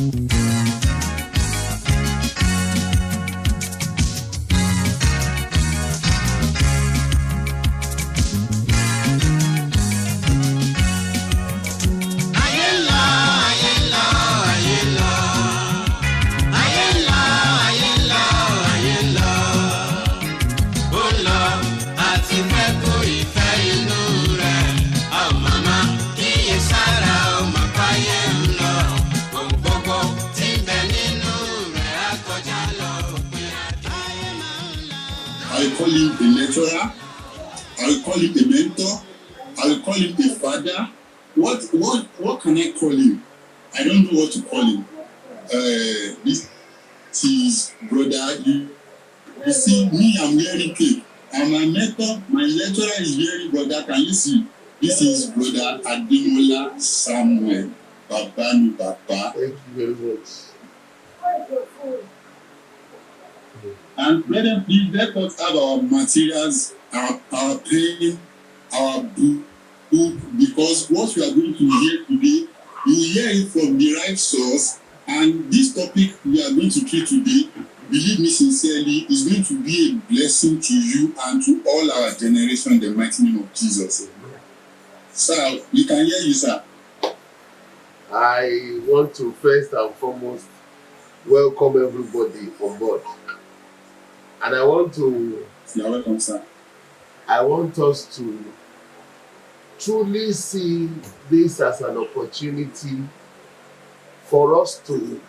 I will call him a lecturer. I will call him a mentor. I will call him a father. What can I call him? I don't know what to call him. This is brother. You see, me, I'm wearing cake. And my mentor, my lecturer is wearing brother. Can you see? This is brother Ademola Samuel. Baba ni Baba. Thank you very much. And brethren, please let us have our materials, our pen, our book, because what we are going to hear today, you hear it from the right source. And this topic we are going to treat today, believe me sincerely, is going to be a blessing to you and to all our generation in the mighty name of Jesus. Sir, we can hear you, sir. I want to first and foremost welcome everybody on board. And I want to... You're welcome, sir. I want us to truly see this as an opportunity for us to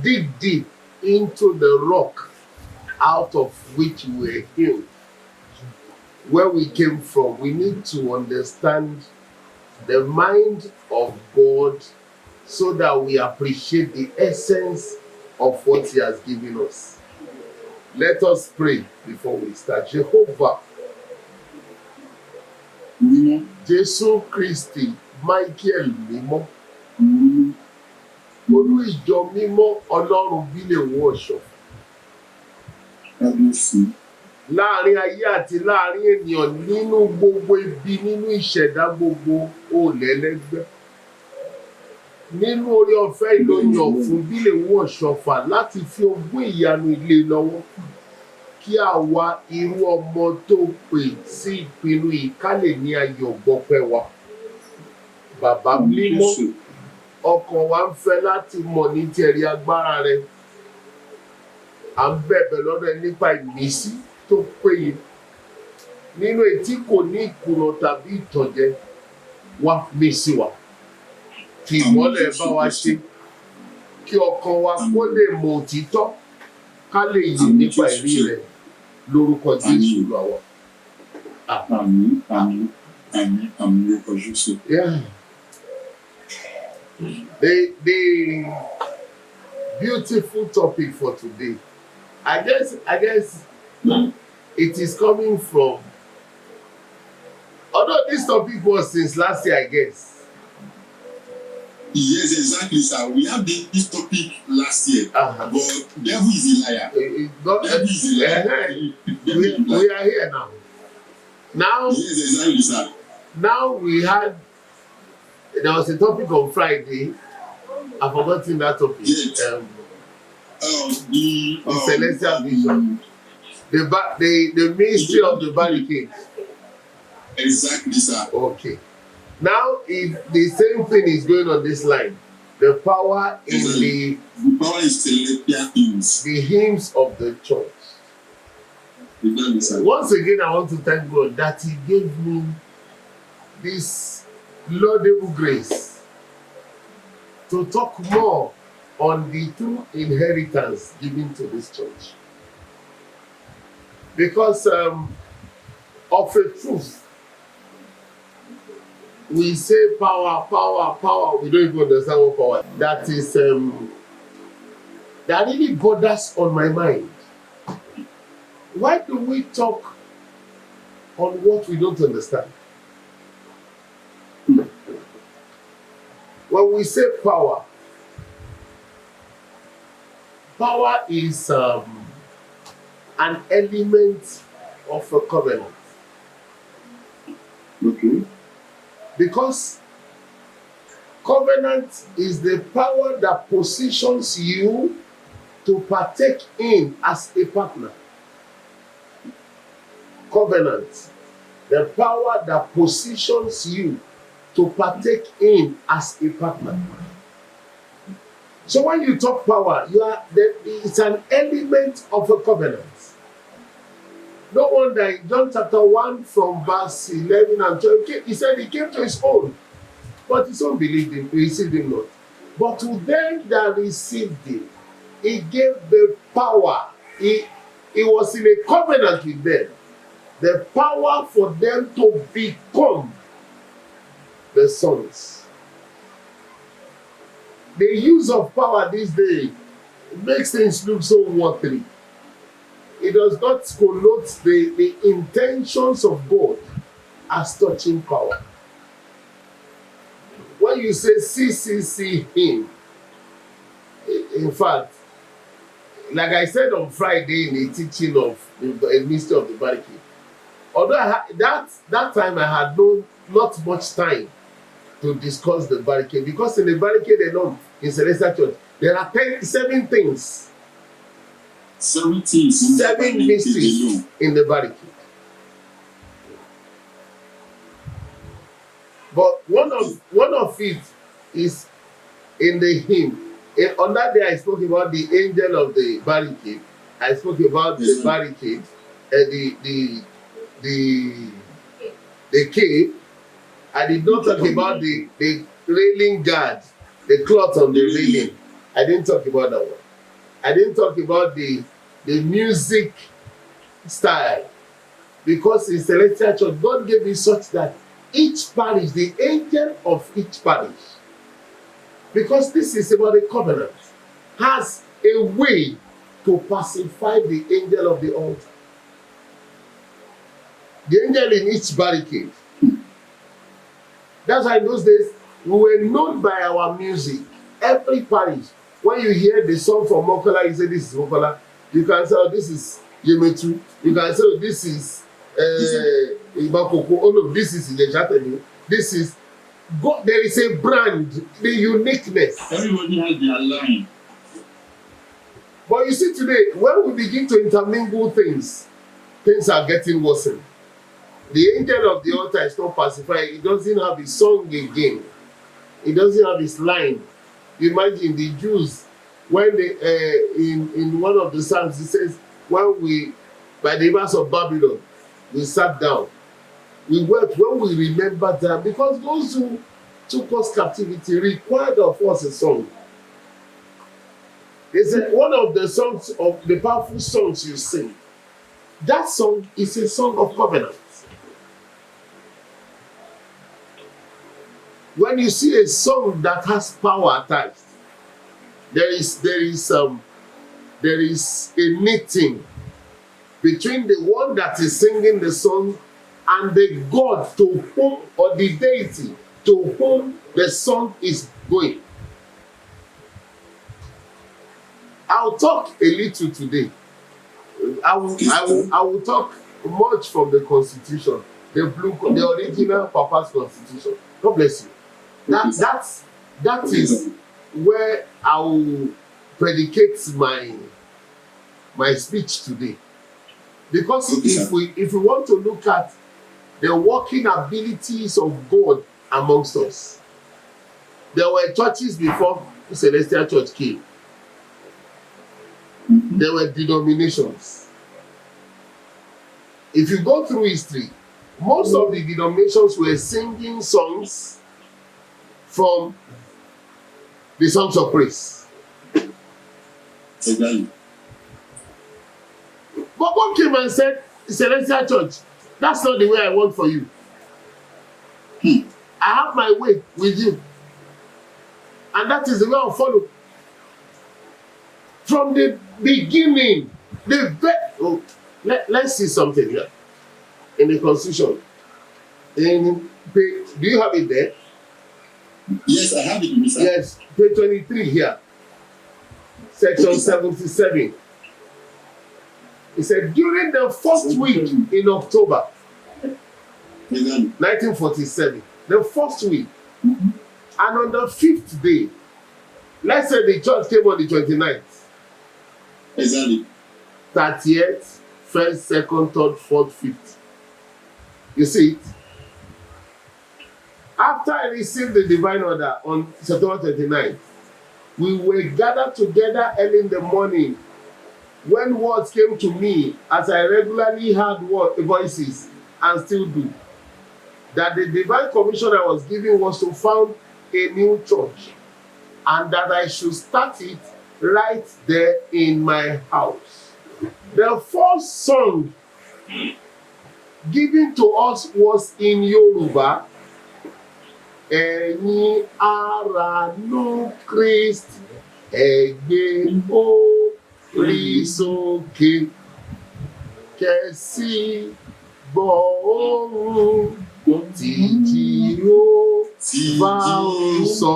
dig deep into the rock out of which we were healed. Where we came from, we need to understand the mind of God so that we appreciate the essence of what He has given us. Let us pray before we start. Jehovah, Jésù Kristi, Michael mímọ́, Olú ìjọ mímọ́, Ọlọ́run bílẹ̀ wọ̀ṣọ̀. Láàrin ayé àti láàrin ènìyàn, nínú gbogbo ibi, nínú ìṣẹ̀dá gbogbo, ó lẹ́lẹ́gbẹ́. Nínú oore ọ̀fẹ́ ìlóyàn fún bílẹ̀ wọ̀ṣọ̀fà láti fi ogún ìyanu ilé lọ́wọ́. Kí àwa irú ọmọ tó pè sí ìpinnu yìí ká lè ní ayọ̀ gbọpẹ́ wa. Bàbá mímọ́, ọkàn wa ń fẹ́ láti mọ̀ ní tẹ̀rí agbára rẹ. À ń bẹ̀bẹ̀ lọ́dọ̀ ẹ nípa ìmísí tó péye. Nínú ètí kò ní ìkùnà tàbí ìtànjẹ, wá mí sí wa. Kí ìmọ́lẹ̀ bá wa ṣe. Kí ọkàn wa kó lè mọ òtítọ́. Ká lè yè nípa ìrí rẹ̀. Lórúkọ Jésù lọ́wọ́. Àmín, àmín, àmín, àmín lórúkọ Jésù. The beautiful topic for today, I guess it is coming from, although this topic was since last year, I guess. Yes, exactly, sir. We have this topic last year, but devil is a liar. Devil is a liar. We are here now. Now, yes, exactly, sir. Now there was a topic on Friday. I've forgotten that topic. Yes. The celestial vision. The mystery of the barricade. Exactly, sir. Okay. Now, if the same thing is going on this line, the power in the power is celestial hymns. The hymns of the church. Exactly, sir. Once again, I want to thank God that He gave me this laudable grace to talk more on the true inheritance given to this church. Because of a truth, we say power, power, power. We don't even understand what power. That is that really bothers on my mind. Why do we talk on what we don't understand? When we say power, power is an element of a covenant. Okay. Because Covenant is the power that positions you to partake in as a partner. Covenant, the power that positions you to partake in as a partner. So when you talk power, it's an element of a covenant. No wonder in John chapter 1 from verse 11 and 12, he said he came to his own, but his own received him not. But to them that received him, he gave the power. He was in a covenant with them. The power for them to become the sons. The use of power these days makes things look so watery. It does not connote the intentions of God as touching power. When you say see him, in fact, like I said on Friday in the teaching of the mystery of the barricade, although that time I had not much time to discuss the barricade, because in the barricade alone in Celestial Church there are 7 things. 7 things. 7 mysteries in the barricade. But one of it is in the hymn. On that day I spoke about the angel of the barricade. I spoke about the barricade, the cave. I did not talk about the railing guard, the cloth on the railing. I didn't talk about that one. I didn't talk about the music style, because in Celestial Church, God gave me such that each parish, the angel of each parish, because this is about a covenant, has a way to pacify the angel of the altar. The angel in each barricade. That's why in those days, we were known by our music. Every parish, when you hear the song from Mokola, you say this is Mokola. You can say, oh, this is Yemetu. You can say, oh, this is Ibakoko. Oh no, this is Ilejatemi. This is God. There is a brand, the uniqueness. Everybody has their line. But you see today, when we begin to intermingle things are getting worse. The angel of the altar is not pacified. He doesn't have his song again. He doesn't have his line. Imagine the Jews, when they in one of the Psalms, it says, when we, by the rivers of Babylon, we sat down. We wept when we remembered them, because those who took us captivity required of us a song. They said one of the songs, of the powerful songs you sing, that song is a song of covenant. When you see a song that has power attached, there is a knitting between the one that is singing the song and the God to whom, or the deity to whom the song is going. I'll talk a little today. I will talk much from the Constitution, the original Papa's Constitution. God bless you. That is where I will predicate my speech today. Because if we want to look at the working abilities of God amongst us, there were churches before Celestial Church came. There were denominations. If you go through history, most of the denominations were singing songs from the songs of praise. Exactly. But God came and said, Celestial Church, that's not the way I want for you. I have my way with you. And that is the way I'll follow. From the beginning, let's see something here in the Constitution. Do you have it there? Yes, I have it, Mr. Yes, page 23 here, section 77. It said, during the first week in October 1947, the first week, and And on the 5th day, let's say the church came on the 29th. Exactly. 30th, 1st, 2nd, 3rd, 4th, 5th. You see it? After I received the divine order on September 29th, we were gathered together early in the morning when words came to me, as I regularly heard voices and still do, that the divine commission I was given was to found a new church and that I should start it right there in my house. The first song given to us was in Yoruba. Ẹ̀yin aránú Kristi, ẹ gbé orí sókè, kẹ́sì gbọ́ ohùn tí Jèhófà ń sọ.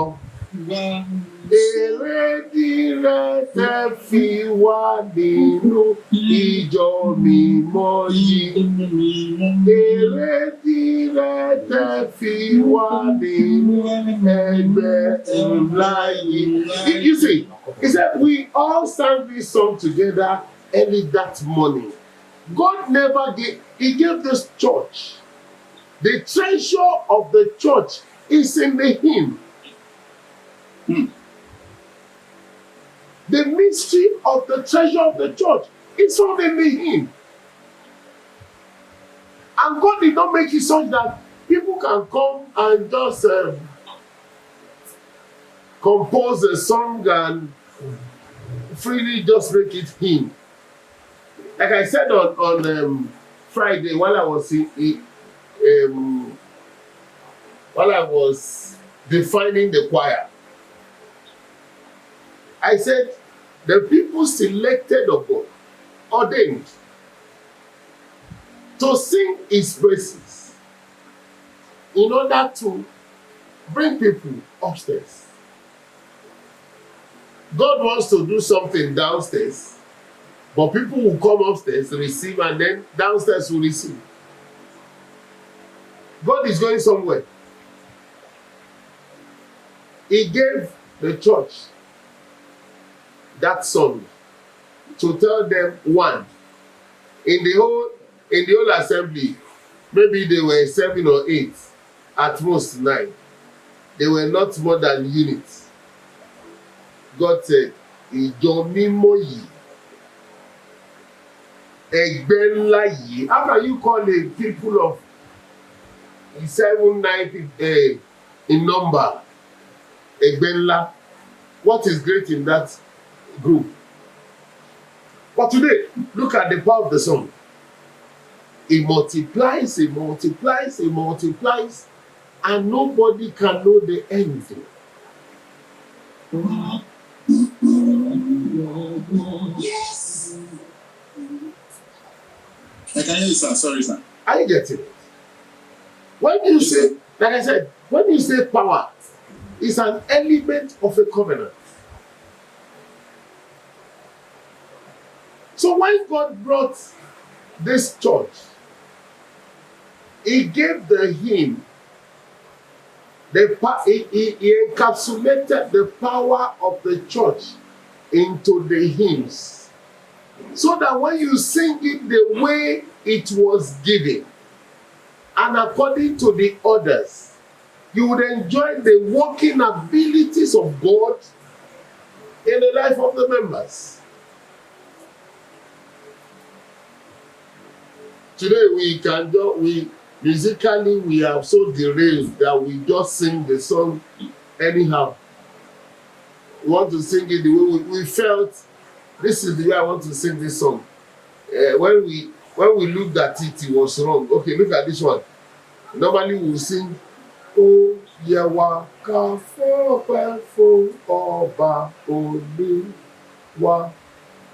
Èrèdí rẹ̀ tẹ́ fi wà nínú ìjọ mímọ́ yìí. Èrèdí rẹ̀ tẹ́ fi wà nínú ẹgbẹ́ ńlá yìí. You see, he said we all sang this song together early that morning. God never gave, he gave this church. The treasure of the church is in the hymn. The mystery of the treasure of the church is found in the hymn. And God did not make it such that people can come and just compose a song and freely just make it hymn. Like I said on Friday, while I was defining the choir, I said the people selected of God, ordained to sing his praises in order to bring people upstairs. God wants to do something downstairs, but people will come upstairs to receive, and then downstairs will receive. God is going somewhere. He gave the church that song to tell them, one, in the whole assembly, maybe they were 7 or 8, at most 9. They were not more than units. God said, ìjọ mímọ́ yìí, ẹgbẹ́ ńlá yìí. How can you call a people of 7, 9 in number ẹgbẹ́ ńlá? What is great in that group? But today, look at the power of the song. It multiplies, it multiplies, it multiplies, and nobody can know the end. Yes. I can hear you, sir. Sorry, sir. Are you getting it? When you say, like I said, when you say power, it's an element of a covenant. So when God brought this church, he gave the hymn, he encapsulated the power of the church into the hymns, so that when you sing it the way it was given and according to the orders, you would enjoy the working abilities of God in the life of the members. Today musically we are so derailed that we just sing the song anyhow. We want to sing it the way we felt. This is the way I want to sing this song. When we looked at it, it was wrong. Okay, look at this one. Normally we sing, "Oh Yewa ka fọpẹ́ fún ọba Olúwa,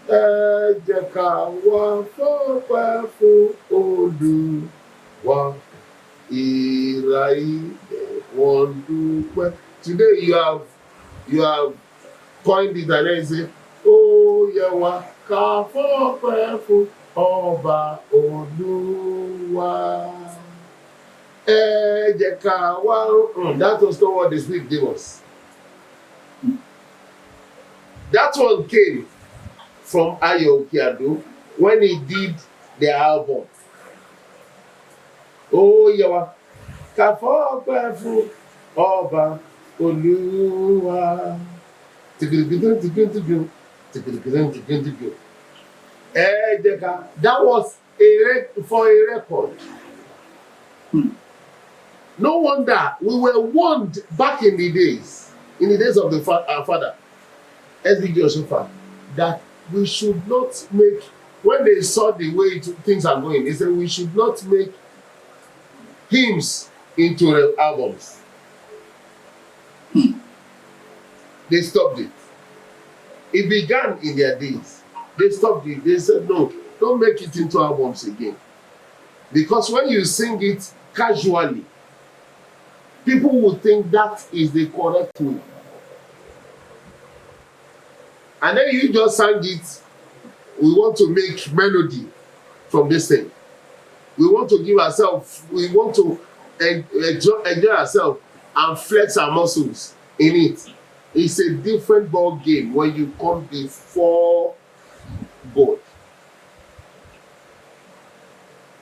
ẹ jẹ́ ká wá fọpẹ́ fún Olúwa, ìrà ilẹ̀ wọn dúpẹ́." Today you have coined it and then say, "Oh Yewa ká fọpẹ́ fún ọba Olúwa, ẹ That was not what the Spirit gave us. That one came from Ayo Okeado when he did the album. Oh, yawa. Kafo Gbafu Oba Oluwa. That was for a record. No wonder we were warned back in the days of our father, S.B. Joshua, that we should not make, when they saw the way things are going, they said we should not make hymns into the albums. They stopped it. It began in their days. They stopped it. They said, no, don't make it into albums again. Because when you sing it casually, people will think that is the correct way. And then you just sang it. We want to make melody from this thing. We want to give ourselves, we want to enjoy ourselves and flex our muscles in it. It's a different ball game when you come before God.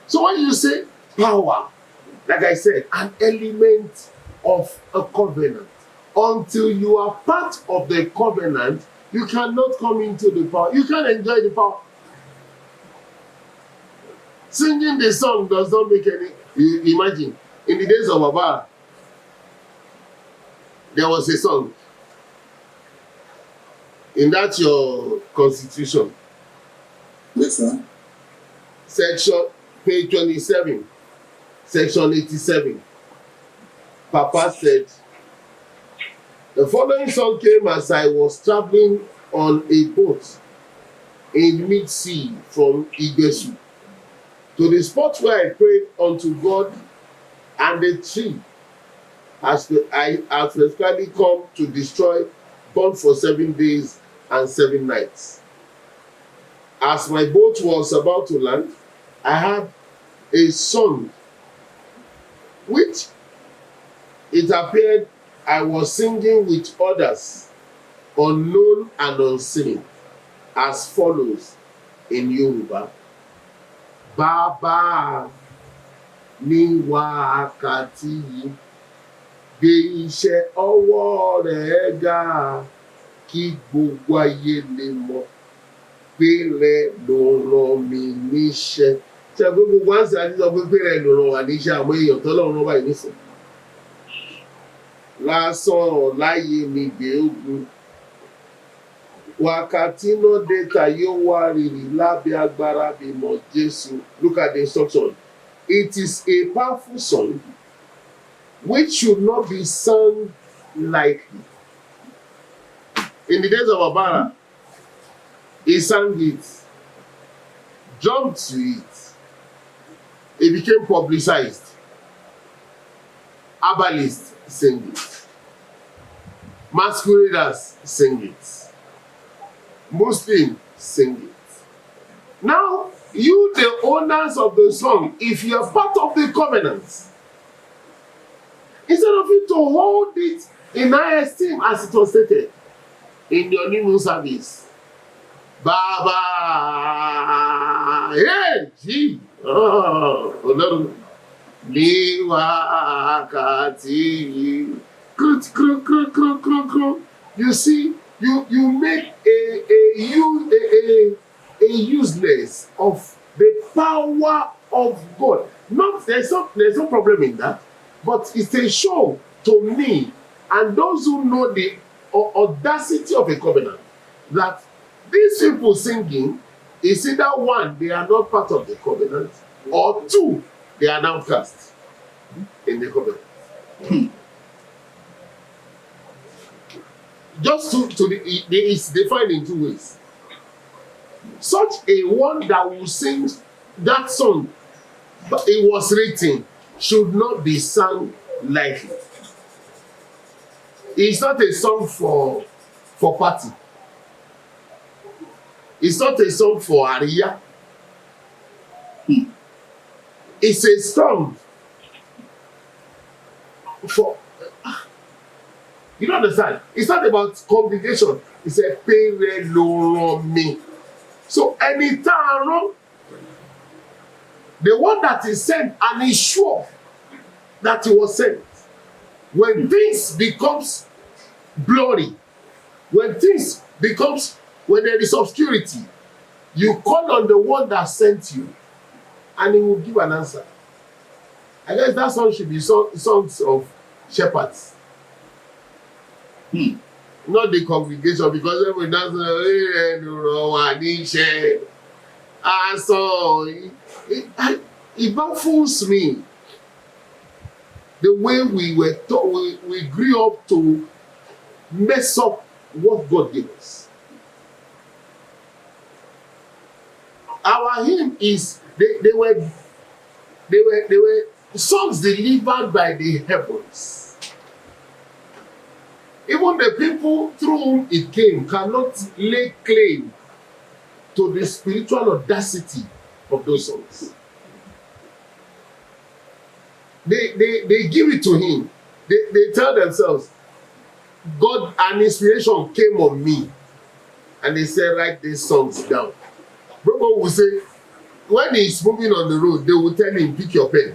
So when you say power, like I said, an element of a covenant. Until you are part of the covenant, you cannot come into the power. You can't enjoy the power. Singing the song does not make any. You imagine, in the days of Abba, there was a song. In that your constitution. Yes, sir. Section, page 27, section 87. Papa said, the following song came as I was traveling on a boat in mid-sea from Igesu to the spot where I prayed unto God, and the tree has specifically come to destroy, burn for 7 days and 7 nights. As my boat was about to land, I had a song which it appeared I was singing with others, unknown and unseen, as follows in Yoruba. Bàbá ní wákàtí yìí, gbé iṣẹ́ ọwọ́ rẹ̀ ga, kí gbogbo ayé lè mọ̀ pé rẹ̀ ló rán mi níṣẹ́. Ṣé gbogbo wa ń sè àti sọ pé rẹ̀ ló rán wa níṣẹ́ àwọn èèyàn tó lọ́run rán báyìí nísìn? Lásán láyé mi gbé ogun. Wákàtí náà dẹ́ta yóò wá rìrì lábẹ́ agbára mímọ́ Jésù. Look at the instruction. It is a powerful song which should not be sung lightly. In the days of Abara, he sang it, jumped to it. It became publicized. Herbalists sing it. Masqueraders sing it. Muslims sing it. Now, you, the owners of the song, if you are part of the covenant, instead of you to hold it in high esteem as it was stated in your new service, Baba, hey, gee, oh, ní wákàtí, you see, you make a useless of the power of God. There's no problem in that, but it's a show to me and those who know the audacity of a covenant that these people singing is either one, they are not part of the covenant, or two, they are now cast in the covenant. Just it's defined in two ways. Such a one that will sing that song, but it was written, should not be sung lightly. It's not a song for party. It's not a song for Ariya. It's a song for you don't understand. It's not about congregation. It's a pere lo ran mi. So anytime the one that is sent and is sure that he was sent, when things becomes blurry, when there is obscurity, you call on the one that sent you and he will give an answer. I guess that song should be songs of shepherds. Not the congregation, because every dance it baffles me the way we were taught, we grew up to mess up what God gave us. Our hymn is they were songs delivered by the heavens. Even the people through whom it came cannot lay claim to the spiritual audacity of those songs. They give it to him. They tell themselves, God, an inspiration came on me. And they say, write these songs down. Brother will say, when he's moving on the road, they will tell him, pick your pen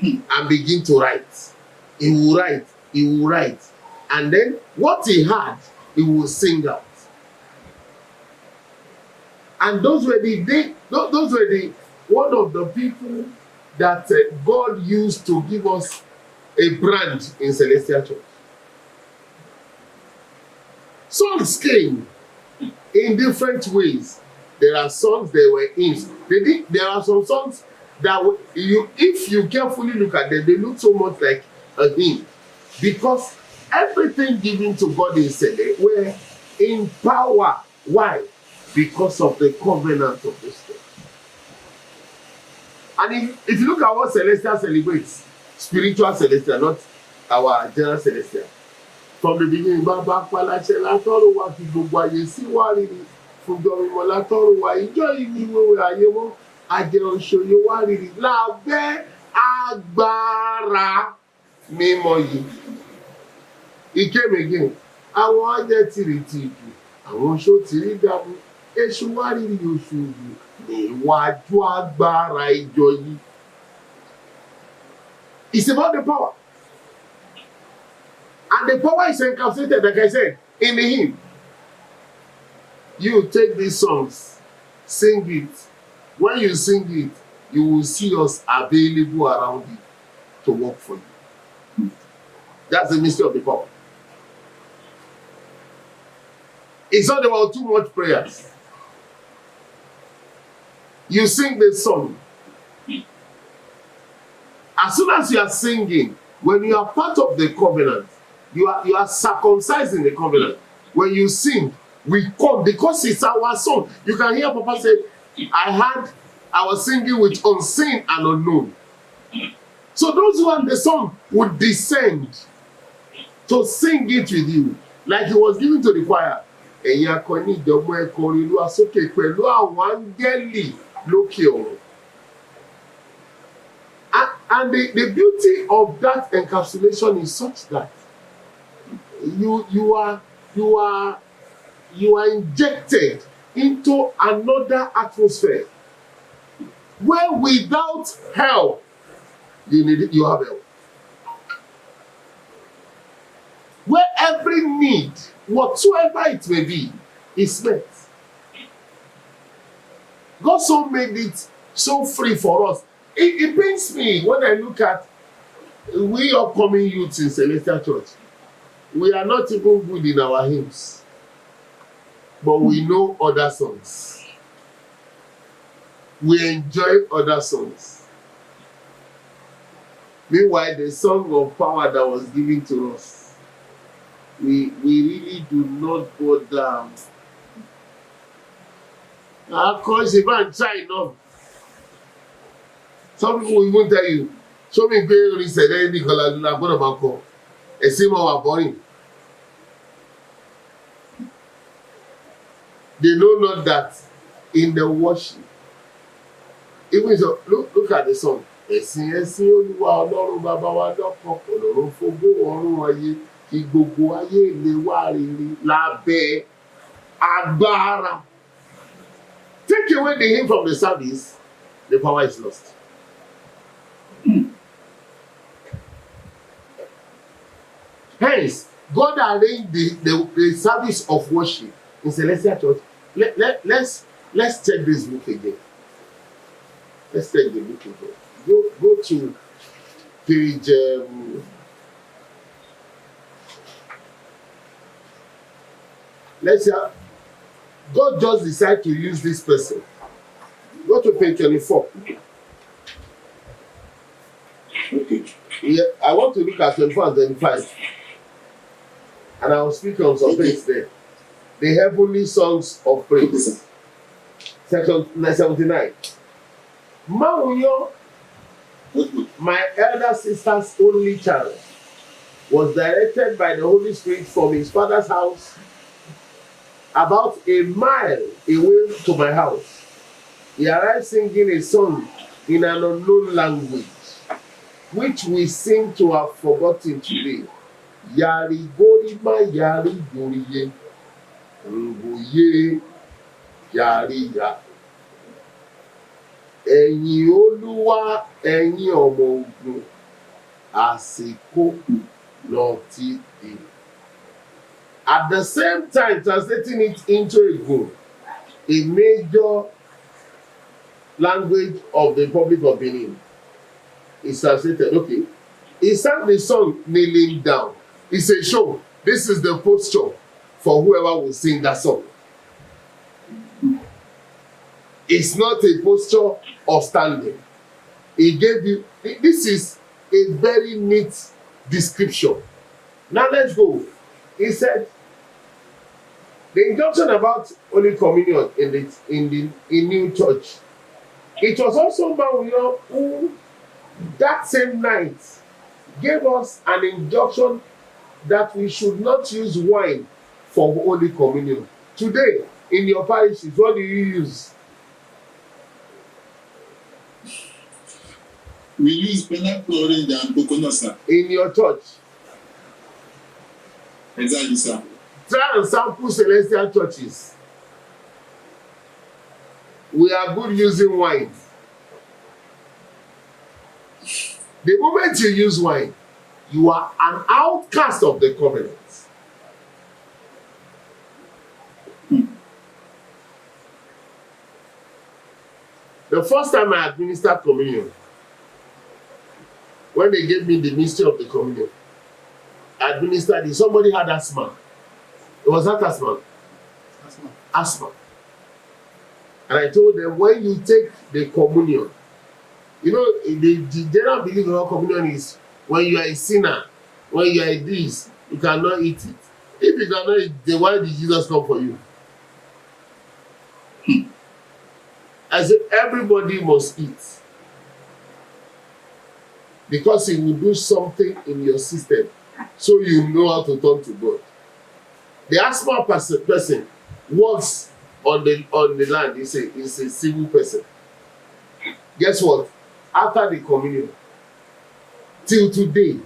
and begin to write. He will write. And then what he had, he will sing out. And those were one of the people that God used to give us a brand in Celestial Church. Songs came in different ways. There are songs, there were hymns. There are some songs that if you carefully look at them, they look so much like a hymn. Because everything given to God in Celestial were in power. Why? Because of the covenant of the Spirit. And if you look at what Celestial celebrates, spiritual Celestial, not our general Celestial. From the beginning, Baba Palache Latoro wa ki gbogbo aye si wa riri. Fúnjọ mímọ́ Latoro wa ìjọ ìní ìwé ayé wọn. Ajẹ́ òṣòye wa riri. Lábẹ́ agbára mímọ́ yìí. He came again. Àwọn ajẹ́ tìrìtìrì. Àwọn oṣó tìrì dàbò. Èṣù wa riri oṣù yìí. Níwájú agbára ìjọ yìí. It's about the power. And the power is encapsulated, like I said, in the hymn. You take these songs, sing it. When you sing it, you will see us available around you to work for you. That's the mystery of the power. It's not about too much prayers. You sing the song. As soon as you are singing, when you are part of the covenant, you are circumcised in the covenant. When you sing, we come because it's our song. You can hear Papa say, I was singing with unseen and unknown. So those who have the song would descend to sing it with you, like he was given to the choir. And the beauty of that encapsulation is such that you are injected into another atmosphere where without help you have help. Where every need, whatsoever it may be, is met. God so made it so free for us. It pains me when I look at we upcoming youths in Celestial Church. We are not even good in our hymns, but we know other songs. We enjoy other songs. Meanwhile, the song of power that was given to us, we really do not go down. Of course, if I try enough, some people will even tell you, show me pé orin sẹ̀lẹ̀ ní ìkọlà ló gbọ́dọ̀ máa kọ, ẹ̀sìn máa wà boring. They know not that in the worship, even so, look at the song. ẹ̀sìn Olúwa Ọlọ́run bàbá wa lọ́kan Ọlọ́run fògo ọ̀run ayé kí gbogbo ayé lè wá rere lábẹ́ agbára. Take away the hymn from the service, the power is lost. Hence, God arranged the service of worship in Celestial Church. Let's check this book again. Let's check the book again. Go to page. Let's say God just decided to use this person. Go to page 24. Okay. Yeah, I want to look at 24 and 25. And I will speak on some things there. The heavenly songs of praise. Section 79. Mauyo, my elder sister's only child, was directed by the Holy Spirit from his father's house about a mile away to my house. He arrived singing a song in an unknown language, which we seem to have forgotten today. Yari gorima yari goriye, nguye yari ya. Ẹ̀yin Olúwa ẹ̀yin ọmọ ogun, àsìkò lọ ti dé. At the same time, translating it into a major language of the Republic of Benin, is translated. Okay, he sang the song kneeling down. It's a show. This is the posture for whoever will sing that song. It's not a posture of standing. He gave you, this is a very neat description. Now let's go. He said, the injunction about Holy Communion in New Church. It was also Mauyo who, that same night, gave us an injunction that we should not use wine for Holy Communion. Today, in your parishes, what do you use? We use pineapple, orange, and coconut, sir. In your church? Exactly, sir. Try and sample celestial churches. We are good using wine. The moment you use wine, you are an outcast of the covenant. The first time I administered communion, when they gave me the mystery of the communion, I administered it. Somebody had asthma. It was not asthma. Asthma. And I told them, when you take the communion, you know, the general belief of communion is when you are a sinner, when you are a this, you cannot eat it. If you cannot eat, then why did Jesus come for you? As if everybody must eat. Because he will do something in your system so you know how to turn to God. The asthma person works on the land. Is a civil person. Guess what? After the communion, till today,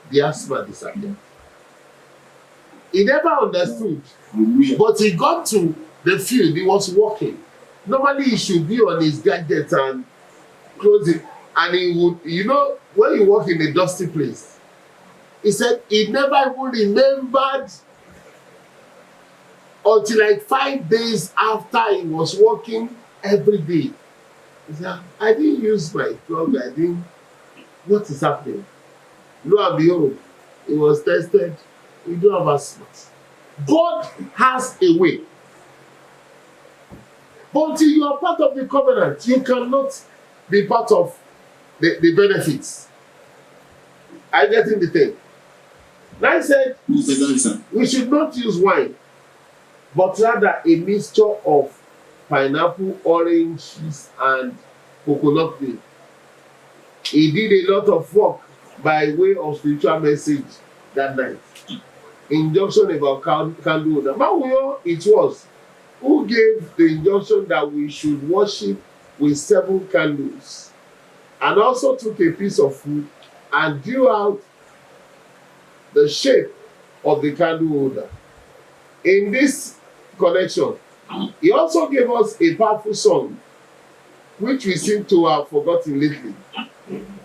the asthma disappeared. He never understood, but he got to the field. He was walking. Normally, he should be on his gadget and clothing, and he would, you know, when you walk in a dusty place, he said he never even remembered until like 5 days after he was walking every day. He said, I didn't use my plug, what is happening? Lo and behold, he was tested. We don't have asthma. God has a way. But until you are part of the covenant, you cannot be part of the benefits. I get in the thing. Now I said, we should not use wine, but rather a mixture of pineapple, oranges, and coconut milk. He did a lot of work by way of spiritual message that night. Injunction about candle. Mauyo, it was who gave the injunction that we should worship with 7 candles. and also took a piece of wood and drew out the shape of the candle holder. In this connection, he also gave us a powerful song which we seem to have forgotten lately.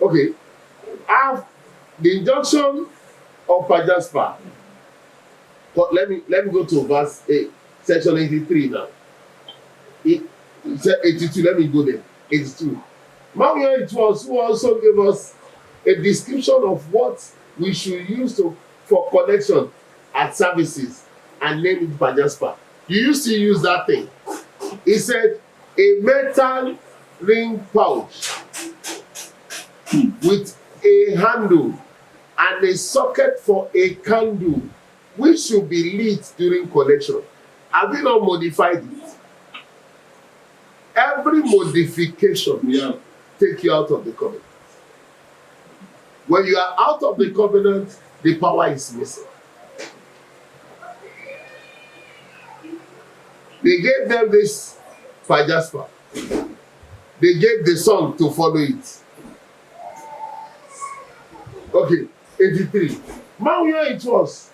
Okay, have the injunction of Pajaspa. But let me go to verse 8, section 83 now. 82, let me go there. 82. Manuel it was who also gave us a description of what we should use for connection at services and name it Pajaspa. You used to use that thing. He said a metal ring pouch with a handle and a socket for a candle which should be lit during connection. Have you not modified it? Every modification take you out of the covenant. When you are out of the covenant, the power is missing. They gave them this Pajaspa. They gave the song to follow it. Okay, 83. Manuel it was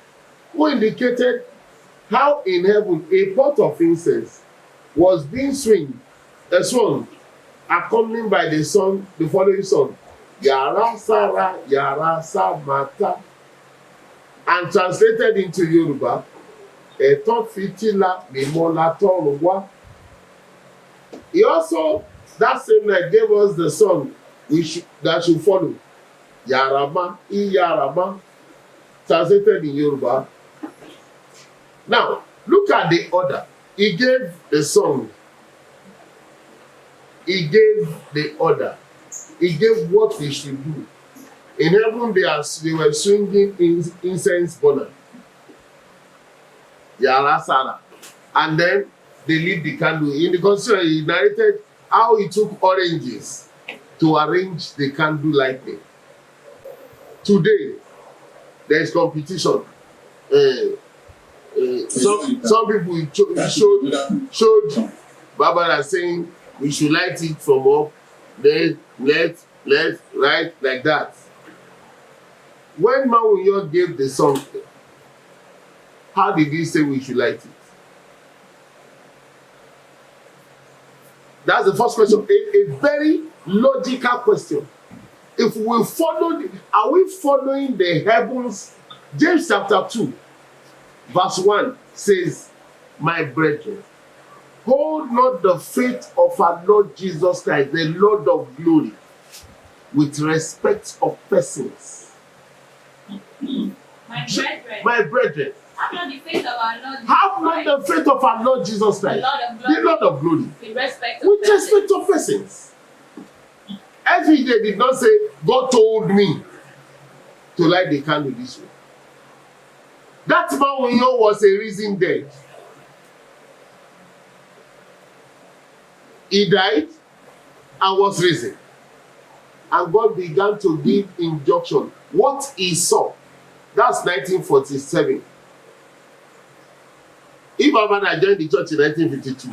who indicated how in heaven a pot of incense was being swung, accompanied by the song, the following song, Yara Sara Yara Samata, and translated into Yoruba, Eton Fitila Mimola Toruwa. He also, that same night, gave us the song that should follow, Yarama, Iyarama, translated in Yoruba. Now, look at the order. He gave the song. He gave the order. He gave what we should do. In heaven, they were swinging incense burner. Yara Sara. And then they lit the candle. In the constitution, he narrated how he took oranges to arrange the candle lighting. Today, there is competition. Some people showed Barbara saying we should light it from up, then left, right, like that. When Mawuyo gave the song, how did he say we should light it? That's the first question. A very logical question. If we follow, are we following the heavens? James chapter 2, verse 1 says, my brethren, hold not the faith of our Lord Jesus Christ, the Lord of glory, with respect of persons. My brethren, have not the faith of our Lord. Have not the faith of our Lord Jesus Christ, the Lord of glory, with respect of persons. Every day did not say, God told me to light the candle this way. That man we know was a risen dead. He died and was risen. And God began to give injunction. What he saw. That's 1947. If Abana joined the church in 1952,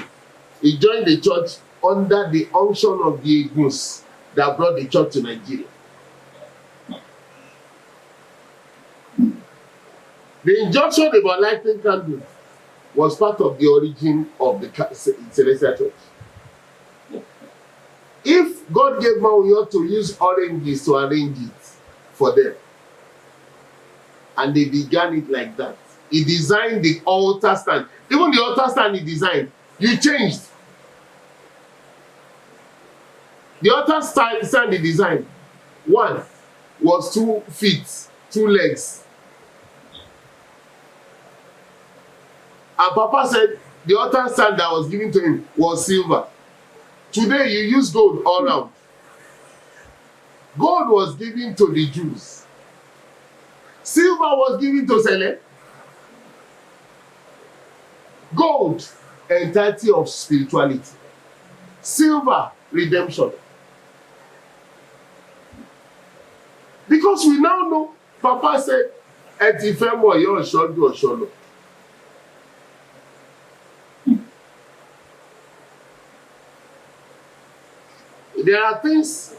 he joined the church under the unction of the Eguns that brought the church to Nigeria. The injunction about lighting candles was part of the origin of the Celestial Church. If God gave Mawuyo to use oranges to arrange it for them, and they began it like that, he designed the altar stand. Even the altar stand he designed, you changed. The altar stand he designed, one was 2 feet, 2 legs. And Papa said the altar stand that was given to him was silver. Today you use gold all around. Gold was given to the Jews. Silver was given to Sele. Gold, entirety of spirituality. Silver, redemption. Because we now know, Papa said, "Eti femo yo shodo sholo." There are things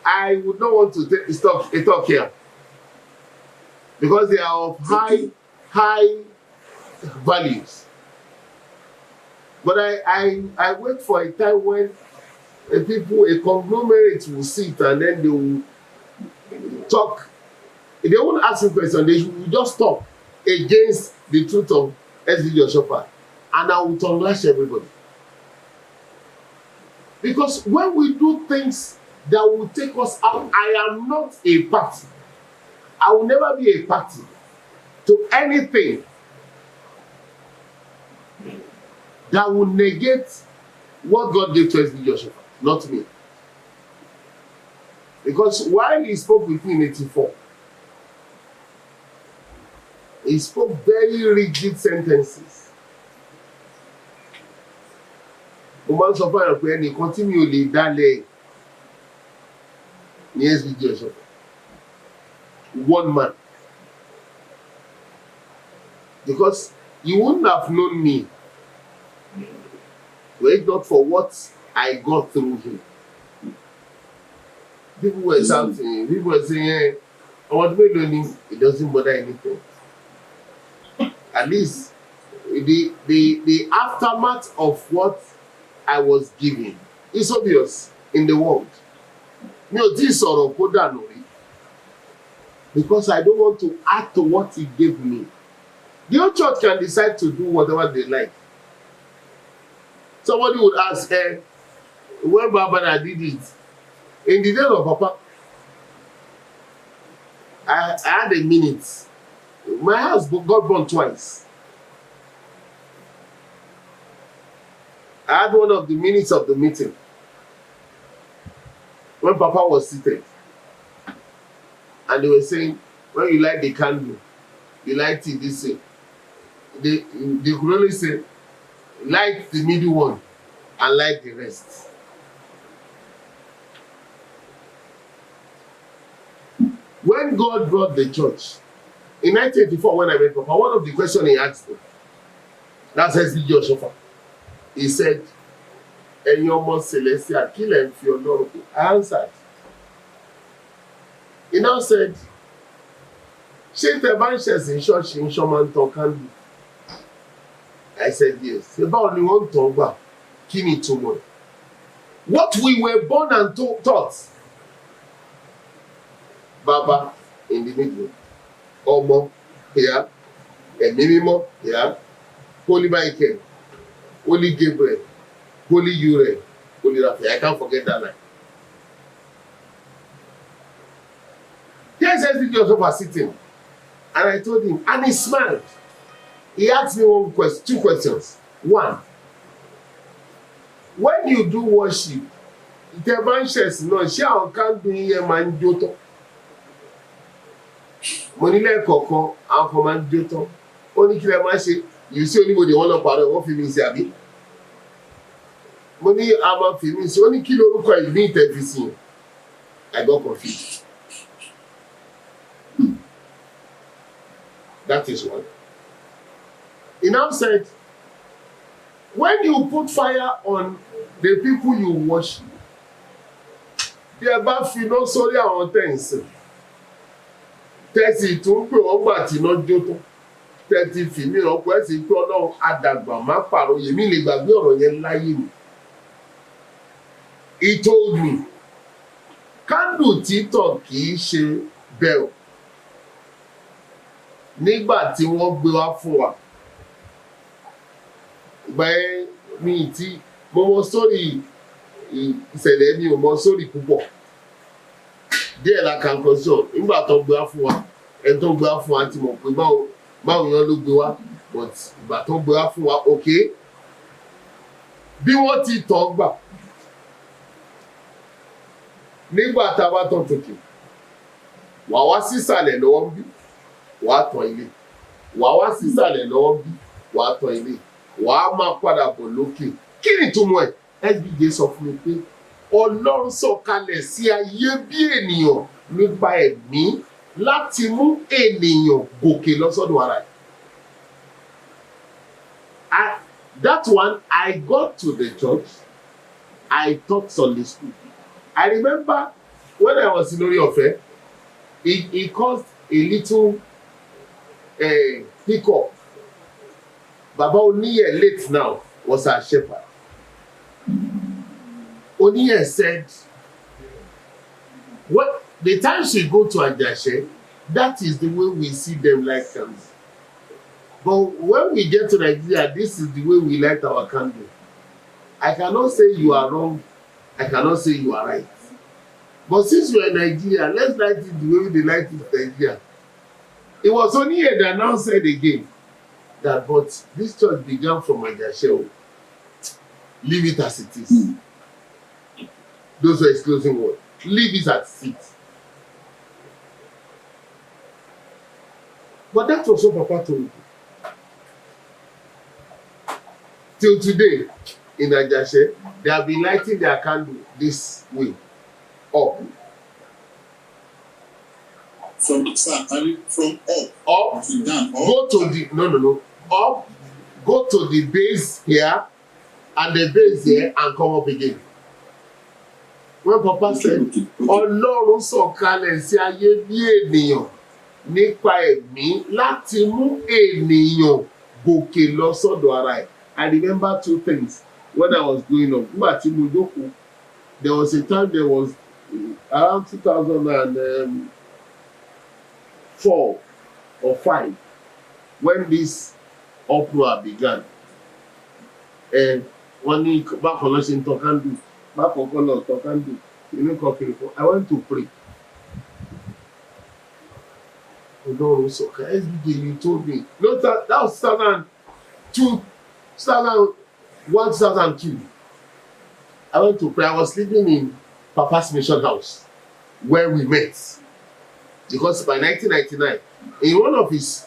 I would not want to stop a talk here because they are of high values. But I wait for a time when a conglomerate will sit and then they will talk. They won't ask me questions, they will just talk against the truth of SDG Oshofa, and I will unlash everybody. Because when we do things that will take us out, I am not a party. I will never be a party to anything that will negate what God gave to SDG Oshofa, not me. Because while he spoke with me in 84, he spoke very rigid sentences. Mo máa ń sọ fún àyàn pé ẹnìkan tí mi ò lè dálẹ̀ ní SDG Oshofa. One man. Because you wouldn't have known me were it not for what I got through him. People were shouting, people were saying, it doesn't bother anything. At least the aftermath of what I was given is obvious in the world. Mi ò tí sọ̀rọ̀ kó dànù rí. Because I don't want to add to what he gave me. The whole church can decide to do whatever they like. Somebody would ask, when Babana did it, in the days of Papa, I had a minute. My house got burned twice. I had one of the minutes of the meeting when Papa was seated. And they were saying, when you light the candle, you light it this way. They could only say, light the middle one and light the rest. When God brought the church, in 1984, when I met Papa, one of the questions he asked me, that's SDG Oshofa. He said, ẹ̀yin ọmọ Celestia, kí lẹ̀ ń fi Ọlọ́run pè? I answered. He now said, ṣé tẹ bá ń ṣẹ̀sìn ṣọ́ọ̀ṣì ń ṣọ́ máa ń tan candle? I said yes. Ṣé báwo ni wọ́n ń tàn gbà? Kí ni ìtumọ̀? What we were born and taught. Baba in the middle. Ọmọ here. Ẹ̀mí mímọ́ here. Holy Michael. Holy Gabriel. Holy Uriel. Holy Raphael. I can't forget that line. Here's SDG Oshofa sitting. And I told him, and he smiled. He asked me two questions. One, when you do worship, the branches no ṣé àwọn kan dùn yẹn máa ń jó tán. Mo ní lẹ́ẹ̀kọ̀ọ̀kan àwọn kan máa ń jó tán. Ó ní kí lẹ máa ṣe, you see oníbodè wọn lọ pàrọ̀ wọ́n fi mi sí àbí. Mo ní a máa fi mi sí, ó ní kí lorúkọ ìlú ìtẹ̀físì yẹn. I got confused. That is one. He now said, when you put fire on the people you worship, bí ẹ bá fi iná sórí àwọn tẹ̀sí, tẹ̀sí tó ń pè wọ́n gbà tí iná jó tó, tẹ̀sí fìmí ọ̀pọ̀ ẹ̀sìn pé Ọlọ́run àdàgbà má pàrọ̀ yèmí lè gbàgbé ọ̀rọ̀ yẹn láyé mi. He told me, candle títàn kì í ṣe bell. Nígbà tí wọ́n gbé wá fún wa, ìgbà yẹn mi tí mo mọ sórí ìṣẹ̀lẹ̀ mi ò mọ sórí púpọ̀ díẹ̀ la kàn kọ́ sọ nígbà tó gbé wá fún wa ẹni tó gbé wá fún wa ti mọ̀ pé báwo yẹn ló gbé wá but ìgbà tó gbé wá fún wa ok bí wọ́n ti tọ́ gbà nígbà tá a bá tán tòkè wà wá sísàlẹ̀ lọ́wọ́ ń bí wà á tàn ilé wà wá sísàlẹ̀ lọ́wọ́ ń bí wà á tàn ilé wà á máa padà bọ̀ lókè kí ni ìtumọ̀ ẹ̀ SBJ sọ fún mi pé Ọlọ́run sọ̀kalẹ̀ sí ayé bí ènìyàn nípa ẹ̀mí láti mú ènìyàn gòkè lọ́sọ́dọ̀ ara ẹ̀. That one, I got to the church, I taught Sunday school. I remember when I was in Ori Ofe, it caused a little hiccup. Baba Oniye, late now, was our shepherd. Oniye said, what the times we go to Ajashe, that is the way we see them like candle. But when we get to Nigeria, this is the way we light our candle. I cannot say you are wrong, I cannot say you are right. But since you are in Nigeria, let's light it the way they light it in Nigeria. It was only here that now said again that, but this church began from Ajashe. Leave it as it is. Those were his closing words. Leave it as it is. But that was what Papa told me. Till today, in Ajashe, they have been lighting their candle this way, up. From up Up, to down. go to the, no, up, go to the base here, and the base here, and come up again. When Papa said, Ọlọ́run sọ̀kalẹ̀ sí ayé bí ènìyàn nípa ẹ̀mí láti mú ènìyàn gòkè lọ sọ́dọ̀ ara ẹ̀. I remember two things when I was growing up. Nígbà tí mo jókòó, there was a time there was around 2004 or 5 when this uproar began. Wọ́n ní bákan lọ ṣe ń tọ́ candle. I went to pray. You told me. No, that was 2002, 2001, 2002. I went to pray. I was living in Papa's mission house where we met. Because by 1999, in one of his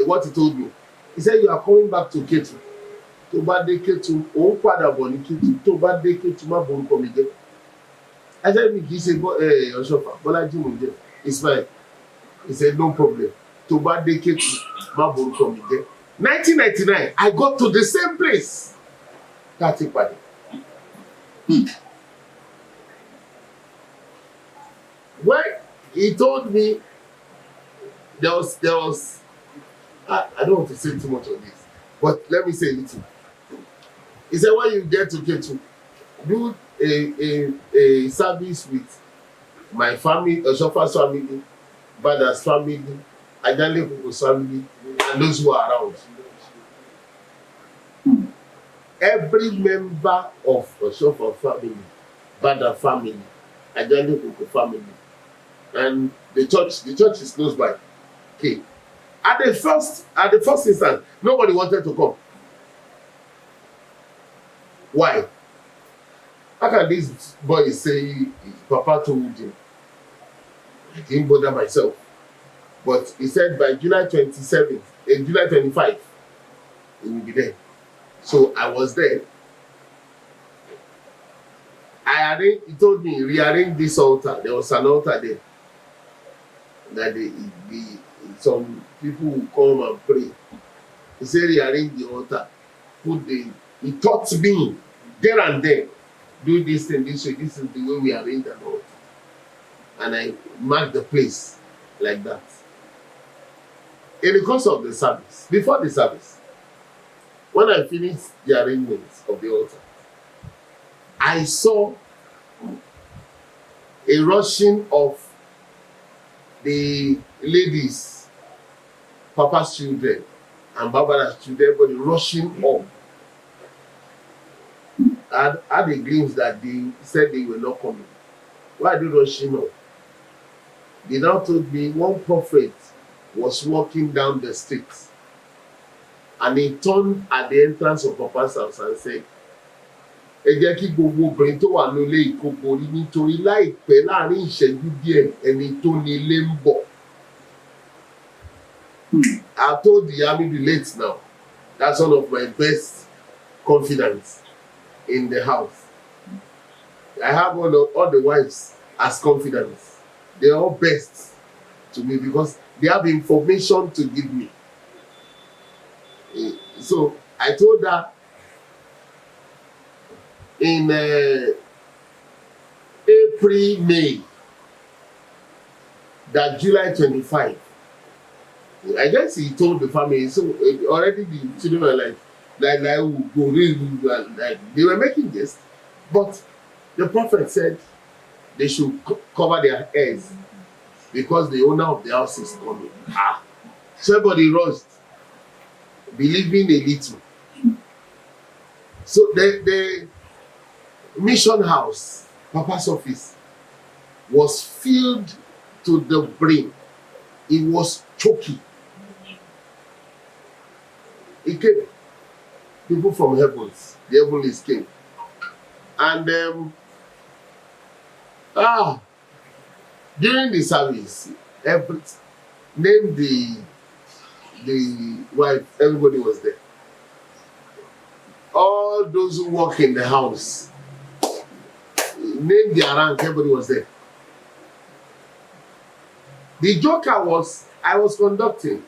what he told me, he said, you are coming back to Ketu. Tó bá dé Kétu, òun padà bọ̀ ní Kétu, tó bá dé Kétu má borúkọ mi jẹ́. I said, mi kì í ṣe Ọ̀ṣọ́fà, Bọ́lájí mò ń jẹ́, it's fine. He said, no problem. Tó bá dé Kétu, má borúkọ mi jẹ́. 1999, I got to the same place. Káàtì pàdé. When he told me, there was I don't want to say too much on this, but let me say a little. He said, when you get to Ketu, do a service with my family, Oshofa's family, Bada's family, Ajale Kuku's family, and those who are around. Every member of Oshofa family, Bada family, Ajale Kuku family, and the church is close by. Okay. At the first instance, nobody wanted to come. Why? How can this boy say Papa told him? I didn't bother myself. But he said by July 27th, July 25, he will be there. So I was there. He told me, rearrange this altar. There was an altar there. That some people will come and pray. He said, rearrange the altar. He taught me there and then, do this and this way. This is the way we arrange the altar. And I marked the place like that. In the course of the service, before the service, when I finished the arrangements of the altar, I saw a rushing of the ladies, Papa's children, and Barbara's children, everybody rushing up. I had a glimpse that they said they were not coming. Why are they rushing up? They now told me one prophet was walking down the street and he turned at the entrance of Papa's house and said, ẹ jẹ́ kí gbogbo obìnrin tó wà lólé ìkókò rí nítorí láìpẹ́ láàrin ìṣẹ́jú díẹ̀ ẹni tó ní ilé ń bọ̀. I told the army be late now. That's one of my best confidants in the house. I have all the wives as confidants. They're all best to me because they have information to give me. So I told her in April, May that July 25, I guess he told the family, so already the children were like go like they were making this, but the prophet said they should cover their heads because the owner of the house is coming. So everybody rushed, believing a little. So the mission house, Papa's office, was filled to the brim. It was choky. It came. People from heavens, the heavenlies came. And during the service, name the wife, everybody was there. All those who work in the house, name their rank, everybody was there. The joker was, I was conducting.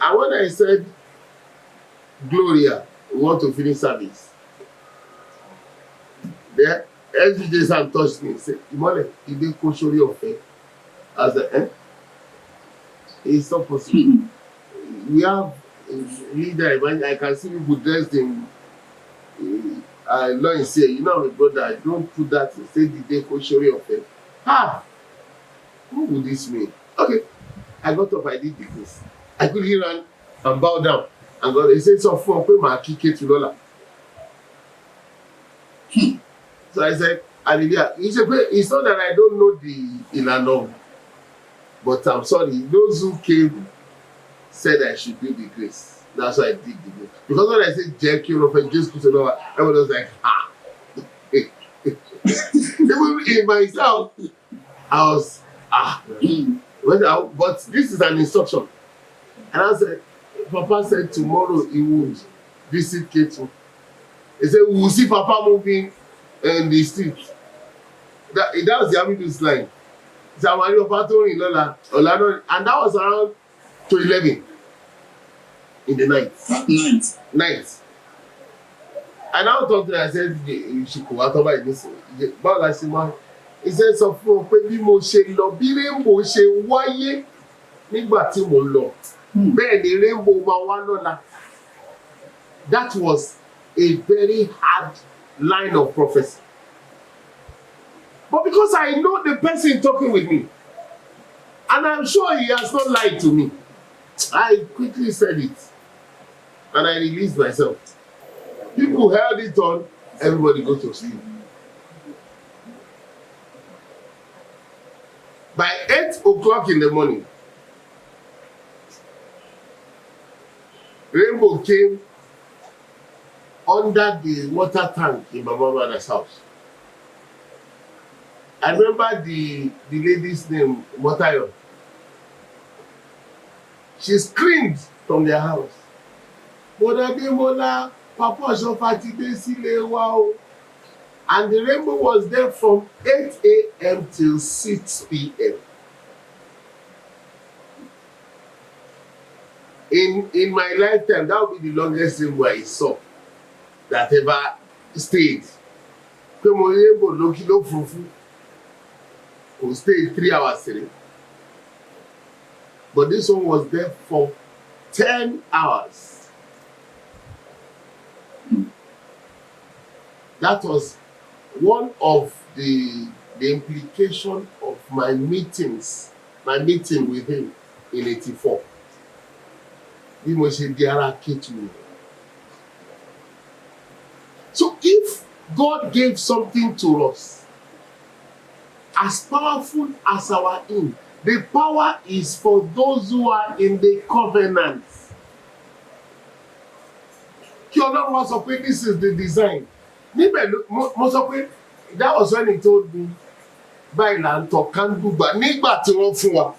And when I said, Gloria, we want to finish service, the SVJ Sam touched me and said, Imole, he didn't coach your face. I said, it's not possible. We have a leader, I can see people dressed in law and say, you know, my brother, don't put that, say, did they coach your face? What would this mean? Okay, I got up, I did this. I quickly ran and bow down. And God, he said, so for my kick to Lola. So I said, hallelujah. He said, it's not that I don't know the Ilano, but I'm sorry, those who came said I should do the grace. That's why I did the grace. Because when I said, Jackie, just to Lola, everyone was like, Even in myself, I was, but this is an instruction. And I said, Papa said tomorrow he would visit Ketu. He said, we will see Papa moving in the street. That was the Amidus line. And that was around 11 in the night. At night. I now talked to him, I said, you should go out over this. He said, so for bí mo ṣe lọ, bí rainbow ṣe wáyé nígbà tí mo lọ. Bẹ́ẹ̀ ni rainbow máa wá lọ́la. That was a very hard line of prophecy. But because I know the person talking with me, and I'm sure he has not lied to me, I quickly said it. And I released myself. People held it on, everybody go to sleep. By 8 o'clock in the morning, rainbow came under the water tank in my mother's house. I remember the lady's name, Motayo. She screamed from their house. Ademola, Papa Shofati Sile, wow. And the rainbow was there from 8 a.m. till 6 p.m. In my lifetime, that would be the longest rainbow I saw that ever stayed. Who stayed 3 hours today. But this one was there for 10 hours. That was one of the implication of my meeting with him in 84. So if God gave something to us, as powerful as our in, the power is for those who are in the covenant. This is the design. That was when he told me, Bailan to Kandu, but Nigba to Ofua.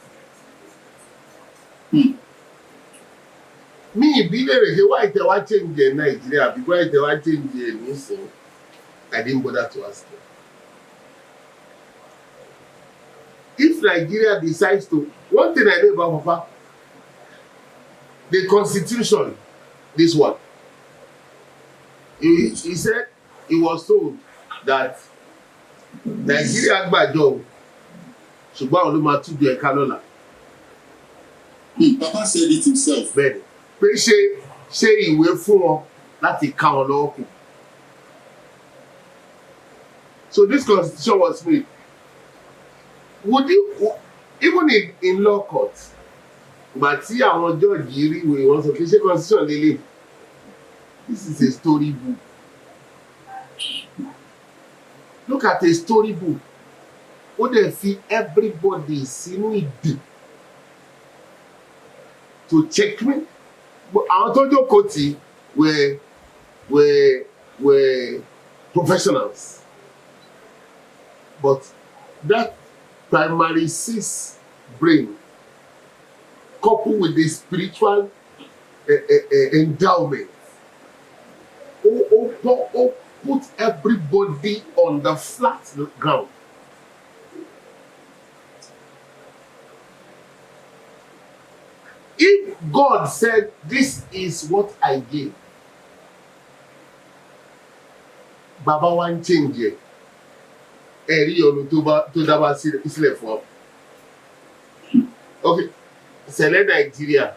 Me, be there, why they were changing Nigeria, because they were changing anything. I didn't bother to ask him. If Nigeria decides to, one thing I know about Papa, the constitution, this one, he said he was told that Nigeria Agbajo ṣùgbọ́n àwọn ló máa tújú ẹ̀ka lọ́la. Papa said it himself. Bẹ́ẹ̀ni pé ṣe ìwé fún wọn láti ká wọn lọ́wọ́ kù. So this constitution was made. Would you, even in law court, but tí àwọn judge rí ìwé wọn sọ pé ṣé constitution lélẹ̀? This is a story book. Look at a story book. Ó dẹ̀ fi everybody sínú ìdè to check me. Àwọn tó jókòó tì were professionals. But that primary 6 brain coupled with the spiritual endowment put everybody on the flat ground. If God said, this is what I gave, Baba wan change it. Ẹ̀rí ọ̀nà tó dábàá sílẹ̀ fún ọ. Okay, Sẹ̀lẹ̀ Nigeria,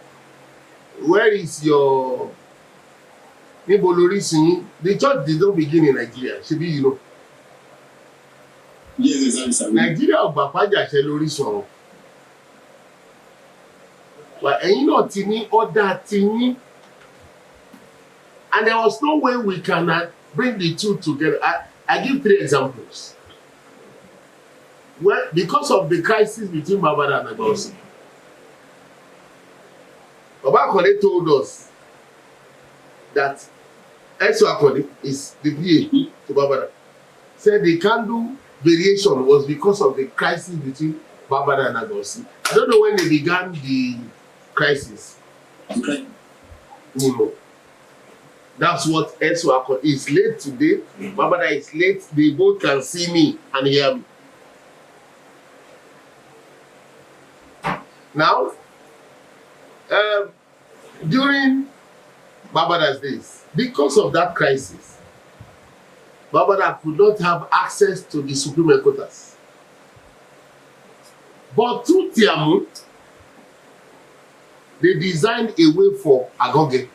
where is your níbo lóríṣun yín? The church did not begin in Nigeria, ṣebí you know. Yes, exactly. Nigeria ọgbà pàjàṣẹ lóríṣun ọ̀run. Wà ẹ̀yin náà ti ní ọ̀dà ti yín. And there was no way we can bring the two together. I give 3 examples. Well, because of the crisis between Babada and Agosi, Baba Akande told us that Eso Akande is the PA to Babada. Said the candle variation was because of the crisis between Babada and Agosi. I don't know when they began the crisis. Okay. No. That's what Eso Akande is late today. Babada is late. They both can see me and hear me. Now, during Babada's days, because of that crisis, Babada could not have access to the Supreme headquarters. But through Tiamu, they designed a way for Agoge.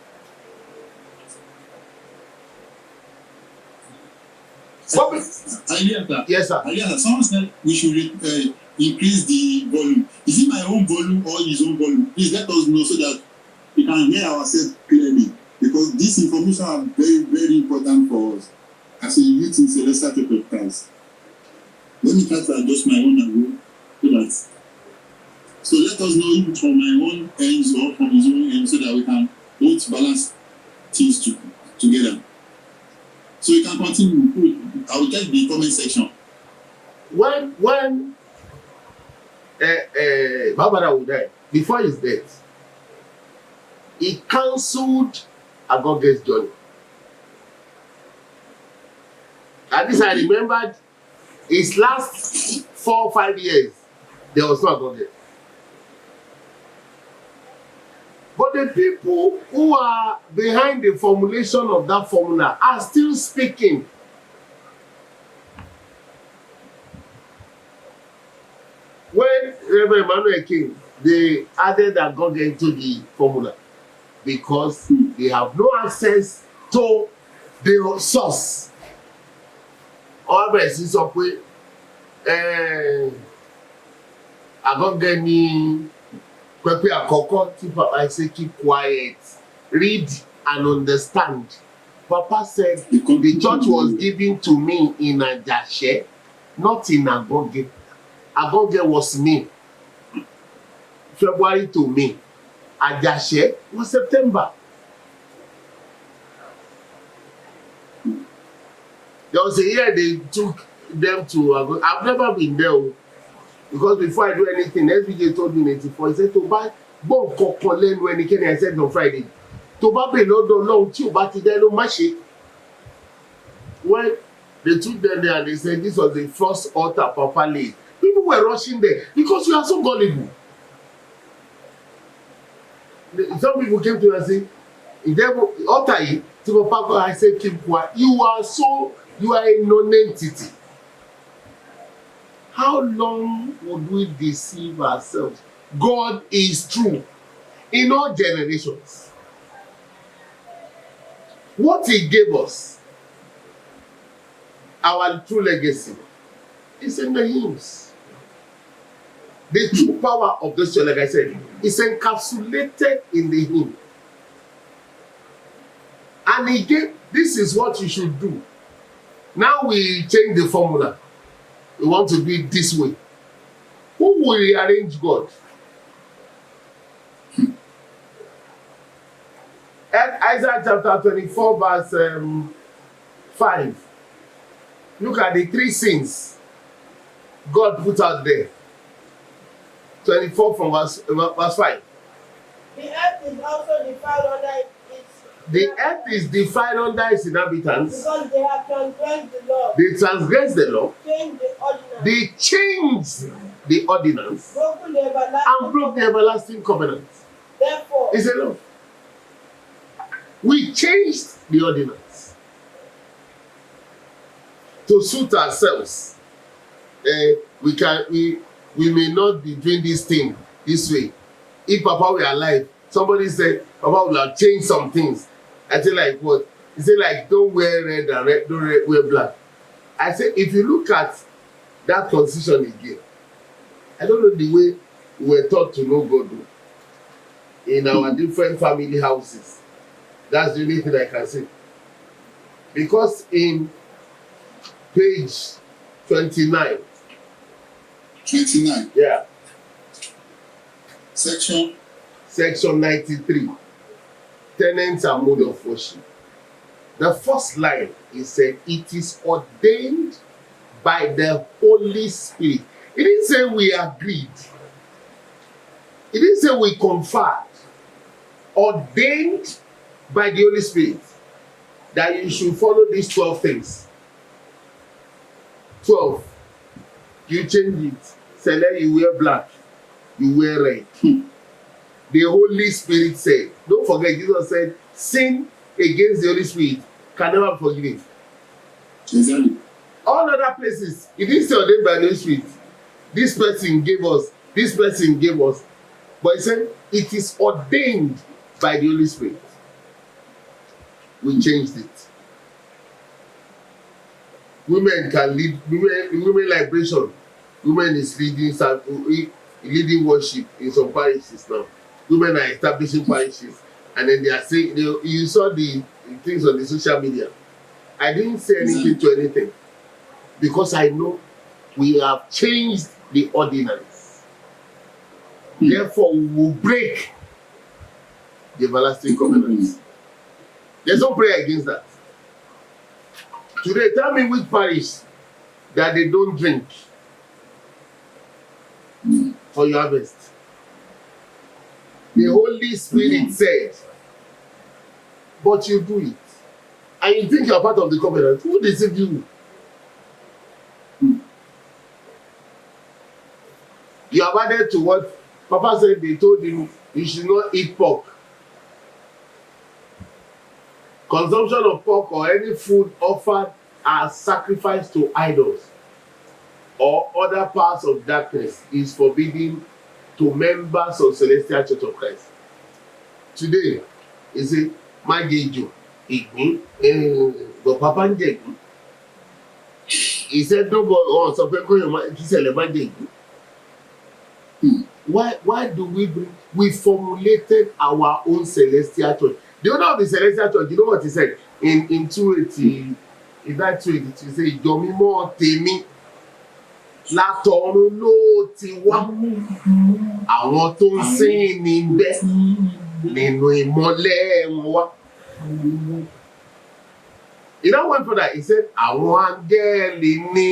Yes, sir. Someone said we should increase the volume. Is it my own volume or his own volume? Please let us know so that we can hear ourselves clearly. Because this information are very, very important for us as a youth in Celestial Church of Christ. Let me try to adjust my own angle so that. So let us know if from my own ends or from his own end so that we can both balance things together. So you can continue. I will check the comment section. When Babada would die, before his death, he cancelled Agoge's journey. At least I remembered his last 4 or 5 years, there was no Agoge. But the people who are behind the formulation of that formula are still speaking. When Reverend Emmanuel came, they added Agoge into the formula because they have no access to the source. Ọbẹ̀ sì sọ pé Agoge ni pẹpẹ àkọ́kọ́ tí Papa say keep quiet, read and understand. Papa said the church was given to me in Ajashe, not in Agoge. Agoge was me. February to May. Ajashe was September. There was a year they took them to Agoge. I've never been there because before I do anything, SBJ told me in 84, he said to buy bon kokolen when he came. I said on Friday. To buy be Lord long too, but they don't match it. When they took them there and they said this was the first altar Papa laid. People were rushing there because you are so gullible. Some people came to me and say, altar to Papa, I said keep quiet. You are a non-entity. How long would we deceive ourselves? God is true in all generations. What he gave us, our true legacy, is in the hymns. The true power of this, like I said, is encapsulated in the hymn. And he gave, this is what you should do. Now we change the formula. We want to do it this way. Who will rearrange God? Isaiah chapter 24 verse 5. Look at the three sins God put out there. 24 from verse 5. The earth is also defiled under its. The earth is defiled under its inhabitants. Because they have transgressed the law. They transgressed the law. Changed the ordinance. They changed the ordinance. Broken the everlasting. And broke the everlasting covenant. Therefore. It's a law. We changed the ordinance to suit ourselves. We may not be doing this thing this way. If Papa were alive, somebody said Papa will have changed some things. I say like what? He said like don't wear red and red, don't wear black. I say if you look at that constitution again, I don't know the way we were taught to know God in our different family houses. That's the only thing I can say. Because in page 29. 29. Yeah. Section 93. Tenets and mode of worship. The first line is said, it is ordained by the Holy Spirit. It didn't say we agreed. It didn't say we conferred. Ordained by the Holy Spirit that you should follow these 12 things. 12. You change it. Say let you wear black, you wear red. The Holy Spirit said, don't forget, Jesus said, sin against the Holy Spirit can never be forgiven. Exactly. All other places, it didn't say ordained by the Holy Spirit. This person gave us, this person gave us. But he said, it is ordained by the Holy Spirit. We changed it. Women can lead, women liberation. Women is leading worship in some parishes now. Women are establishing parishes. And then they are saying, you saw the things on the social media. I didn't say anything to anything. Because I know we have changed the ordinance. Therefore, we will break the everlasting covenant. There's no prayer against that. Today, tell me which parish that they don't drink for your harvest. The Holy Spirit said, but you do it. And you think you're part of the covenant. Who deceived you? You have added to what Papa said. They told him you should not eat pork. Consumption of pork or any food offered as sacrifice to idols or other parts of darkness is forbidden to members of Celestial Church of Christ. Today, he said, Magejo, Igni, but Papa Njegu. He said, no, but some people Why do we bring? We formulated our own Celestial Church. The owner of the Celestial Church, you know what he said? In 280, in that 280, he said, Ìjọ mímọ́ tèmi látọ̀run ló ti wá. Àwọn tó ń sìn níbẹ̀ nínú ìmọ́lẹ̀ wọn wá. He now went for that. He said, àwọn áńgẹ́lì ní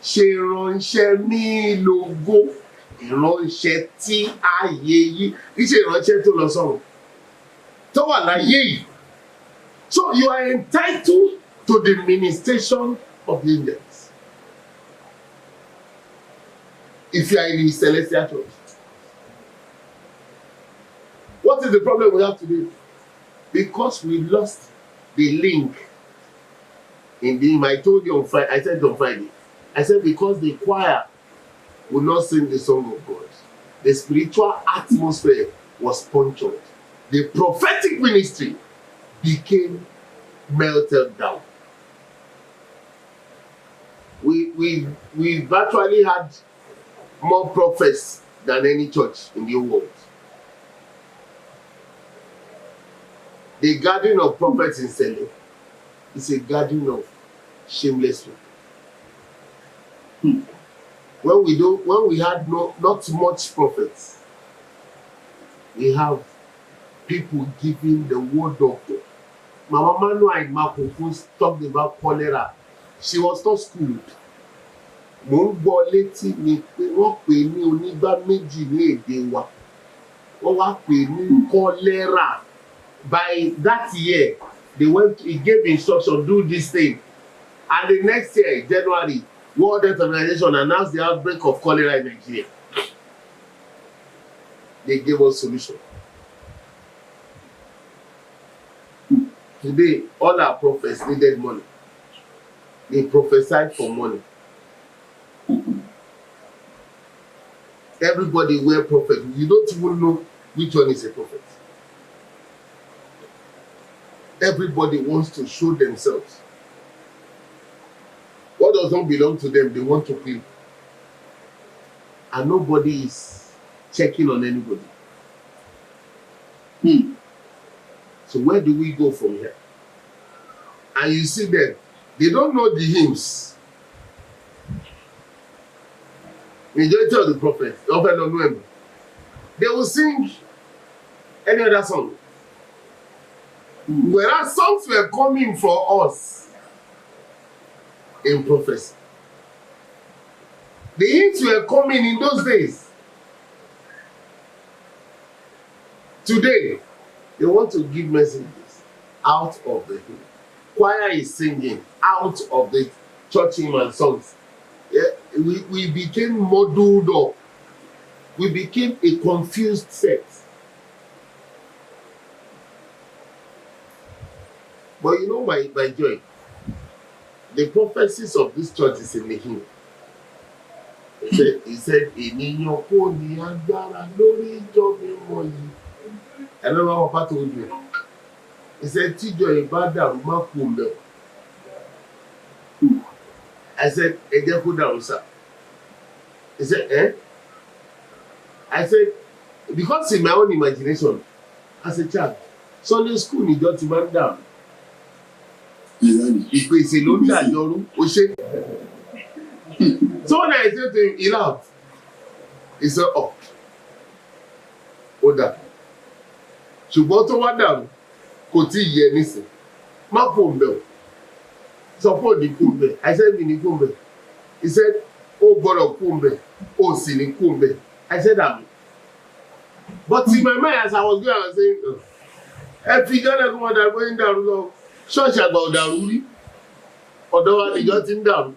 ṣe ránṣẹ́ ní lógo. Ìránṣẹ́ tí ayé yìí. Kì í ṣe ìránṣẹ́ tó lọ sọ́run. Tó wà láyé yìí. So you are entitled to the ministration of the angels. If you are in the Celestial Church. What is the problem we have today? Because we lost the link in the hymn. I told you on Friday, I said on Friday. I said because the choir would not sing the song of God. The spiritual atmosphere was punctured. The prophetic ministry became melted down. We virtually had more prophets than any church in the world. The gathering of prophets in Sele is a gathering of shameless people. When we had not much prophets, we have people giving the word of God. Mama Manuel in Makofun talked about cholera. She was not schooled. Mo ń gbọ́ létí mi pé wọ́n pè ní onígbá méjì ní èdè wa. Wọ́n wá pè ní cholera. By that year, he gave instruction, do this thing. And the next year, January, World Health Organization announced the outbreak of cholera in Nigeria. They gave us solution. Today, all our prophets needed money. They prophesied for money. Everybody wear prophet. You don't even know which one is a prophet. Everybody wants to show themselves. What does not belong to them, they want to claim. And nobody is checking on anybody. So where do we go from here? And you see them, they don't know the hymns. Majority of the prophets, often don't know them. They will sing any other song. Whereas songs were coming for us in prophecy. The hymns were coming in those days. Today, they want to give messages out of the hymn. Choir is singing out of the church hymn and songs. Yeah, we became muddled up. We became a confused set. But you know my joy, the prophecies of this church is in the hymn. He said, ènìyàn kò ní agbára lórí ìjọ mímọ́ yìí. I remember what Papa told you. He said, tíjọ ìbá dàrú má kú mẹ́. I said, ẹ jẹ́ kó dàrú sá. He said, eh? I said, because in my own imagination, as a child, Sunday school níjọ ti máa ń dàrú. Ìpèsè ló ń dàjọrú, ó ṣe. So when I said to him, he laughed. He said, oh, ó dà. Ṣùgbọ́n tó wá dàrú, kò tí ì yẹ nísìn. Má kó mbẹ́ o. Sọ pé ò ní kó mbẹ́. I said, mi ní kó mbẹ́. He said, ó gbọ́dọ̀ kó mbẹ́. Ó sì ní kó mbẹ́. I said, àmì. But in my mind, as I was going, I was saying, ẹ fi Ghana kó wọn dàrú bóyá ń dàrú lọ. Ṣọ́ọ̀ṣì àgbà ò dàrú rí. Ọ̀dọ̀ wa nìjọ ti ń dàrú.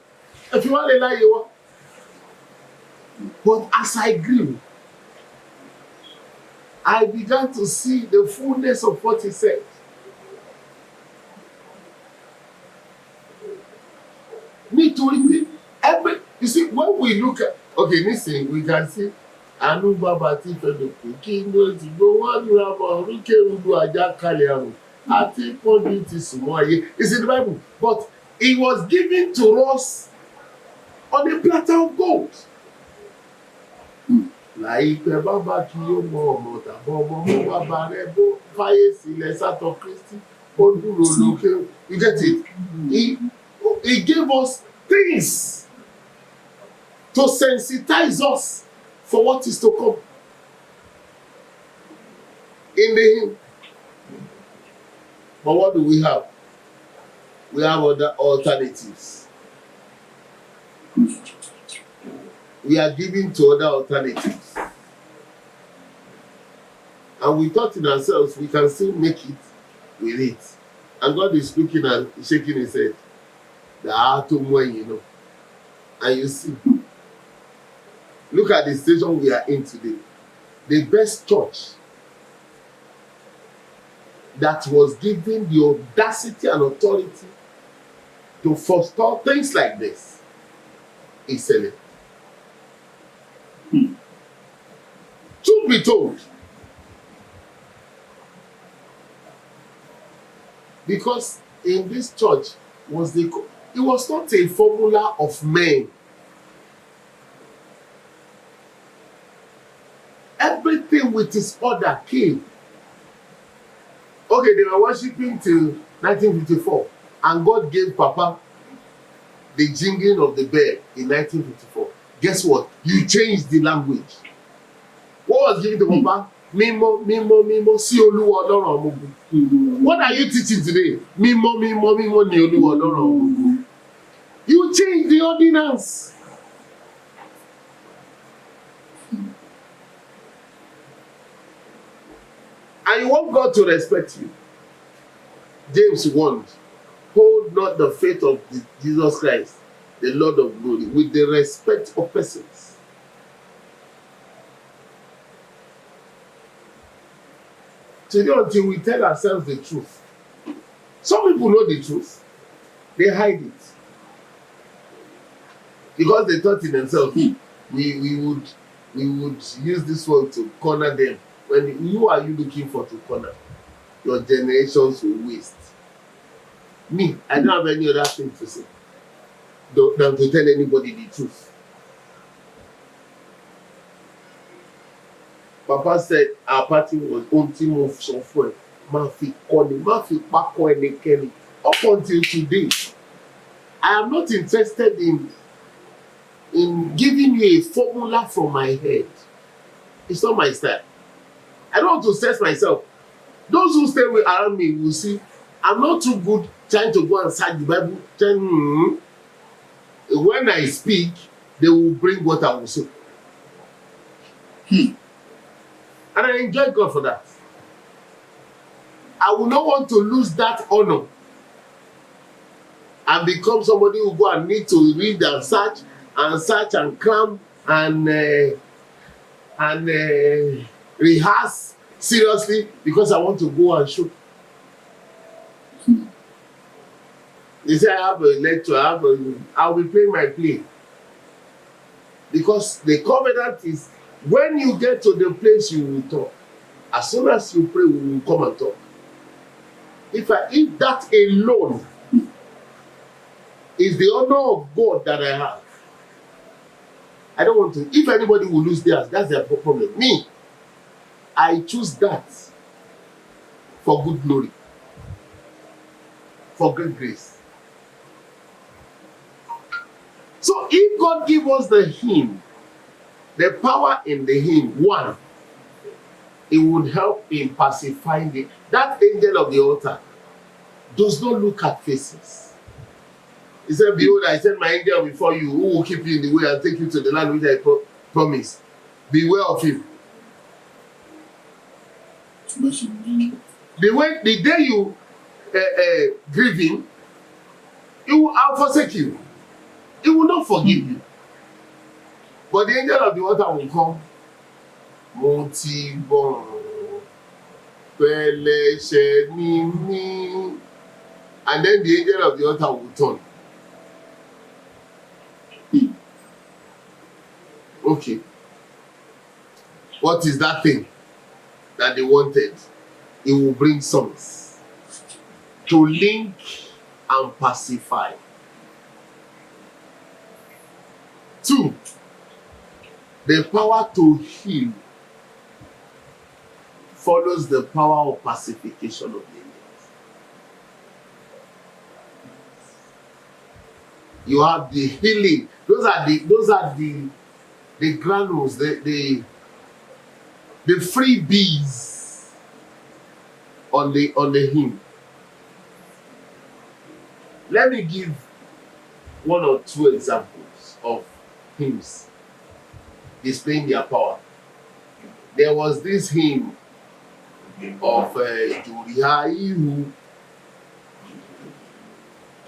Ẹ fi wá lè láyé wá. But as I grew, I began to see the fullness of what he said. Nítorí pé you see, when we look at, okay, listen, we can see àánú bàbá tí fẹ́ lòkè kí ló ti gbó wọ́n dúró àbọ̀ orúkèrúdú ajá kalẹ̀ àrùn àti pọ́ńdù ti sùnmọ́ ayé. It's in the Bible, but it was given to us on a platter of gold. Láìpẹ́ bàbá kí yóò mọ ọmọ tàbí ọmọ mú bàbá rẹ̀ bó fáyé sílẹ̀ sátọ̀ Kristi ó dúró lókè. You get it? He gave us things to sensitize us for what is to come. In the hymn. But what do we have? We have other alternatives. We are giving to other alternatives. And we thought in ourselves we can still make it with it. And God is looking and shaking his head. The atom when you know. And you see. Look at the station we are in today. The best church that was given the audacity and authority to forestall things like this is Sele. be told. Because in this church it was not a formula of men. Everything with its order came. Okay, they were worshiping till 1954, and God gave Papa the jingling of the bell in 1954. Guess what? You changed the language. What was given to Papa? Mímọ́, mímọ́, mímọ́ sí Olúwa Ọlọ́run àwọn ọmọ ogun. What are you teaching today? Mímọ́, mímọ́, mímọ́ ní Olúwa Ọlọ́run àwọn ọmọ ogun. You change the ordinance. And you want God to respect you. James warned, hold not the faith of Jesus Christ, the Lord of glory, with the respect of persons. Today, until we tell ourselves the truth. Some people know the truth. They hide it. Because they thought in themselves, we would use this one to corner them. Who are you looking for to corner? Your generations will waste. Me, I don't have any other thing to say than to tell anybody the truth. Papa said our party was ultimate software. Mafi Koni, Mafi Pako Kenny. Up until today, I am not interested in giving you a formula from my head. It's not my style. I don't want to stress myself. Those who stay around me will see I'm not too good trying to go and search the Bible. When I speak, they will bring what I will say. And I enjoy God for that. I will not want to lose that honor and become somebody who go and need to read and search and cram and rehearse seriously because I want to go and show. They say I have a lecture, I'll be playing my play. Because the covenant is when you get to the place you will talk. As soon as you pray, we will come and talk. If that alone is the honor of God that I have, I don't want to. If anybody will lose theirs, that's their problem. Me, I choose that for good glory, for great grace. So if God give us the hymn, the power in the hymn, one, it would help in pacifying that angel of the altar does not look at faces. He said, behold, I send my angel before you, who will keep you in the way and take you to the land which I promise. Beware of him. The day you grieve him, he will forsake you. He will not forgive you. But the angel of the altar will come. And then the angel of the altar will turn. Okay. What is that thing that they wanted? It will bring songs to link and pacify. 2, the power to heal follows the power of pacification of the angels. You have the healing. Those are the granules, the freebies on the hymn. Let me give 1 or 2 examples of hymns displaying their power. There was this hymn of Jurihaihu.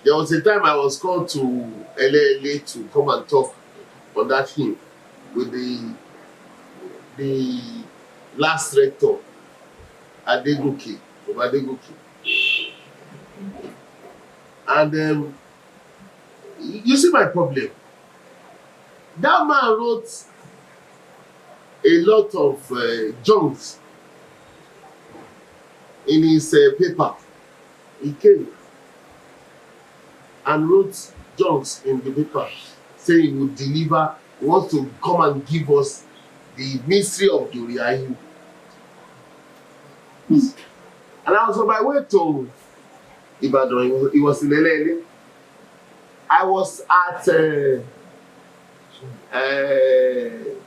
There was a time I was called to LA to come and talk on that hymn with the last rector, Adegoke. And you see my problem. That man wrote a lot of junks in his paper. He came and wrote junks in the paper saying he would deliver, he wants to come and give us the mystery of Doriayu. And I was on my way to Ibadan. It was in Elele. I was at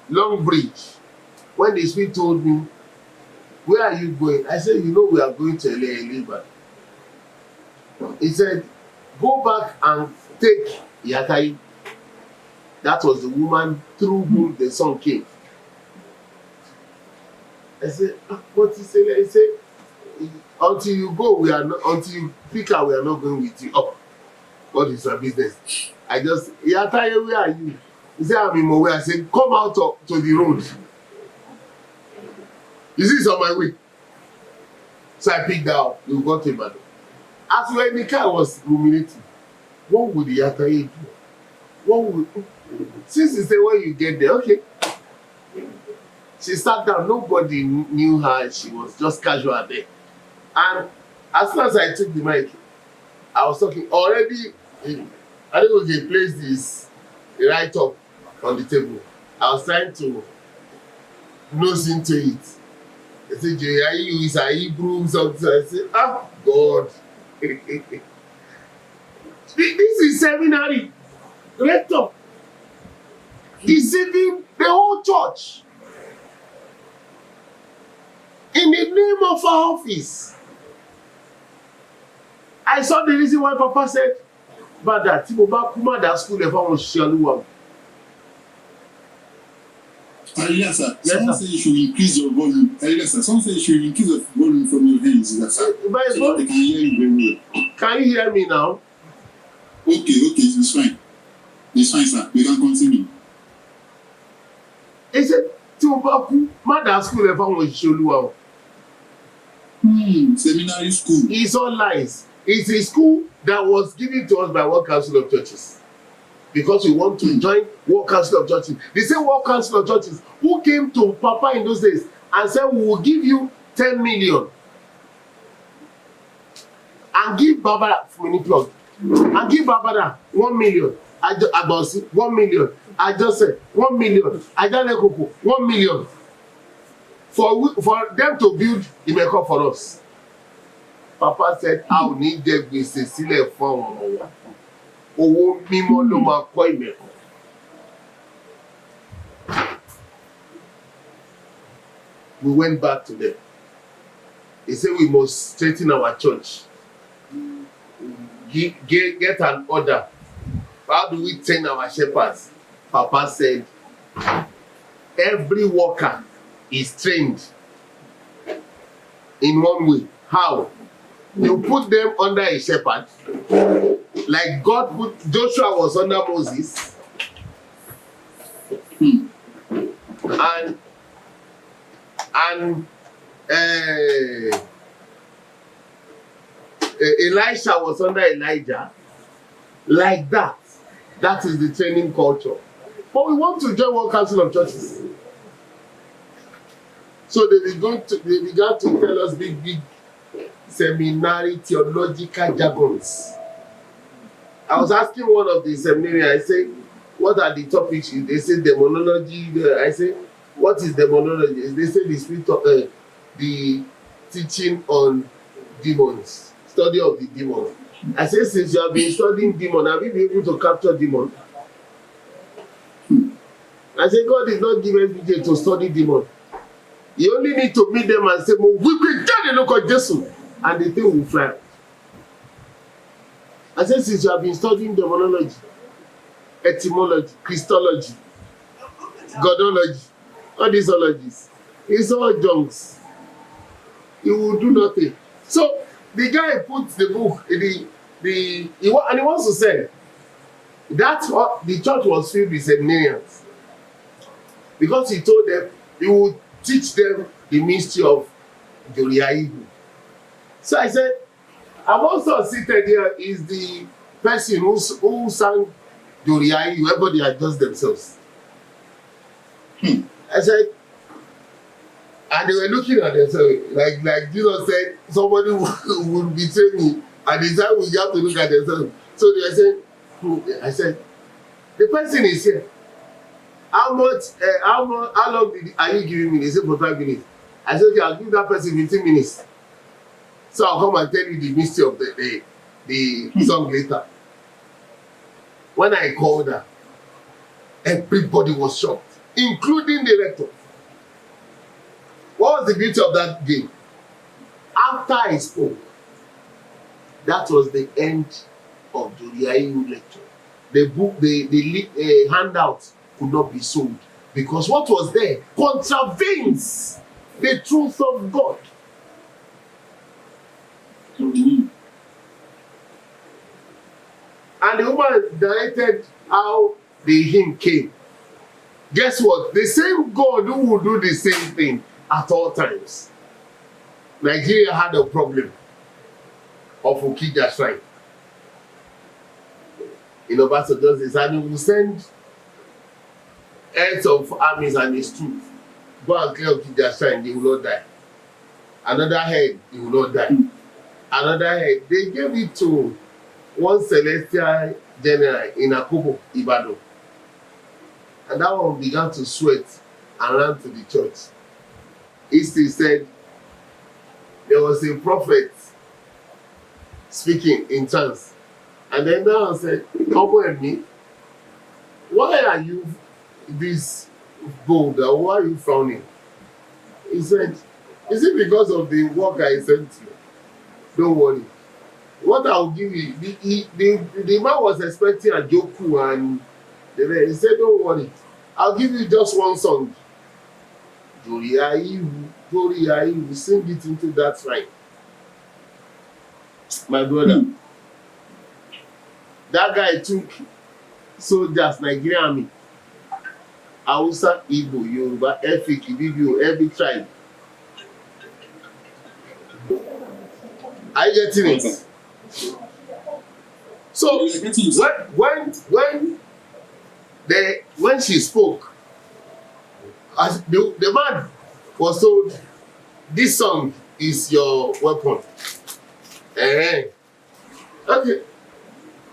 Long Bridge when the spirit told me, "Where are you going?" I said, "You know, we are going to Elele." He said, "Go back and take Yatai." That was the woman through whom the son came. I said, "What is it?" He said, "Until you go, we are not, until you pick her, we are not going with you." Oh, what is your business? I just, "Yatai, where are you?" He said, "I'm in Mowe." I said, "Come out to the road." You see, it's on my way. So I picked her up. We got to Ibadan. As when the car was ruminating, what would the Yatai do? What would, since he said, when you get there, okay. She sat down, nobody knew her, she was just casual there. And as soon as I took the mic, I was talking already. I don't know if they placed this right up on the table. I was trying to nose into it. They said, "Joyayu is a Hebrew," something. I said, "Ah, God." This is seminary. Rector deceiving the whole church in the name of our office. I saw the reason why Papa said, "But that Timoba Kuma that school if I was Shaluwa." Yes, sir. Yes, Someone sir. said you should increase your volume. Yes, sir. Someone said you should increase your volume from your hands. Yes, sir. But So they can hear you very well. can you hear me now? Okay, it's fine. It's fine, sir. We can continue. He said, "Timoba Kuma that school if I was Shaluwa." Seminary school. It's all lies. It's a school that was given to us by World Council of Churches. Because we want to join World Council of Churches. The same World Council of Churches who came to Papa in those days and said, "We will give you 10 million. And give Barbara mini plug. And give Barbara 1 million. Adosi 1 million. I just said 1 million. I don't know 1 million. For them to build Imeko for us." Papa said, "I will need them gbèsè sílẹ̀ fún àwọn ọmọ wa. Owó mímọ́ ló máa kọ́ Imeko." We went back to them. They said we must strengthen our church. Get an order. How do we train our shepherds? Papa said, every worker is trained in one way. How? You put them under a shepherd, like God put Joshua was under Moses, and Elisha was under Elijah. Like that. That is the training culture. But we want to join World Council of Churches. So they began to tell us big seminary theological jargons. I was asking one of the seminarians, I said, "What are the topics?" They said demonology. I said, "What is demonology?" They said the spirit of the teaching on demons, study of the demon. I said, "Since you have been studying demon, have you been able to capture demon?" I said, "God did not give every day to study demon. You only need to meet them and say, we can get a look at Jesus," and the thing will fly. I said, "Since you have been studying demonology, etymology, Christology, Godology, all these ologies, it's all junks. You will do nothing." So the guy puts the book, and he wants to say that's what the church was filled with seminarians, because he told them he would teach them the mystery of Doriayu. So I said, "I'm also seated here is the person who sang Doriayu. Everybody adjusts themselves." I said, And they were looking at themselves like Jesus said, somebody would betray me. And the time we have to look at themselves. So they were saying, I said, the person is here. How long are you giving me? They said for 5 minutes. I said, okay, I'll give that person 15 minutes. So I'll come and tell you the mystery of the song later. When I called her, everybody was shocked, including the rector. What was the beauty of that game? After I spoke, that was the end of the Riayu lecture. The book, the handout could not be sold because what was there contravenes the truth of God. And the woman directed how the hymn came. Guess what? The same God who will do the same thing at all times. Nigeria had a problem of Okija shrine. In Obasanjo's and he will send heads of armies and his troops go and clear Okija shrine, they will not die. Another head, he will not die. Another head, they gave it to one celestial general in Akobo, Ibadan. And that one began to sweat and ran to the church. He still said there was a prophet speaking in tongues. And then that one said, Omo and me, why are you this bold? Or why are you frowning? He said, is it because of the work I sent you? Don't worry. What I'll give you, the man was expecting a joku and he said, don't worry. I'll give you just one song. Joriaihu, sing it into that shrine. My brother, that guy took soldiers, Nigerian army, Hausa, Igbo, Yoruba, Efik, Ibibio, every tribe. Are you getting it? So when she spoke, as the man was told, this song is your weapon. Okay.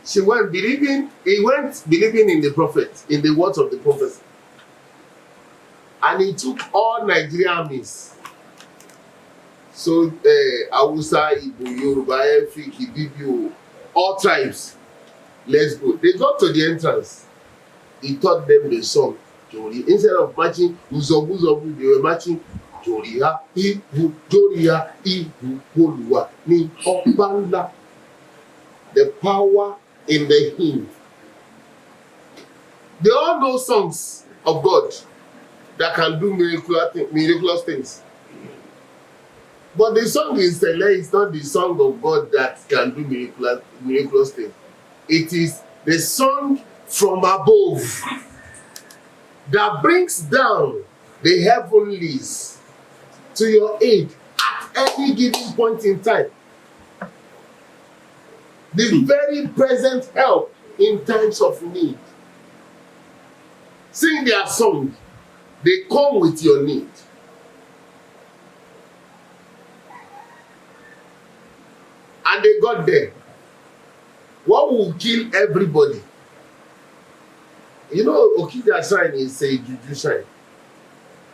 He went believing in the prophet, in the words of the prophet. And he took all Nigerian armies. So Hausa, Igbo, Yoruba, Efik, Ibibio, all tribes. Let's go. They got to the entrance. He taught them the song. Instead of marching, Uzobu, they were marching. Joria, Ibu, Joria, Ibu, Bolua, Ni Obanda. The power in the hymn. They all know songs of God that can do miraculous things. But the song in Sele is not the song of God that can do miraculous things. It is the song from above that brings down the heavenlies to your aid at any given point in time. The very present help in times of need. Sing their song. They come with your need. And they got there. What will kill everybody? You know, Okija shrine is a juju shrine.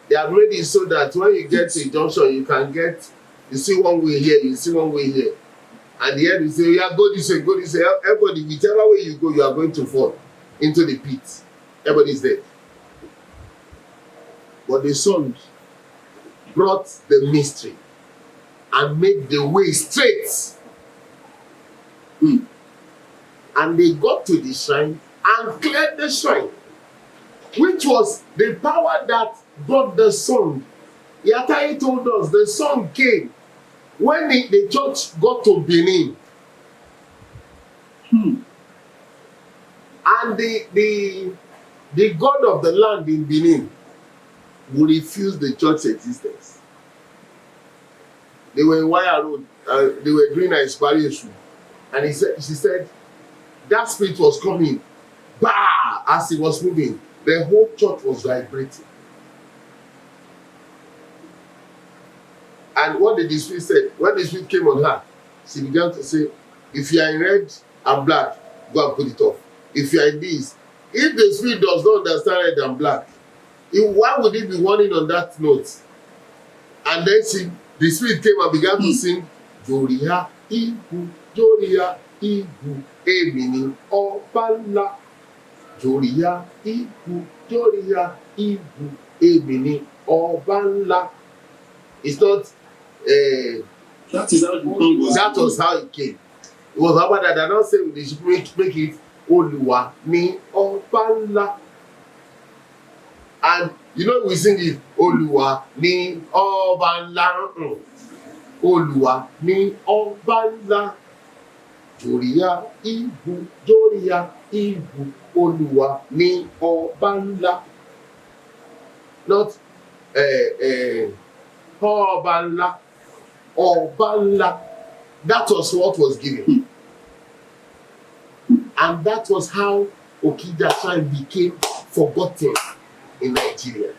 They have made it so that when you get to a junction, you see one way here, you see one way here. And the end you say, yeah, go this way, go this way. Everybody, whichever way you go, you are going to fall into the pit. Everybody's dead. But the song brought the mystery and made the way straight. And they got to the shrine and cleared the shrine, which was the power that brought the song. Yatai told us the song came when the church got to Benin. And the god of the land in Benin would refuse the church's existence. They were in Wire Road, they were doing a inspiration. And she said, that spirit was coming, bah, as it was moving. The whole church was vibrating. And what did the Spirit say? When the Spirit came on her, she began to say, if you are in red and black, go and put it off. If you are in this, if the Spirit does not understand red and black, why would he be warning on that note? And then the Spirit came and began to sing, Joria Igu, Joria Igu, Emini Opala. Joria Igu, Joria Igu, Emini Opala. It's not. That is how the song was. That was how it came. It was about that. I don't say they should make it Oluwa ni Opala. And you know we sing it Oluwa ni Opala. Oluwa ni Opala. Joria Ibu, Joria Ibu, Oluwa ni Opala. Not Opala. Opala. That was what was given. And that was how Okija time became forgotten in Nigeria.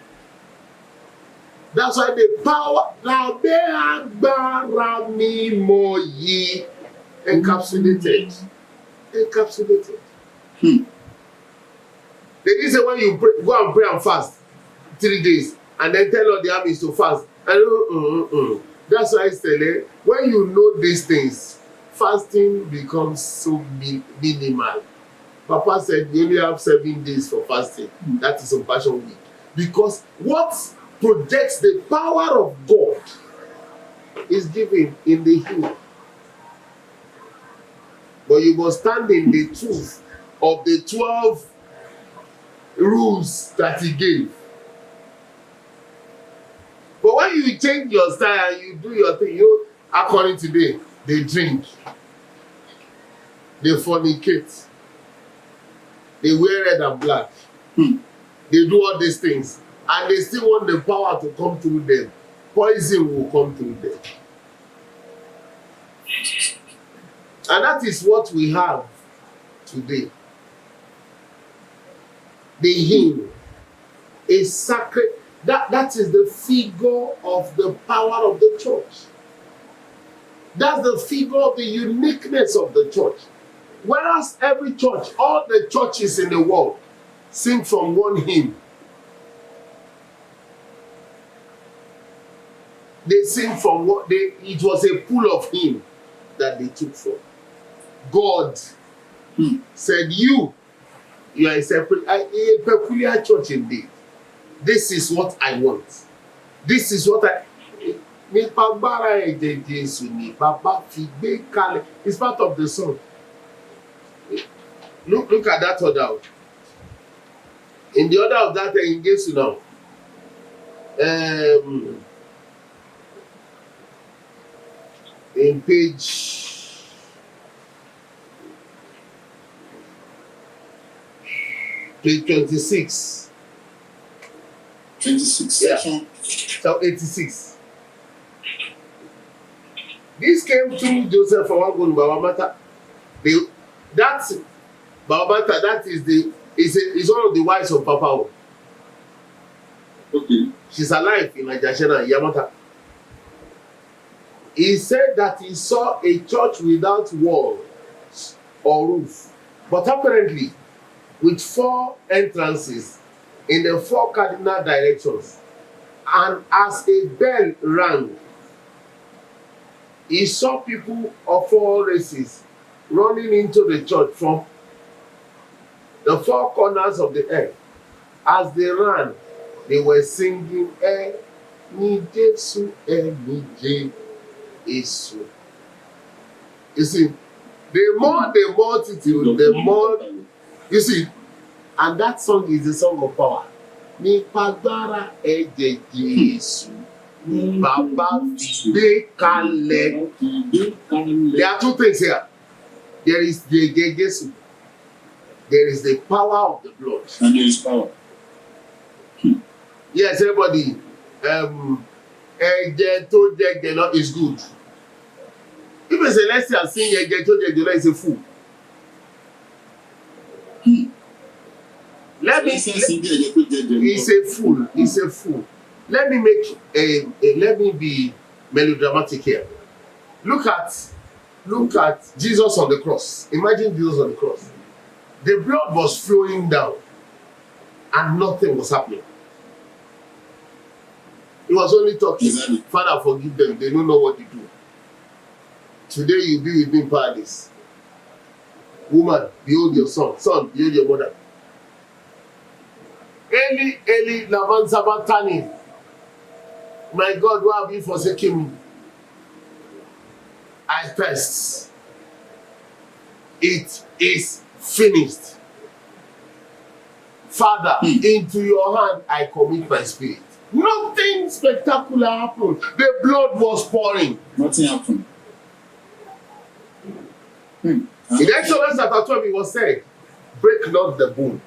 That's why the power encapsulated. They didn't say when you pray, go and pray and fast 3 days and then tell all the armies to fast. That's why I say when you know these things, fasting becomes so minimal. Papa said we only have 7 days for fasting. That is on Passion Week. Because what projects the power of God is given in the hymn. But you must stand in the truth of the 12 rules that he gave. But when you change your style and you do your thing, you know, according to they drink, they fornicate, they wear red and black, they do all these things, and they still want the power to come through them. Poison will come through them. And that is what we have today. The hymn is sacred. That is the figure of the power of the church. That's the figure of the uniqueness of the church. Whereas every church, all the churches in the world, sing from one hymn. They sing from it was a pool of hymn that they took from. God said, you are a peculiar church indeed. This is what I want. This is what it's part of the song. Look at that order. In the order of that in Jesu now. In page 26. 26 section. So 86. This came through Joseph Awagun Bawamata. That's Bawamata, that is one of the wives of Papa. Okay. She's alive in Ajashena, Yamata. He said that he saw a church without walls or roof, but apparently with 4 entrances in the 4 cardinal directions. And as a bell rang, he saw people of all races running into the church from the 4 corners of the earth. As they ran, they were singing, Ni Jesu, Ni Jesu. You see, the more the multitude, the more, you see, and that song is the song of power. Ni pagbara ẹ̀jẹ̀ Jésù, Baba gbé kalẹ̀. There are 2 things here. There is the ẹ̀jẹ̀ Jésù. There is the power of the blood. And there is power. Yes, everybody. Ẹ̀jẹ̀ tó jẹ̀jẹ̀ lọ is good. If a celestial sing ẹ̀jẹ̀ tó jẹ̀jẹ̀ lọ is a fool. He's a fool. Let me make let me be melodramatic here. Look at Jesus on the cross. Imagine Jesus on the cross. The blood was flowing down and nothing was happening. He was only talking, Father, forgive them. They don't know what they do. Today you be with me in paradise. Woman, behold your son. Son, behold your mother. Eli, Eli, lama sabachthani. My God, why have you forsaken me? I thirst. It is finished. Father, into your hand I commit my spirit. Nothing spectacular happened. The blood was pouring. Nothing happened. In Exodus chapter 12, it was said, break not the bone.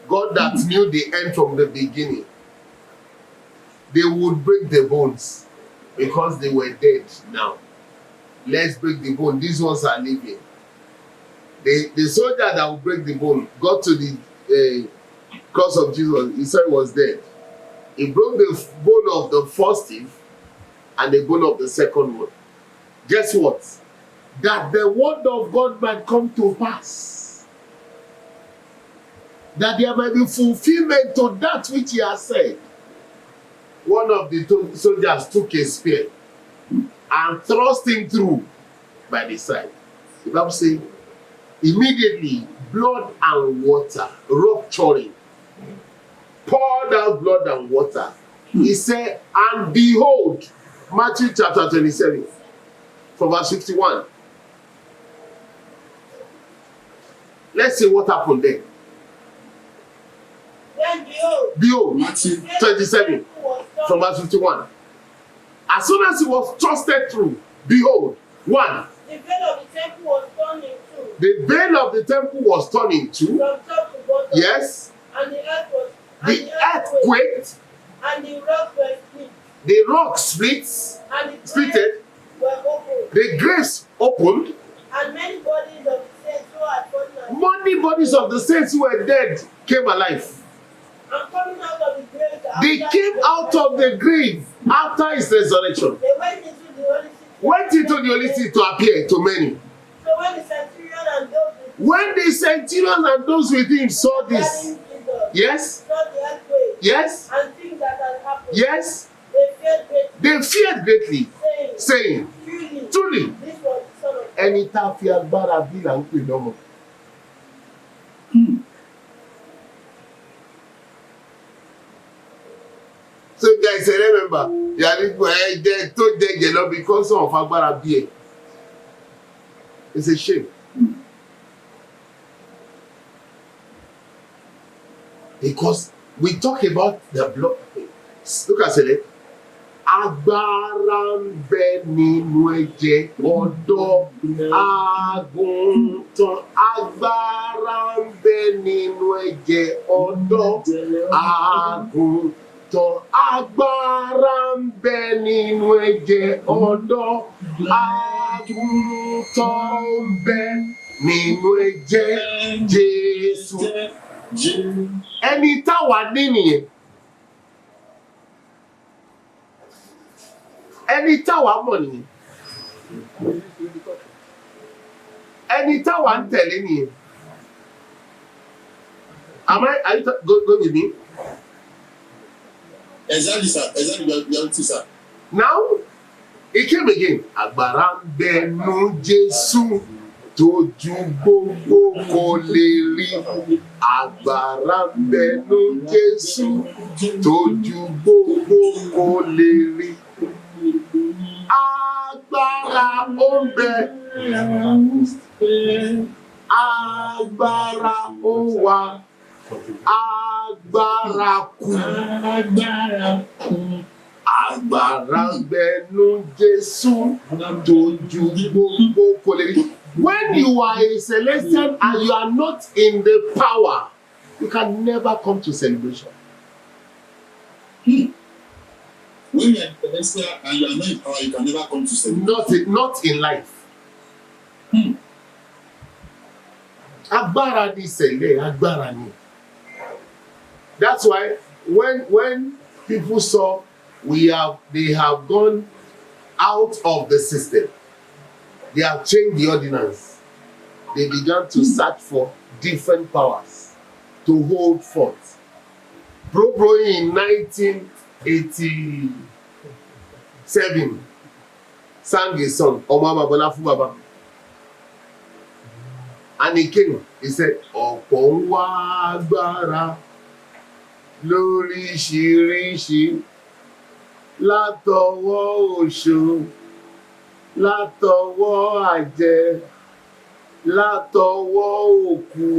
God that knew the end from the beginning, they would break the bones because they were dead now. Let's break the bone. These ones are living. The soldier that would break the bone got to the cross of Jesus. He said he was dead. He broke the bone of the first thief and the bone of the second one. Guess what? That the word of God might come to pass. That there might be fulfillment to that which he has said. One of the soldiers took a spear and thrust him through by the side. The Bible says, immediately blood and water rupturing, poured out blood and water. He said, and behold, Matthew chapter 27, from verse 51. Let's see what happened there. Then Behold, Matthew 27, from verse 51. As soon as he was thrusted through, behold, one, the veil of the temple was torn in two. the veil of the temple was torn in two. From top to bottom. Yes. And the earth was. The earth quaked. And the rocks were split. The rock splits, And the splitted. graves were opened. The graves opened. And many bodies of the saints who had fallen Many bodies of the saints who were dead came alive. and coming out of the grave. They came out of the grave after his resurrection. They went into the holy city. Went into the holy city to appear to many. So when the centurion and those with When the centurion and those with him saw this, regarding Jesus, yes, saw the earthquake yes, and things that had happened, yes, they feared greatly, they feared greatly, saying, saying, truly, this was the Son of God. ẹni tá a fi agbára bí là ń pè lọ́mọ. So guys, remember, yàrá ẹ̀jẹ̀ tó jẹjẹ lọ because of agbára bí ẹ̀. It's a shame. Because we talk about the blood. Look at it. Agbára ń bẹ nínú ẹ̀jẹ̀ ọ̀dọ́ àgùntàn. Agbára ń bẹ nínú ẹ̀jẹ̀ ọ̀dọ́ àgùntàn. Agbára ń bẹ nínú ẹ̀jẹ̀ ọ̀dọ́ àgùntàn ń bẹ nínú ẹ̀jẹ̀ Jésù. Ẹni táwa ní nìyẹn. Ẹni táwa mọ̀ nìyẹn. Ẹni táwa ń tẹ̀lé nìyẹn. Are you going with me? Exactly, sir. Exactly, reality, sir. Now, he came again. Agbára ń bẹnu Jésù tójú gbogbo kò lè rí. Agbára ń bẹnu Jésù tójú gbogbo kò lè rí. Agbára ó ń bẹ. Agbára ó wà. Agbára kù. Agbára ń bẹnu Jésù tójú gbogbo kò lè rí. When you are a celestial and you are not in the power, you can never come to celebration. When you are celestial and you are not in power, you can never come to celebration. Not in life. Agbára ni sẹ̀lẹ̀, agbára ni. That's why when people saw they have gone out of the system. They have changed the ordinance. They began to search for different powers to hold forth. Bro in 1987 sang a song, Ọmọ Babola fún Baba. And he came, he said, ọ̀pọ̀ ń wá agbára lóríṣiríṣi látọwọ́ oṣó, látọwọ́ àjẹ́, látọwọ́ òkú,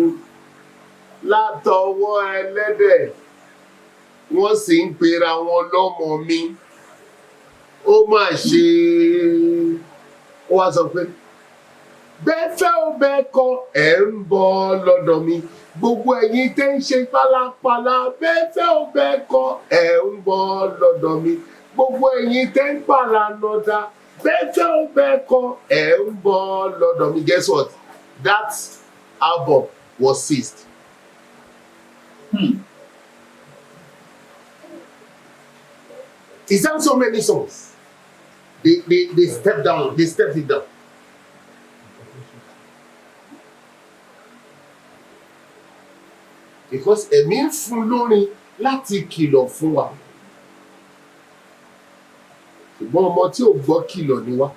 látọwọ́ ẹlẹ́dẹ̀, wọ́n sì ń pera wọn lọ́mọ mi. Ó mà ṣe, ó wá sọ pé bẹ́ẹ̀ fẹ́ ó bẹ́ẹ̀ kọ́ ẹ̀ ń bọ̀ lọ́dọ̀ mi, gbogbo ẹ̀yin tẹ́ ń ṣe pálapàla, bẹ́ẹ̀ fẹ́ ó bẹ́ẹ̀ kọ́ ẹ̀ ń bọ̀ lọ́dọ̀ mi, gbogbo ẹ̀yin tẹ́ ń paranọ̀dà, bẹ́ẹ̀ fẹ́ ó bẹ́ẹ̀ kọ́ ẹ̀ ń bọ̀ lọ́dọ̀ mi. Guess what? That album was seized. He sang so many songs. They stepped down, they stepped it down. Because ẹ̀mí ń fún lórin láti kìlọ̀ fún wa. Ṣùgbọ́n ọmọ tí ò gbọ́ kìlọ̀ ni wá.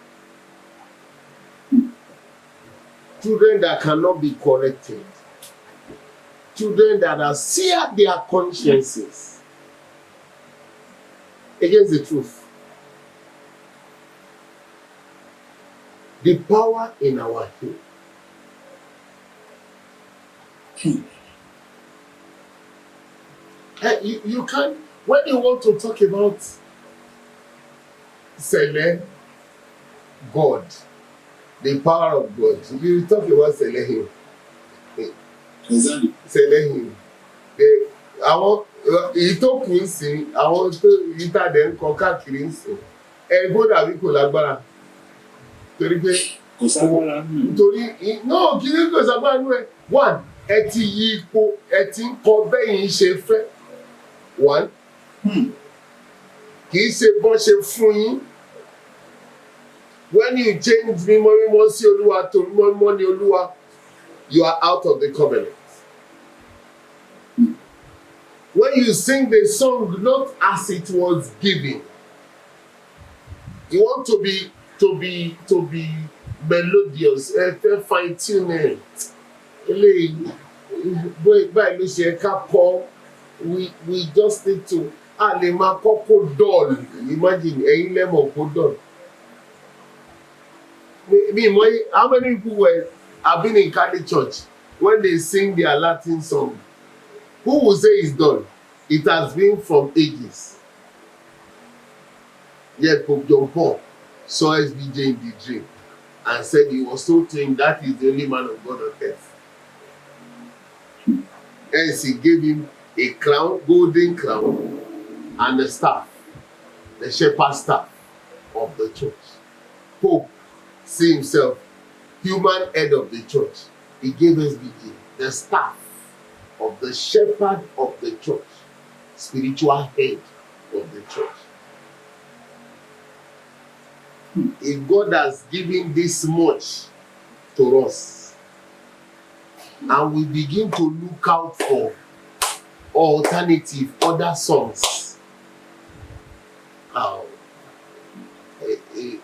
Children that cannot be corrected. Children that have seared their consciences against the truth. The power in our head. You can't, when you want to talk about Sele, God, the power of God, you talk about Selehim. Exactly. Selehim. Àwọn ìtókù ń sìn, àwọn tó ìtàdé ń kọ káàkiri ń sìn. Ẹgbọ́n dàbí kò lágbára. Torí pé Kò sábàrà nù. Nítorí náà kí ní kò sábàrà nù ẹ̀. One, ẹ ti yí ipò, ẹ ti ń kọ bẹ́yìn ṣe fẹ́. One, kì í ṣe bọ́n ṣe fún yín. When you change mímọ́ mímọ́ sí Olúwa tó mímọ́ mímọ́ ní Olúwa, you are out of the covenant. When you sing the song not as it was given, you want to be melodious, fine tuning. Báyìí ló ṣe ká kọ́. We just need to alema koko doll. Imagine ẹ̀yin lẹ́mọ̀ kó doll. How many people have been in Catholic Church when they sing their Latin song? Who will say it's done? It has been from ages. Yet Pope John Paul saw SBJ in the dream and said he was told to him that is the only man of God on earth. Hence he gave him a crown, golden crown, and a staff, the shepherd's staff of the church. Pope, see himself, human head of the church. He gave SBJ the staff of the shepherd of the church, spiritual head of the church. If God has given this much to us, and we begin to look out for alternative, other songs,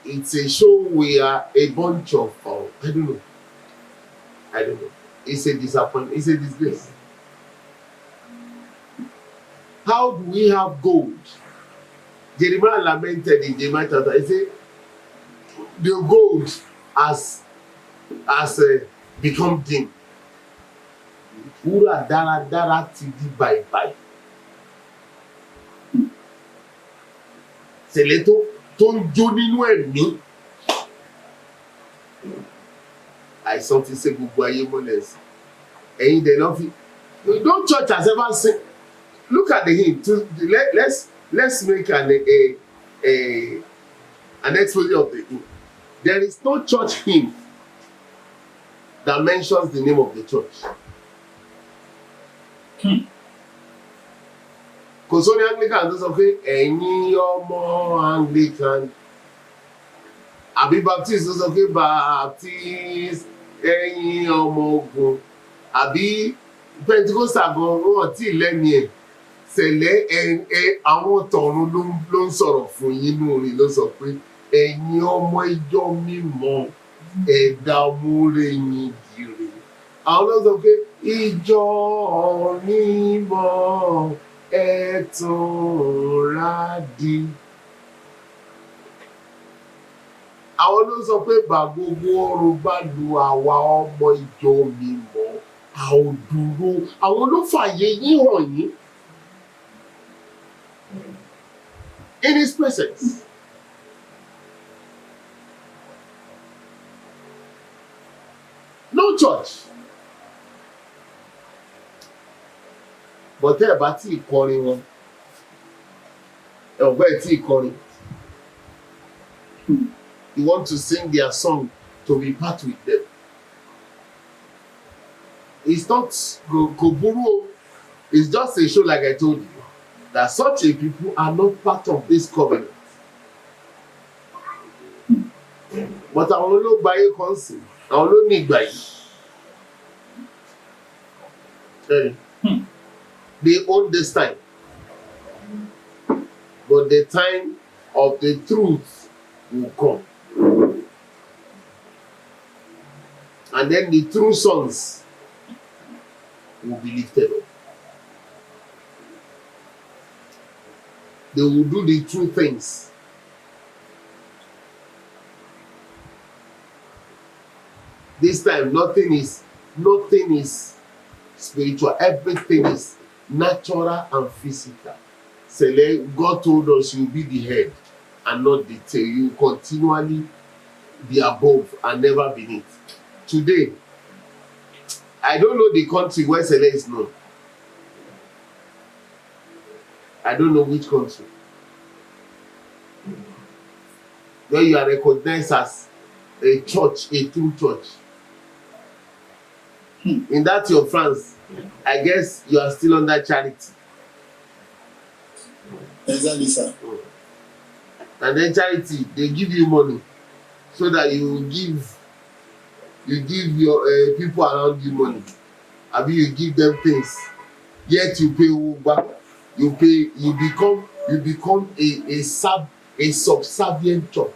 it's a show we are a bunch of, I don't know. It's a disappointment, it's a disgrace. How do we have gold? Jeremiah lamented in Jeremiah chapter, he said, the gold has become dim. Wúrà dáradára ti di bàìbàì. Ṣèlè tó ń jó nínú ẹ̀mí. Àìsàn ti ṣe gbogbo ayé mọ́lẹ̀ sí. Ẹ̀yin dẹ̀ lọ́ fi. No church has ever seen. Look at the hymn. Let's make an exposé of the hymn. There is no church hymn that mentions the name of the church. kò sórí Anglican tó sọ pé ẹ̀yin ọmọ Anglican àbí Baptist tó sọ pé Baptist ẹ̀yin ọmọ ogun àbí Pentecostal gan wọn tí lẹ́ni ẹ̀ sẹ̀lẹ̀ àwọn tọ̀run ló ń sọ̀rọ̀ fún yín nínú orin ló sọ pé ẹ̀yin ọmọ ìjọ mímọ́ ẹ̀dá múre yín gírè àwọn ló sọ pé ìjọ mímọ́ ẹ̀túnrádì àwọn ló sọ pé bá gbogbo ọrùn bá lu àwa ọmọ ìjọ mímọ́ a ò dúró àwọn ló fààyè yín hàn yín in his presence. No church. But tẹ́ ẹ̀ bá tí ì kọrin wọn ọ̀gbẹ́ ẹ̀ tí ì kọrin you want to sing their song to be part with them. It's not kò it's just a show like I told you that such a people are not part of this covenant. But àwọn ló gba ayé kan sí àwọn ló ní ìgbà yìí. They own this time. But the time of the truth will come. And then the true sons will be lifted up. They will do the true things. This time, nothing is spiritual. Everything is natural and physical. God told us you will be the head and not the tail. You will continually be above and never beneath. Today, I don't know the country where Sele is known. I don't know which country. Where you are recognized as a church, a true church. In that your France, I guess you are still under charity. Exactly, sir. And then charity, they give you money so that you give your people around you money. I mean, you give them things. Yet you pay back. You become a subservient church.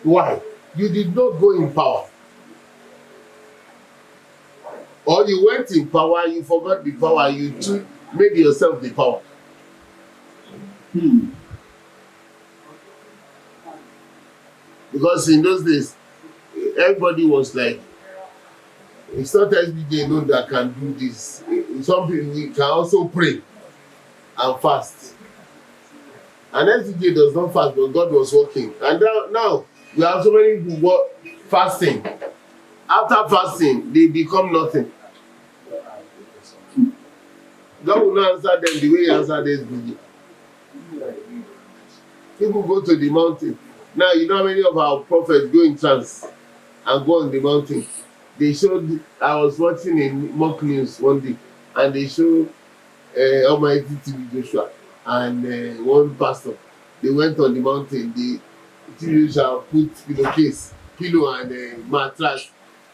Why? You did not go in power. Or you went in power, you forgot the power, you too made yourself the power. Because in those days, everybody was like, it's not everybody alone that can do this. Some people can also pray and fast. And everybody does not fast, but God was working. And now we have so many people fasting. After fasting, they become nothing. God will not answer them the way He answered this video. People go to the mountain. Now, you know how many of our prophets go in trance and go on the mountain. They showed, I was watching in mock news one day, and they showed Almighty TV Joshua and one pastor. They went on the mountain. The TV Joshua put pillow and mattress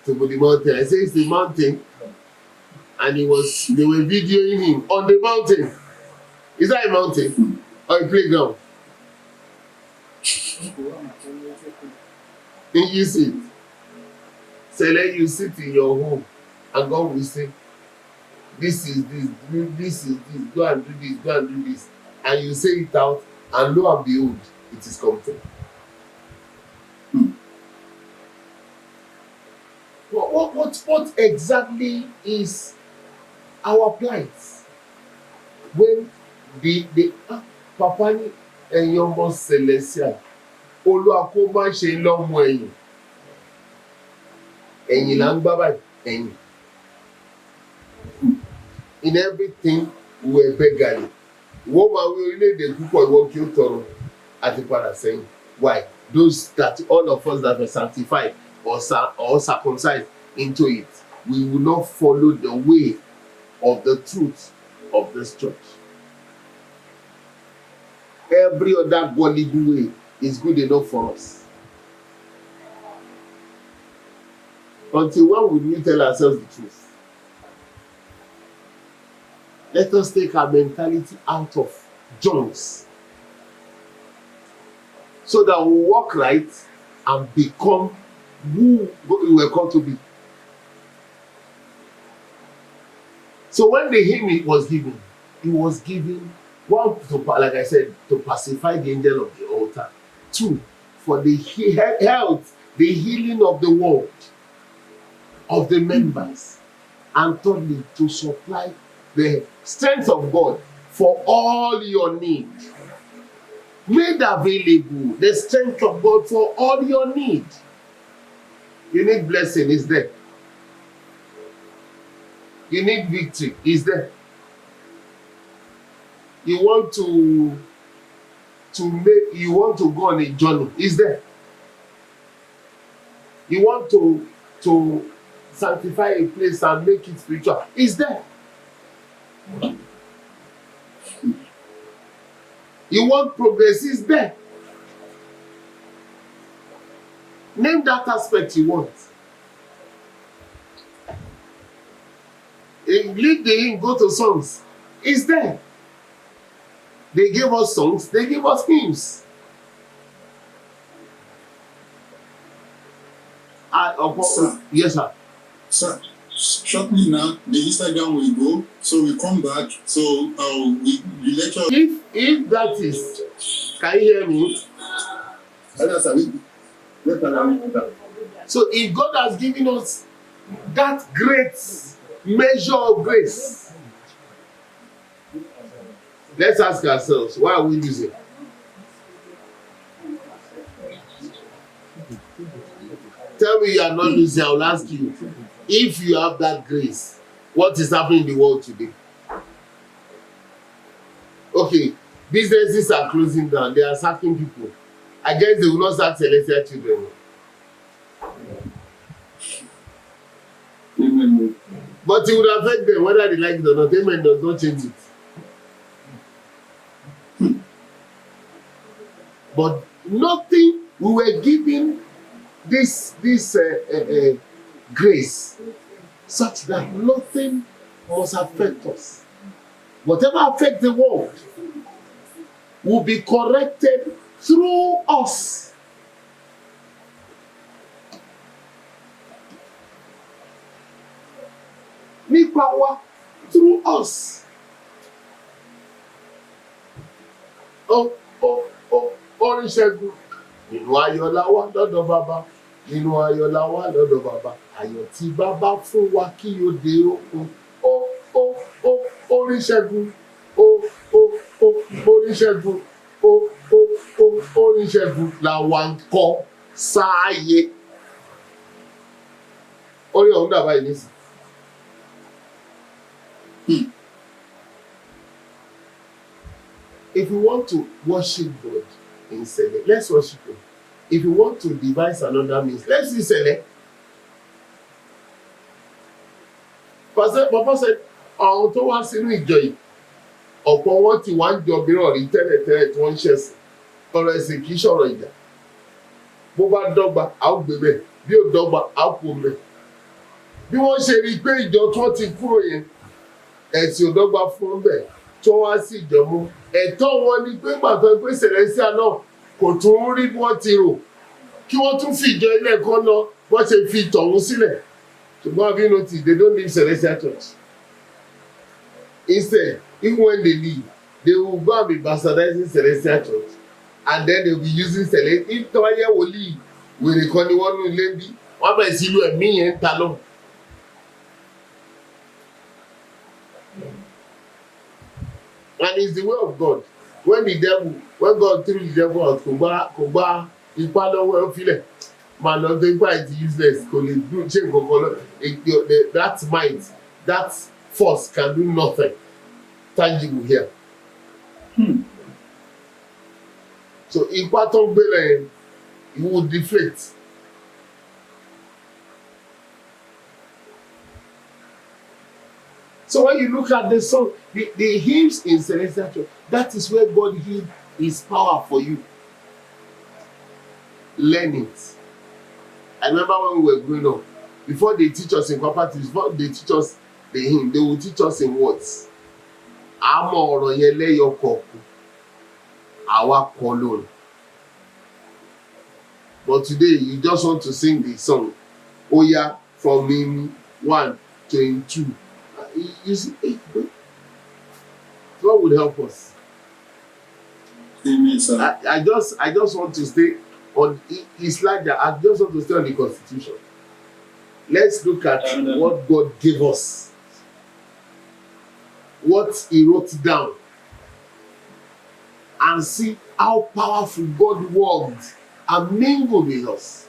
to the mountain. I say it's the mountain, and they were videoing him on the mountain. Is that a mountain or a playground? You see it. Say let you sit in your home and God will say, this is this, this is this, go and do this, go and do this. And you say it out, and lo and behold, it is coming. What exactly is our plight when the Papa ni ẹ̀yin ọmọ Celestial Olúwa kó má ṣe lọ́mọ ẹ̀yìn ẹ̀yìn là ń gbá báyìí ẹ̀yìn in everything we were beggarly wọ́n máa wí orílẹ̀-èdè púpọ̀ ìwọ kí ó tọrọ àti padà sẹ́yìn. Why? Those that all of us that were sanctified or circumcised into it, we will not follow the way of the truth of this church. Every other gullible way is good enough for us. Until when will we tell ourselves the truth? Let us take our mentality out of John's, so that we walk right and become who we were called to be. So when the hymn was given, it was given, one, to, like I said, to pacify the angel of the altar. Two, for the health, the healing of the world, of the members. And thirdly, to supply the strength of God for all your need. Made available the strength of God for all your need. You need blessing, is there. You need victory, is there. You want to go on a journey, is there. You want to sanctify a place and make it spiritual, is there. You want progress, is there. Name that aspect you want. Leave the hymn, go to songs. It's there. They gave us songs, they gave us hymns. Sir. Yes, sir. Sir, shortly now, the Instagram will go, so we come back. So we lecture. If that is, can you hear me? So if God has given us that great measure of grace, let's ask ourselves, why are we losing? Tell me you are not losing. I will ask you, if you have that grace, what is happening in the world today? Okay, businesses are closing down, they are sacking people. I guess they will not sack celestial children. Amen. But it would affect them whether they like it or not. Amen does not change it. But nothing, we were given this grace such that nothing must affect us. Whatever affects the world will be corrected through us. Nípa wa, through us. Orin Ṣẹ́gun. Nínú ayọ̀ la wà lọ́dọ̀ bàbá. Nínú ayọ̀ la wà lọ́dọ̀ bàbá. Ayọ̀ tí bàbá fún wa kí ó dé òkun. Orin Ṣẹ́gun. Orin Ṣẹ́gun. Orin Ṣẹ́gun la wà ń kọ sáàyè. Orin ọ̀hún dàbá yìí nísìn. If you want to worship God in Sele, let's worship Him. If you want to devise another means, let's do Sele. Papa said, àwọn tó wá sínú ìjọ yìí, ọ̀pọ̀ wọn ti wá ń jọ mìíràn rí tẹ́lẹ̀tẹ́lẹ̀ tí wọ́n ń ṣẹ̀sìn. Ọ̀rọ̀ ẹ̀sìn kì í ṣọ̀rọ̀ ìjà. Bó bá dọ́gba, a ó gbé bẹ́ẹ̀. Bí ó dọ́gba, a ó kó bẹ́ẹ̀. Bí wọ́n ṣe rí i pé ìjọ tí wọ́n ti kúrò yẹn, ẹ̀sìn ò dọ́gba fún bẹ́ẹ̀ tí wọ́n wá sí ìjọ mú. Ẹ̀tọ́ wọn ni pé gbàgbọ́ pé Celestial náà kò tún rí bí wọ́n ti rò. Kí wọ́n tún fi ìjọ ilé ẹ̀kọ́ lọ, wọ́n ṣe fi tọ̀hún sílẹ̀. Ṣùgbọ́n have you noticed, they don't leave Celestial Church. Instead, even when they leave, they will go and be bastardizing Celestial Church. And then they will be using Celestial. If Tọ́wáyé will leave, wèrè kan ni wọ́n ní ilé bí, wọ́n bẹ̀rẹ̀ sí ìlú ẹ̀mí yẹn ń ta lọ. And it's the way of God. When God threw the devil out, kò gbá ipá lọ́wọ́ ẹ̀ fílẹ̀. Man, not the ipá is useless. Kò lè do change kankan. That mind, that force can do nothing tangible here. So ipá tó ń gbé lẹ́yìn, it will deflate. So when you look at the song, the hymns in Celestial Church, that is where God hid his power for you. Learn it. I remember when we were growing up, before they teach us in properties, before they teach us the hymn, they will teach us in words. Àmọ́ ọ̀rọ̀ yẹn lẹ́yọ kọ̀ọ̀kan, àwa kọ́ lónìí. But today, you just want to sing the song. Oya from hymn 1 to hymn 2. You see, God would help us. Amen, sir. I just want to stay on. It's like that. I just want to stay on the Constitution. Let's look at what God gave us, what He wrote down, and see how powerful God worked and mingled with us.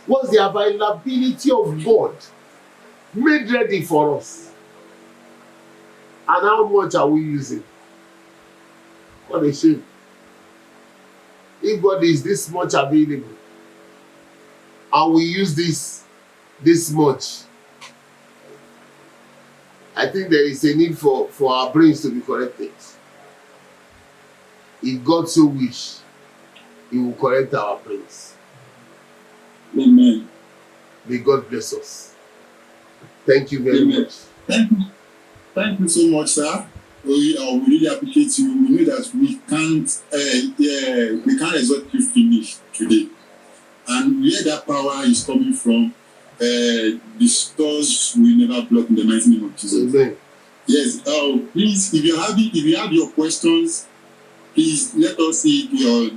What's the availability of God made ready for us? And how much are we using? What a shame. If God is this much available, and we use this much, I think there is a need for our brains to be corrected. If God so wish, He will correct our brains. Amen. May God bless us. Thank you very much. Thank you so much, sir. We really appreciate you. We know that we can't exhort you finish today. And where that power is coming from, the stores will never block in the mighty name of Jesus. Amen. Yes. Please, if you have your questions, please let us see it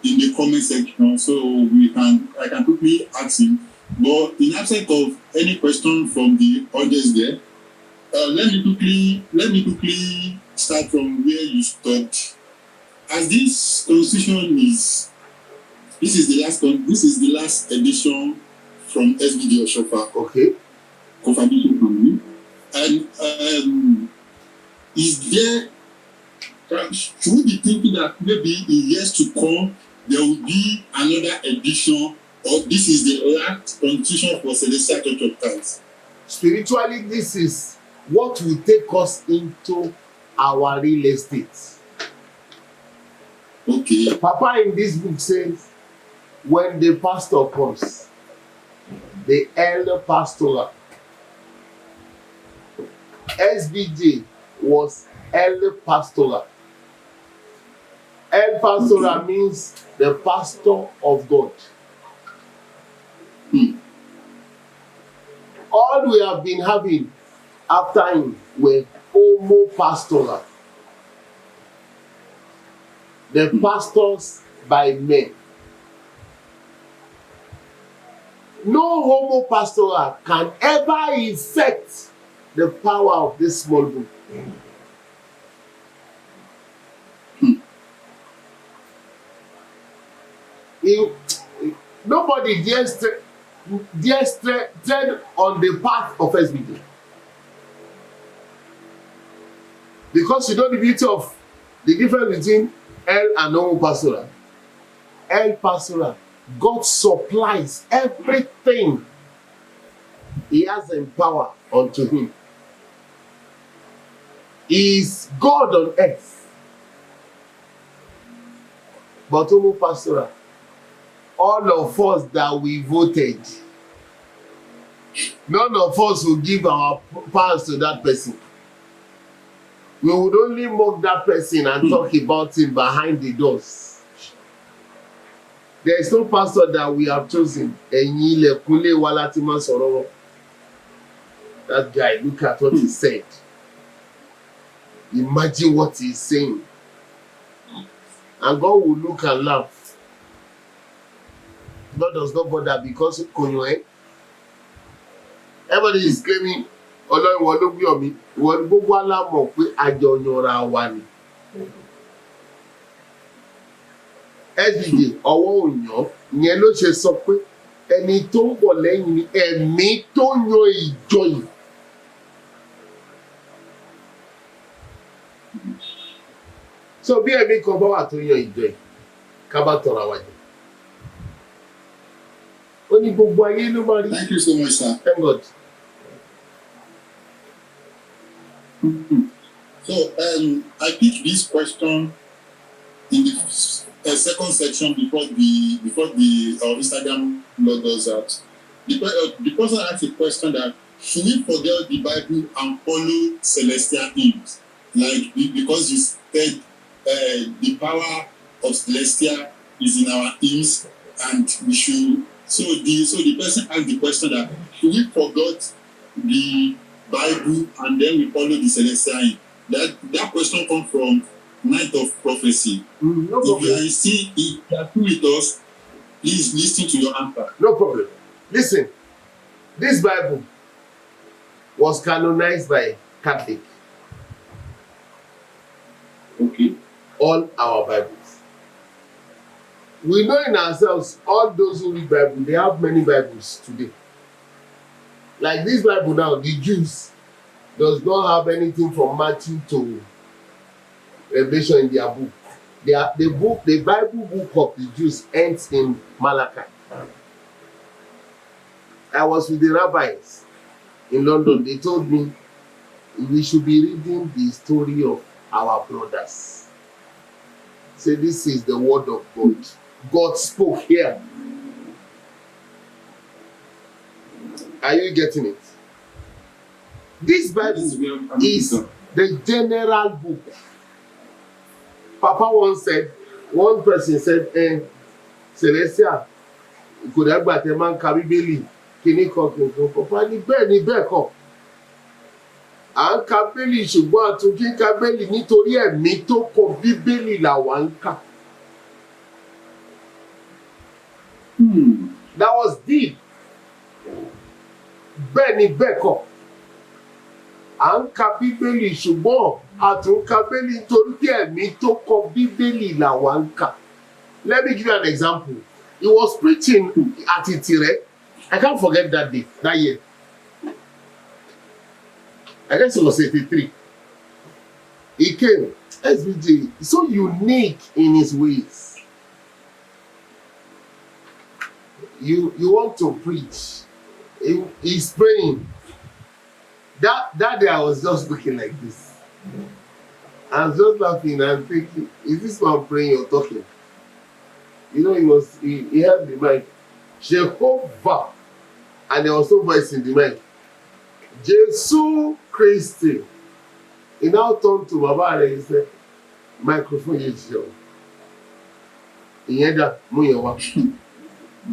in the comment section so I can quickly ask him. But in absence of any question from the audience there, let me quickly start from where you stopped. As this constitution this is the last edition from SBD Oshofa. Okay. Confirmation from me. And is there? Should we be thinking that maybe in years to come there will be another edition, or this is the last constitution for Celestial Church of Christ? Spiritually, this is what will take us into our real estate. Okay. Papa in this book says, when the pastor comes, the elder pastoral. SBJ was elder pastoral. El pastoral means the pastor of God. All we have been having after him were homo pastoral. The pastors by men. No homo pastoral can ever effect the power of this small book. Nobody dares tread on the path of SBD. Because you know the beauty of the difference between El and homo pastoral. El pastoral, God supplies everything He has in power unto him. He is God on earth. But homo pastoral, all of us that we voted, none of us will give our powers to that person. We would only mock that person and talk about him behind the doors. There is no pastor that we have chosen. That guy, look at what he said. Imagine what he's saying. And God will look and laugh. God does not bother because everybody is claiming Ọlọ́run wọn ló gbé ọ̀mí ìwọ ni gbogbo alámọ̀ pé àjọ yanra wa ni. SBJ ọwọ́ òyàn ìyẹn ló ṣe sọ pé ẹni tó ń bọ̀ lẹ́yìn ni ẹ̀mí tó yan ìjọ yìí. So bí ẹ̀mí kan bá wà tó yan ìjọ yìí ká bá tọrọ àwa jẹ. Ó ní gbogbo ayé ló máa rí. Thank you so much, sir. Thank God. So I picked this question in the second section before the Instagram blog does that. The person asked a question that should we forget the Bible and follow celestial hymns? Like because you said the power of celestial is in our hymns, and we should. So the person asked the question that should we forget the Bible and then we follow the celestial hymn? That question comes from Night of Prophecy. No If you problem. are still if you are still with us, please listen to your answer. No problem. Listen, this Bible was canonized by Catholic. Okay. All our Bibles. We know in ourselves, all those who read Bible, they have many Bibles today. Like this Bible now, the Jews does not have anything from Matthew to Revelation in their book. The Bible book of the Jews ends in Malachi. I was with the rabbis in London. They told me we should be reading the story of our brothers. Say this is the word of God. God spoke here. Are you getting it? This Bible is the general book. Papa once said, one person said, Celestia, kò dàgbà tẹ máa ń ka Bíbélì kíní kan kìnìkan. Papa ní bẹ́ẹ̀ kọ́. À ń ka Bíbélì ṣùgbọ́n àtúntí ń ka Bíbélì nítorí ẹ̀mí tó kọ Bíbélì làwa ń kà. That was deep. Bẹ́ẹ̀ kọ́. À ń ka Bíbélì ṣùgbọ́n àtúnka Bíbélì nítorí pé ẹ̀mí tó kọ Bíbélì làwa ń kà. Let me give you an example. He was preaching at Itire. I can't forget that day, that year. I guess it was 83. He came. SBJ, so unique in his ways. You want to preach. He's praying. That day I was just looking like this. I was just laughing and thinking, is this man praying or talking? You know, he had the mic. Jehovah. And there was no voice in the mic. Jesus Christ. He now turned to Baba and he said, microphone is yours.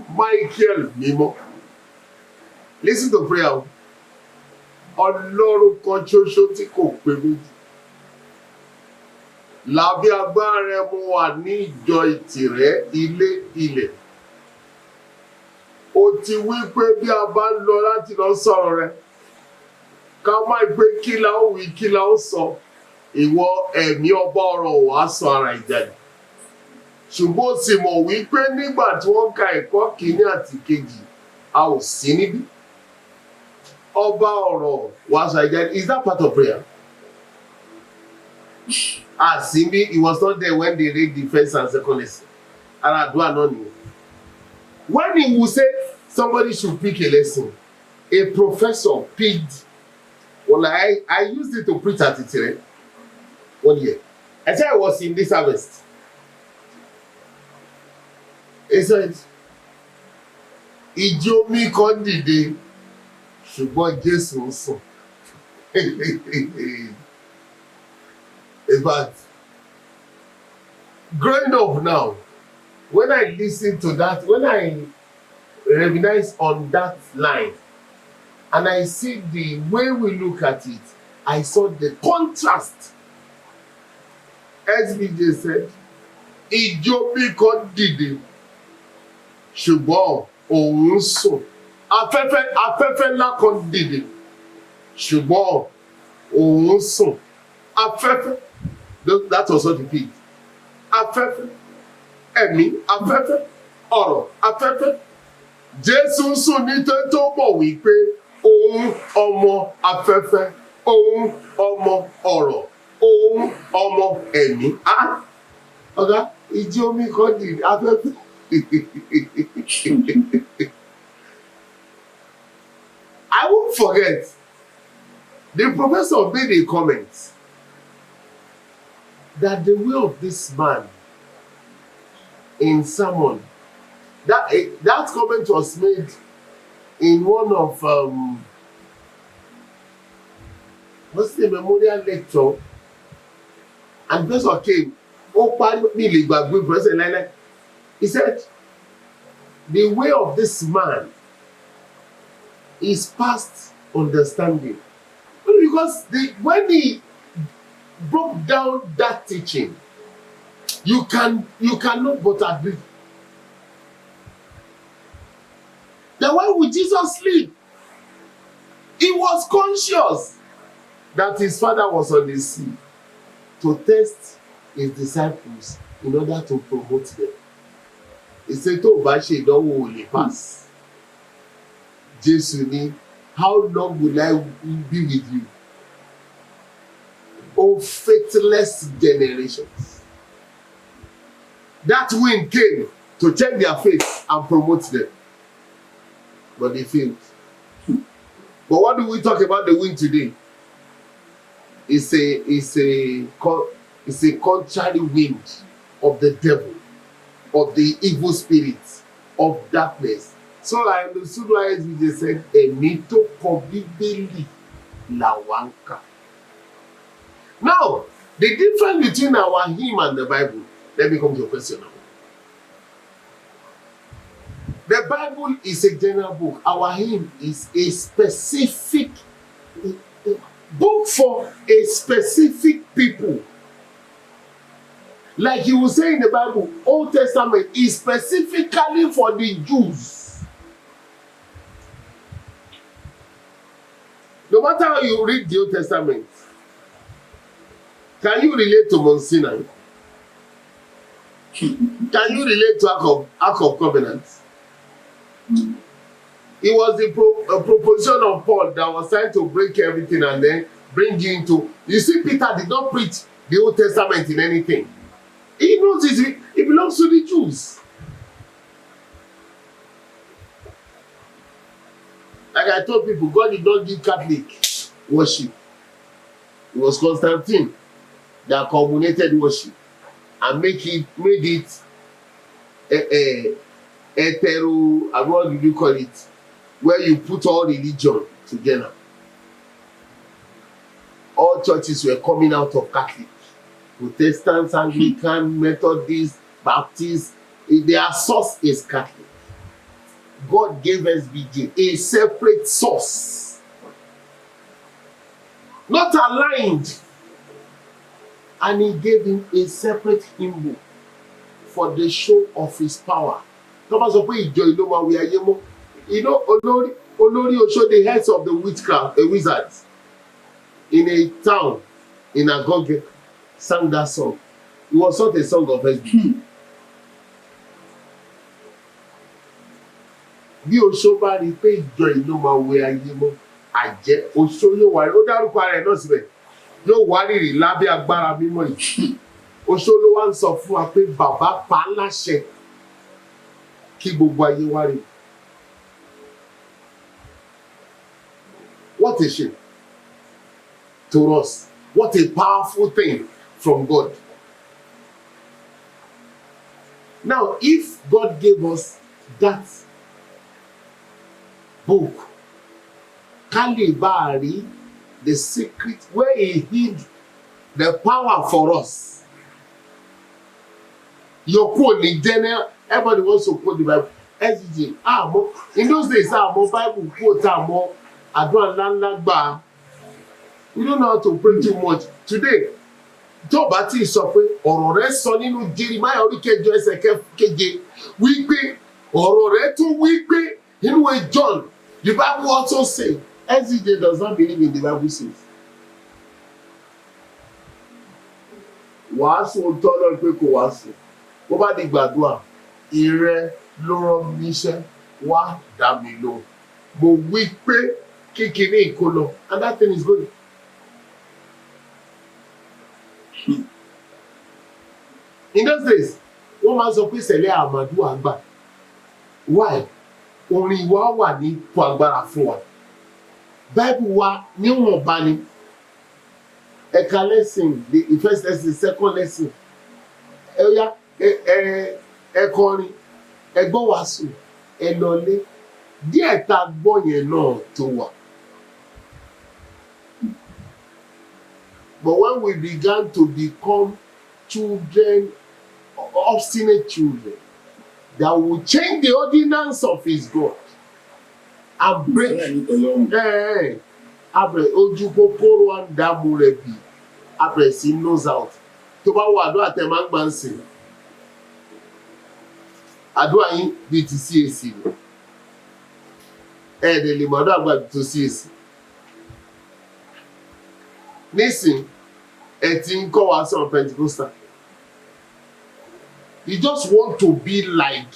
Michael Mimo. Listen to prayer. Ọlọ́run kan ṣoṣo tí kò pé méjì. Lábẹ́ agbára rẹ̀ mo wà ní ìjọ Ìtìrẹ́ ilé ilẹ̀. Ó ti wí pé bí a bá ń lọ láti lọ sọ̀rọ̀ rẹ̀, ká má gbé kí la ó wí kí la ó sọ. Ìwọ ẹ̀mí ọba ọ̀rọ̀ wàá sọ ara ìjáde. Ṣùgbọ́n ó sì mọ̀ wípé nígbà tí wọ́n ka ẹ̀kọ́ kìíní àti kejì, a ò sí níbí. Ọba ọ̀rọ̀ wàá sọ ìjáde. Is that part of prayer? Simbi, he was not there when they read the first and second lesson. When he would say somebody should pick a lesson, a professor picked. Well, I used it to preach at Itire 1 year. I said I was in this harvest. He said, Ìjì omi kan dìde, ṣùgbọ́n Jésù ń sùn. But growing up now, when I listen to that, when I reminisce on that line, and I see the way we look at it, I saw the contrast. SBJ said, Ìjì omi kan dìde, ṣùgbọ́n òun ń sùn. Afẹ́fẹ́ ńlá kan dìde, ṣùgbọ́n òun ń sùn. Afẹ́fẹ́. That was what he picked. Afẹ́fẹ́, ẹ̀mí, afẹ́fẹ́, ọ̀rọ̀, afẹ́fẹ́. Jésù ń sùn nítorí tó mọ̀ wípé òun ọmọ afẹ́fẹ́, òun ọmọ ọ̀rọ̀, òun ọmọ ẹ̀mí. Ọ̀gá, ìjì omi kan dìde, afẹ́fẹ́. I won't forget The professor made a comment that the way of this man in sermon, that comment was made in one of what's the memorial lecture, and the professor came. He said, the way of this man is past understanding. Because when he broke down that teaching, you cannot but agree. Then why would Jesus sleep? He was conscious that his father was on the sea to test his disciples in order to promote them. He said, tó o bá ṣe ìdánwò ò lè pass. Jésù ní, how long will I be with you? O faithless generations. That wind came to check their faith and promote them. But they failed. But what do we talk about the wind today? It's a contrary wind of the devil, of the evil spirits, of darkness. So I understood why we just said, "Èmi tó kọ Bíbélì làwa ń kà." Now, the difference between our hymn and the Bible, let me come to your question now. The Bible is a general book. Our hymn is a specific book for a specific people. Like you will say in the Bible, Old Testament is specifically for the Jews. No matter how you read the Old Testament, can you relate to Mount Sinai? Can you relate to Ark of Covenant? It was the proposition of Paul that was trying to break everything and then bring you into. You see, Peter did not preach the Old Testament in anything. He knows it belongs to the Jews. Like I told people, God did not give Catholic worship. It was Constantine that culminated worship and made it hetero, what do you call it? Where you put all religion together. All churches were coming out of Catholic. Protestants, Anglican, Methodist, Baptist, their source is Catholic. God gave SBJ a separate source, not aligned, and he gave him a separate hymn book for the show of his power. You know, Olori Osho, the heads of the witchcraft, the wizards, in a town, in Agoge, sang that song. It was not a song of SBJ. Bí Oṣó bá rí pé ìjọ ìlú máa wẹ ayé mọ́, àjẹ́ Oṣó yóò wá rí, ó dárúkọ ara ẹ̀ náà síbẹ̀, yóò wá rírì lábẹ́ agbára mímọ́ yìí. Oṣó ló wá ń sọ fún wa pé bàbá pa á láṣẹ kí gbogbo ayé wá rí. What a shame to us. What a powerful thing from God. Now, if God gave us that book, Kalibari, the secret where he hid the power for us. Your quote in general, everybody wants to quote the Bible. SJ, in those days, more Bible quote more. We don't know how to pray too much. Today, tó bá ti sọ pé ọ̀rọ̀ rẹ̀ sọ nínú Jeremiah orí kẹjọ ẹsẹ̀ keje wípé ọ̀rọ̀ rẹ̀ tún wípé nínú John. The Bible also says, SJ does not believe in the Bible says. Wàásù òótọ́ lọ́ọ́ pé kò wàásù. Bó bá di gbàdúrà, ìrẹ ló rán mi iṣẹ́ wá dá mi lóhùn. Mo wí pé kíkiní ìkó lọ, and that thing is good. In those days, wọ́n máa sọ pé sẹ̀lẹ̀ àmàdù àgbà. Why? Orin wa wà ní ipò agbára fún wa. Bible wa níwọ̀nba ni. Ẹ̀ka lesson, the first lesson, second lesson. Ẹ yá ẹ kọrin, ẹ gbọ́ wàásù, ẹ lọlé. Díẹ̀ tá gbọ́ yẹn náà tó wà. But when we began to become children, obstinate children, that will change the ordinance of his God and break. Abẹ ojú kòkòrò à ń dààmú rẹ̀ bí abẹ sí nose out. Tó bá wọ àdúrà tẹ máa ń gbà ń sìn. Àdúrà yín bíi ti CAC ni. Ẹ̀ẹ́dẹ̀ lè mọ̀ àdúrà gbà tó CAC. Nísìn, ẹ ti ń kọ́ wa sọ̀rọ̀ Pentecostal. You just want to be like.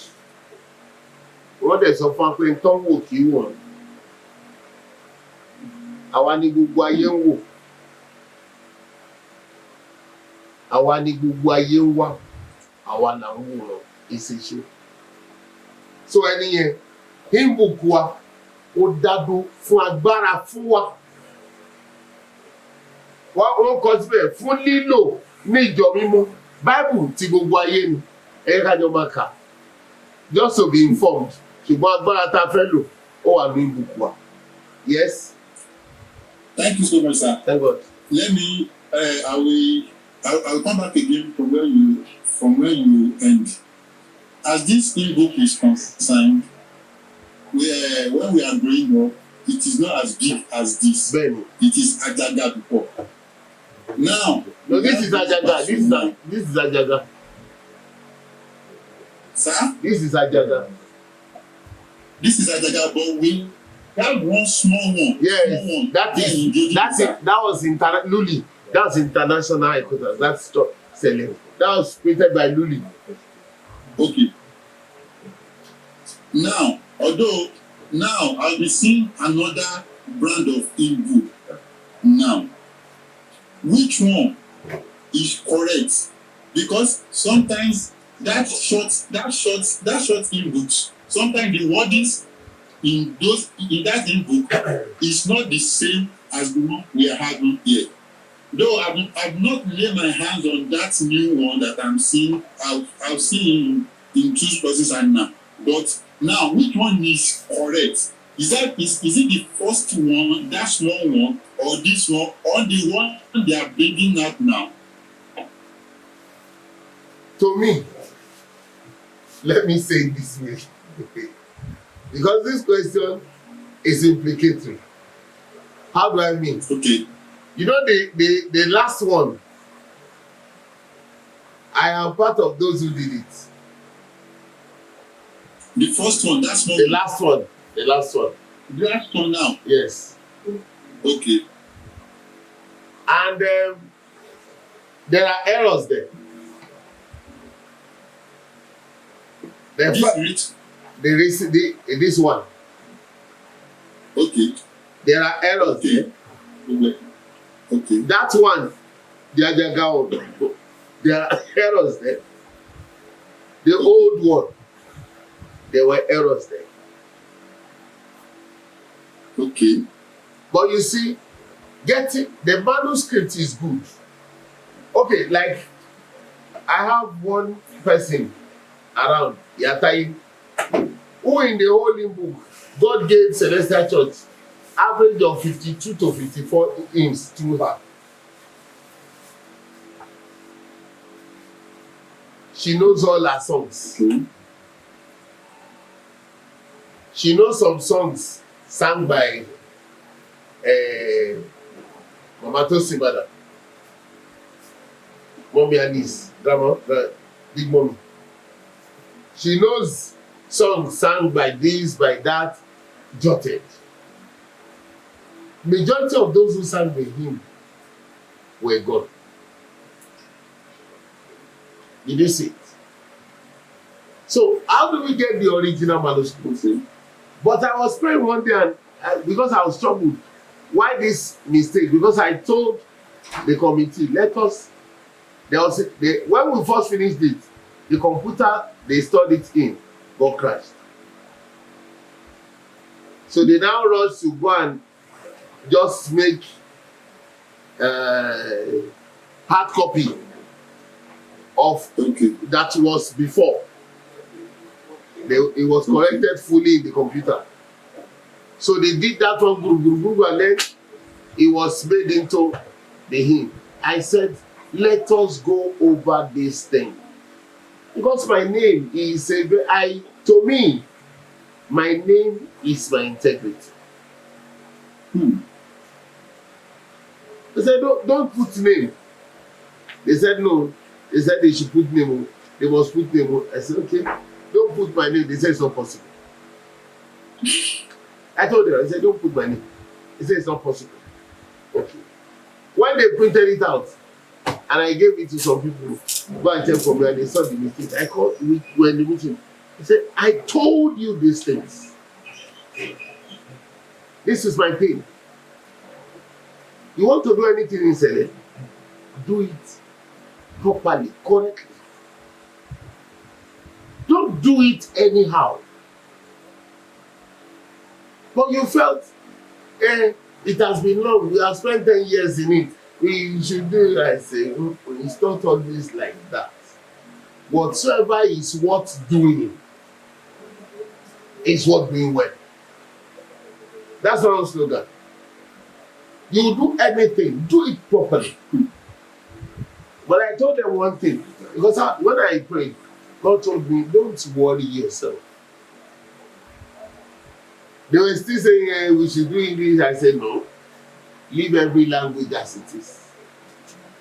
Wọ́n dẹ̀ sọ fún wa pé tán wò kí wọ̀n. Àwa ni gbogbo ayé ń wò. Àwa ni gbogbo ayé ń wà. Àwa là ń wòran ìṣèṣe. So ẹni yẹn, hymnbook wa, ó dádó fún agbára fún wa. Wọ́n kọ síbẹ̀ fún lílò ní ìjọ mímọ́. Bible ti gbogbo ayé ni. Ẹ ká jọ máa kà. Just to be informed. Ṣùgbọ́n agbára tá a fẹ́ lò, ó wà ní hymnbook wa. Yes. Thank you so much, sir. Thank God. Let me, I will come back again from where you end. As this book is concerned, when we are growing up, it is not as big as this. Bẹ́ẹ̀ni. It is Ajaga before. Now. No, this is Ajaga. This is Ajaga. Sir? This is Ajaga. This is Ajaga, but we have one small one. Yes, small one. that's it. That was Luli. That's international headquarters. That's selling. That was printed by Luli. Okay. Now, although now I'll be seeing another brand of e-book. Now, which one is correct? Because sometimes that short e-books, sometimes the wordings in that e-book is not the same as the one we are having here. Though I've not laid my hands on that new one that I'm seeing, I've seen in 2 places and now. But now, which one is correct? Is it the first one, that small one, or this one, or the one they are bringing up now? To me, let me say it this way. Because this question is implicatory. How do I mean? Okay. You know the last one, I am part of those who did it. The first one, that's not the last one. The last one now. Yes. Okay. And there are errors there. This one. Okay. There are errors there. Okay. That one, the Ajaga one, there are errors there. The old one, there were errors there. Okay. But you see, getting the manuscript is good. Okay, like I have one person around Yatai who in the Holy Book, God gave Celestial Church average of 52 to 54 hymns through her. She knows all her songs. Okay. She knows some songs sung by Mama Tosibada, Mommy Alice, Grandma, Big Mommy. She knows songs sung by this, by that, jotted. Majority of those who sang the hymn were gone. Did you see it? So how do we get the original manuscript? But I was praying one day and because I was troubled, why this mistake? Because I told the committee, when we first finished it, the computer they stored it in got crashed. So they now rushed to go and just make hard copy of that was before. It was corrected fully in the computer. So they did that one group, and then it was made into the hymn. I said, let us go over this thing. Because my name is, to me, my name is my integrity. They said, don't put name. They said, no. They said they should put name. They must put name. I said, okay, don't put my name. They said it's not possible. I told them, I said, don't put my name. They said it's not possible. Okay. When they printed it out, and I gave it to some people, go and check for me, and they saw the mistake. I called when the meeting. I said, I told you these things. This is my pain. You want to do anything in Sele, do it properly, correctly. Don't do it anyhow. But you felt, it has been long. We have spent 10 years in it. We should do it. I say, it's not always like that. Whatsoever is worth doing is worth doing well. That's our slogan. You do anything, do it properly. But I told them one thing, because when I prayed, God told me, don't worry yourself. They were still saying we should do English. I said, no. Leave every language as it is.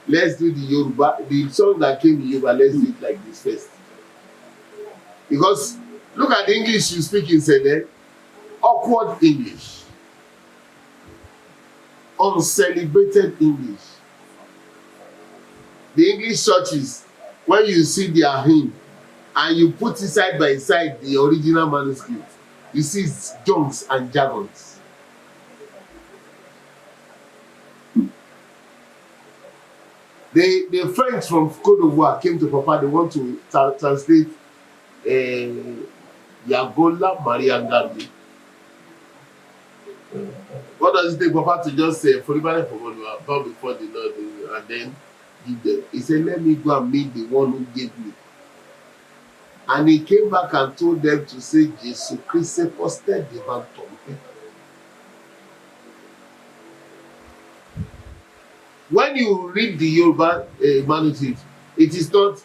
Let's do the Yoruba. The song that came in Yoruba, let's do it like this first. Because look at the English you speak in Sele. Awkward English. Uncelebrated English. The English churches, when you see their hymn and you put it side by side the original manuscript, you see it's junks and jargons. The French from Côte d'Ivoire came to Papa. They want to translate Yagola Maria Gandhi. What does it take Papa to just say, for bow before the Lord, and then give them? He said, let me go and meet the one who gave me. And he came back and told them to say, Jesus Christ posted the man to me. When you read the Yoruba manuscript, it is not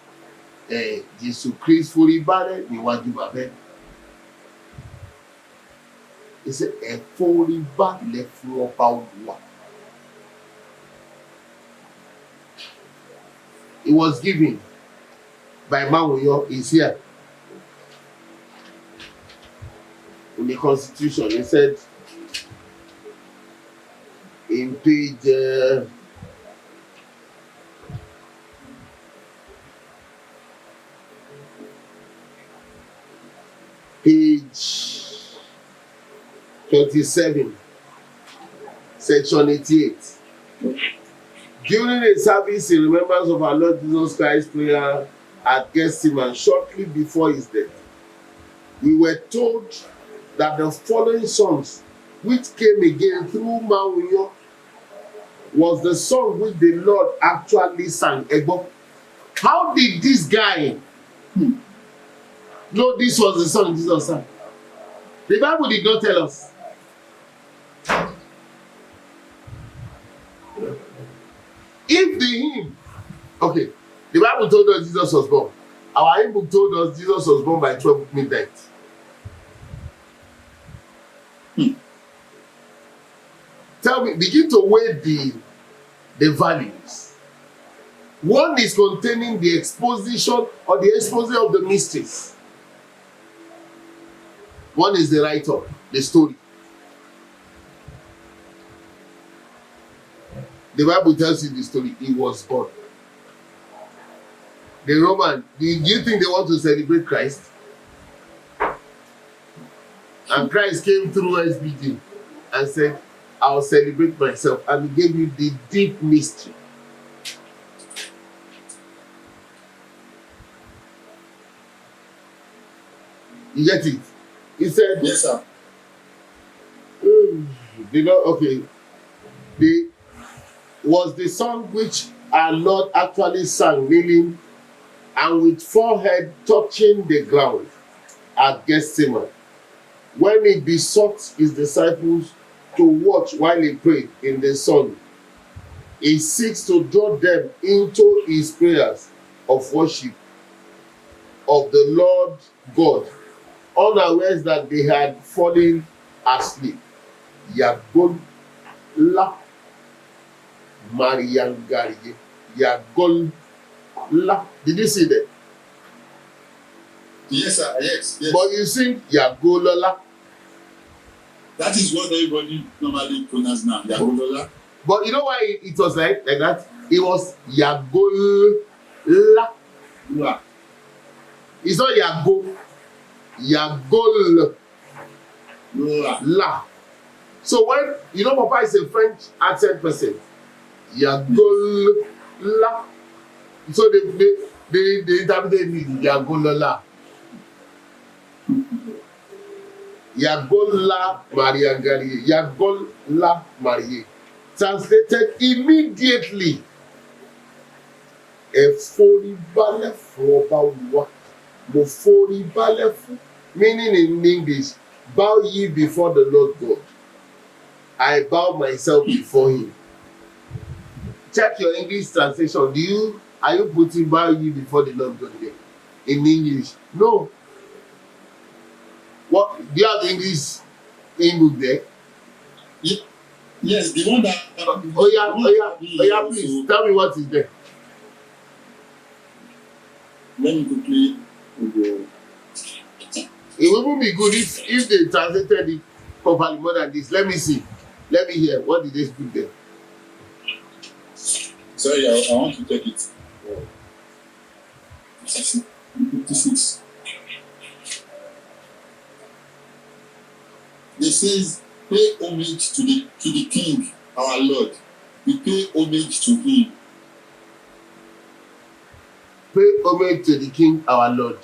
Jesus Christ Foribare Niwaju Babe. It said, Foriba Lefropa. It was given by Mawuyo, is here. In the Constitution, it said in page page 27, section 88. During a service in remembrance of our Lord Jesus Christ's prayer at Gethsemane shortly before his death, we were told that the following songs, which came again through Mawuyo, was the song which the Lord actually sang. How did this guy know this was the song Jesus sang? The Bible did not tell us. If the hymn, okay, the Bible told us Jesus was born. Our hymn book told us Jesus was born by 12 midnight. Tell me, begin to weigh the values. One is containing the exposition or the exposure of the mysteries. One is the write-up, the story. The Bible tells you the story. He was born. The Roman, do you think they want to celebrate Christ? And Christ came through SBG and said, I'll celebrate myself. And he gave you the deep mystery. You get it? He said, yes, sir. Okay. the was the song which our Lord actually sang, kneeling and with forehead touching the ground at Gethsemane, when he besought his disciples to watch while he prayed in the sun. He seeks to draw them into his prayers of worship of the Lord God, unawares that they had fallen asleep. Yagola Mariangari. Yagola. Did you see that? Yes, sir. Yes. But you sing Yagolola. That is what everybody normally pronounce now. Yagolola. But you know why it was like that? It was Yagola. Yeah. It's not Yago. Yagol. Yeah. La. So when you know Papa is a French accent person, Yagol la. So they interpreted Yagolola. Yagola Maria Garie. Yagola Marie. Translated immediately. Eforibalẹ̀ fún ọba Olúwa. Mo foríbalẹ̀ fún. Meaning in English, bow ye before the Lord God. I bow myself before him. Check your English translation. Are you putting bow ye before the Lord God there? In English? No. What do you have English book there? Yes, the one that. Oh yeah, please tell me what is there. Let me quickly go. It wouldn't be good if they translated it properly more than this. Let me see. Let me hear. What did they put there? Sorry, I want to check it. 56. It says, pay homage to the King, our Lord. We pay homage to him. Pay homage to the King, our Lord.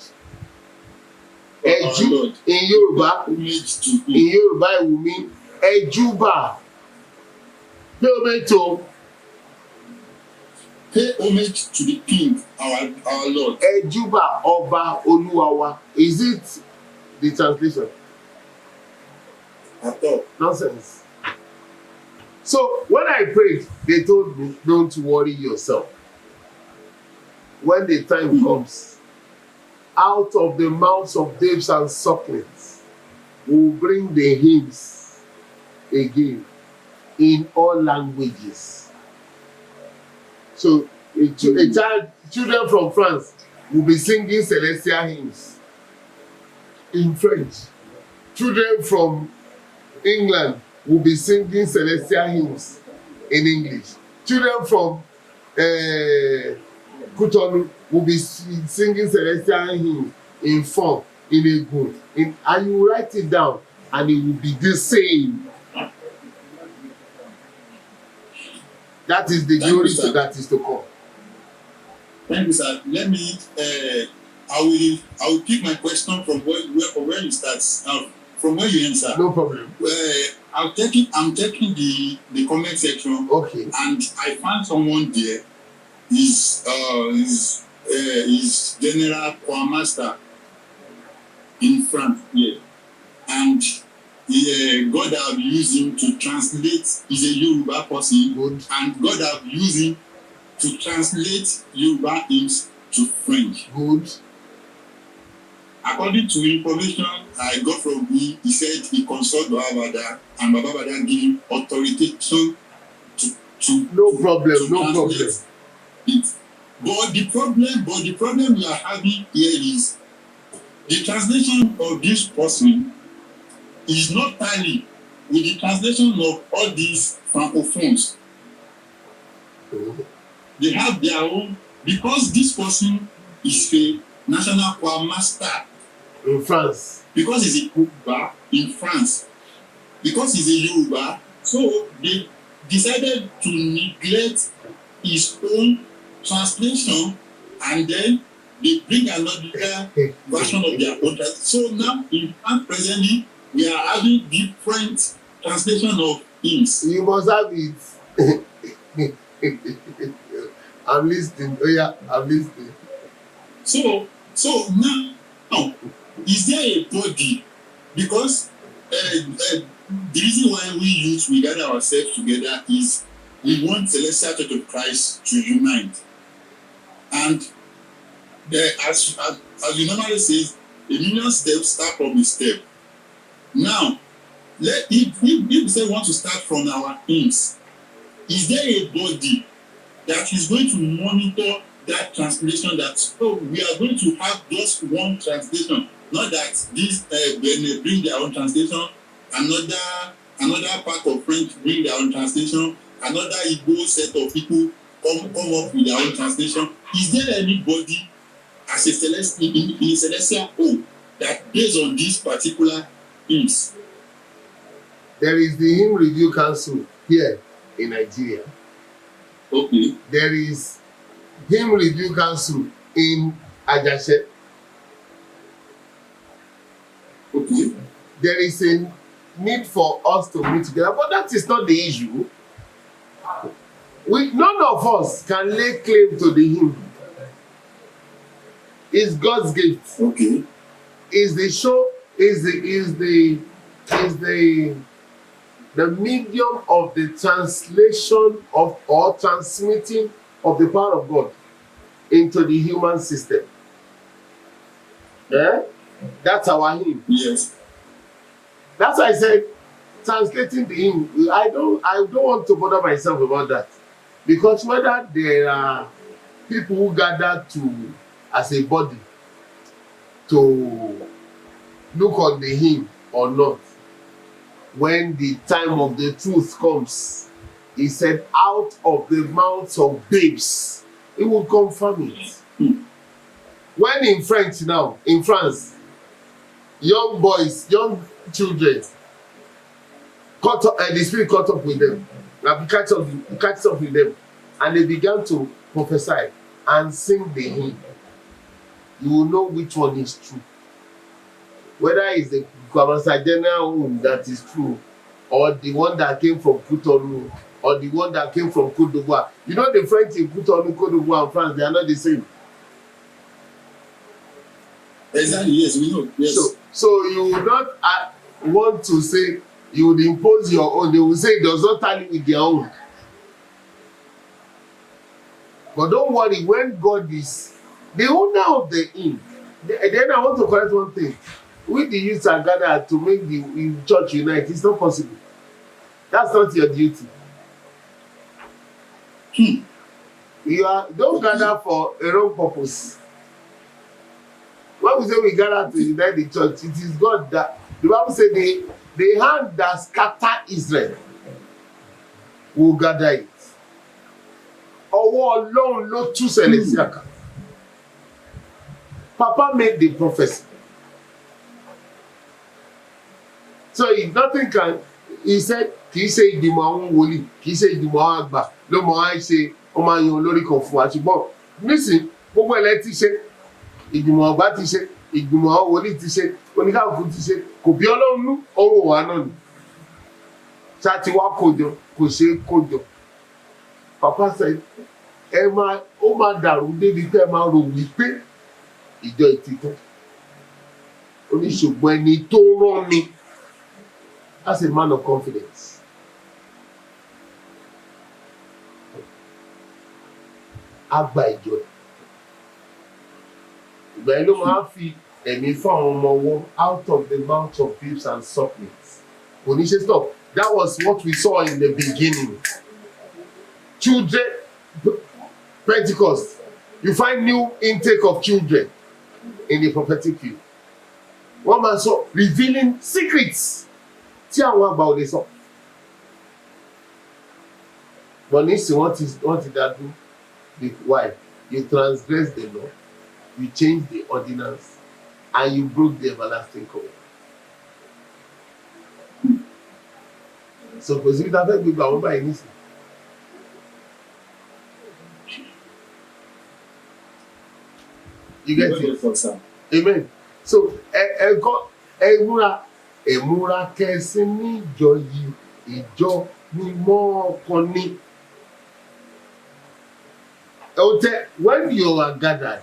Our Lord. In Yoruba, Homage to him. in Yoruba it will mean Ejuba. Pay homage to. Pay homage to the King, our Lord. Ejuba Ọba Olúwa. Is it the translation? At all. Nonsense. So when I prayed, they told me, don't worry yourself. When the time comes, out of the mouths of babes and sucklings, will bring the hymns again in all languages. So children from France will be singing celestial hymns in French. Children from England will be singing celestial hymns in English. Children from Kutonu will be singing celestial hymns in form, in a good. And you write it down, and it will be the same. That is the glory that is to come. Thank you, sir. Let me. I will pick my question from where you start. From where you answer. No problem. I'm checking the comment section. Okay. And I found someone there. Is General Choir Master in France. Yeah. And God have used him to translate. He's a Yoruba person. Good. And God have used him to translate Yoruba hymns to French. Good. According to information I got from him, he said he consulted Baba Bada, and Baba Bada gave him authorization to No problem. it. But the problem we are having here is the translation of this person is not tally with the translation of all these francophones. They have their own, because this person is a national choir master in France. Because he's a Yoruba in France. Because he's a Yoruba, so they decided to neglect his own translation, and then they bring another version of their own. So now in France presently, we are having different translation of hymns. You must have it. I'm listening. Oh yeah, I'm listening. So now, is there a body? Because the reason why we youth we gather ourselves together is we want Celestial Church of Christ to unite. And as you normally say, a million steps start from a step. Now, if we say we want to start from our aims, is there a body that is going to monitor that translation, that we are going to have just one translation, not that this when bring their own translation, another part of French bring their own translation, another Igbo set of people come up with their own translation. Is there anybody as a celestial in a celestial home that based on these particular hymns? There is the Hymn Review Council here in Nigeria. Okay. There is Hymn Review Council in Ajase. Okay. There is a need for us to meet together, but that is not the issue. None of us can lay claim to the hymn. It's God's gift. Okay. Is the show, is the medium of the translation of or transmitting of the power of God into the human system. Yeah? That's our hymn. Yes. That's why I said translating the hymn. I don't want to bother myself about that. Because whether there are people who gather to as a body to look on the hymn or not, when the time of the truth comes, he said, out of the mouths of babes, he will confirm it. When in French now, in France, young boys, young children, the spirit caught up with them, catch up with them, and they began to prophesy and sing the hymn. You will know which one is true. Whether it's the Kwamasadena hymn that is true, or the one that came from Cotonou, or the one that came from Côte d'Ivoire. You know the French in Cotonou, Côte d'Ivoire, and France, they are not the same. Exactly, yes, we know. Yes. So you would not want to say you would impose your own. They will say it does not tally with their own. But don't worry, when God is the owner of the hymn, then I want to correct one thing. We the youth are gathered to make the church unite. It's not possible. That's not your duty. Don't gather for a wrong purpose. When we say we gather to unite the church, it is God that the Bible says the hand that scatter Israel will gather it. Ọwọ́ Ọlọ́run ló tú Celestial ká. Papa made the prophecy. So if nothing can, he said, kì í ṣe ìgbìmọ̀ àwọn wòlíì, kì í ṣe ìgbìmọ̀ àwọn àgbà ló mọ̀ á ṣe ọmọ àyàn olórí kan fún wa. Ṣùgbọ́n nísìn gbogbo ẹ̀lẹ́ ti ṣe, ìgbìmọ̀ àgbà ti ṣe, ìgbìmọ̀ àwọn wòlíì ti ṣe, oníkàkùn ti ṣe, kò bí Ọlọ́run nú ọwọ́ wa náà ni. Ṣá ti wá kójọ, kò ṣe é kójọ. Papa said, ó máa dàrú débi pé ẹ máa rò wípé ìjọ ìtìtàn. Ó ní ṣùgbọ́n ẹni tó rán mi. As a man of confidence. Agba ìjọ. Ìgbà yẹn ló máa fi ẹ̀mí fún àwọn ọmọ wọn out of the mouth of babes and sucklings. Kò ní ṣe stop. That was what we saw in the beginning. Children, Pentecost, you find new intake of children in the prophetic view. One man saw revealing secrets. Tí àwọn àgbà ò lè sọ. But nísìnyí wọ́n ti dá dúró. Why? You transgress the law, you change the ordinance, and you broke the everlasting covenant. So kò sí ta fẹ́ gbégbá àwọn báyìí nísìnyí. You get it? Amen. So ẹ̀múra kẹsìn níjọ yìí ìjọ mímọ́ ọkàn ni. When you are gathered,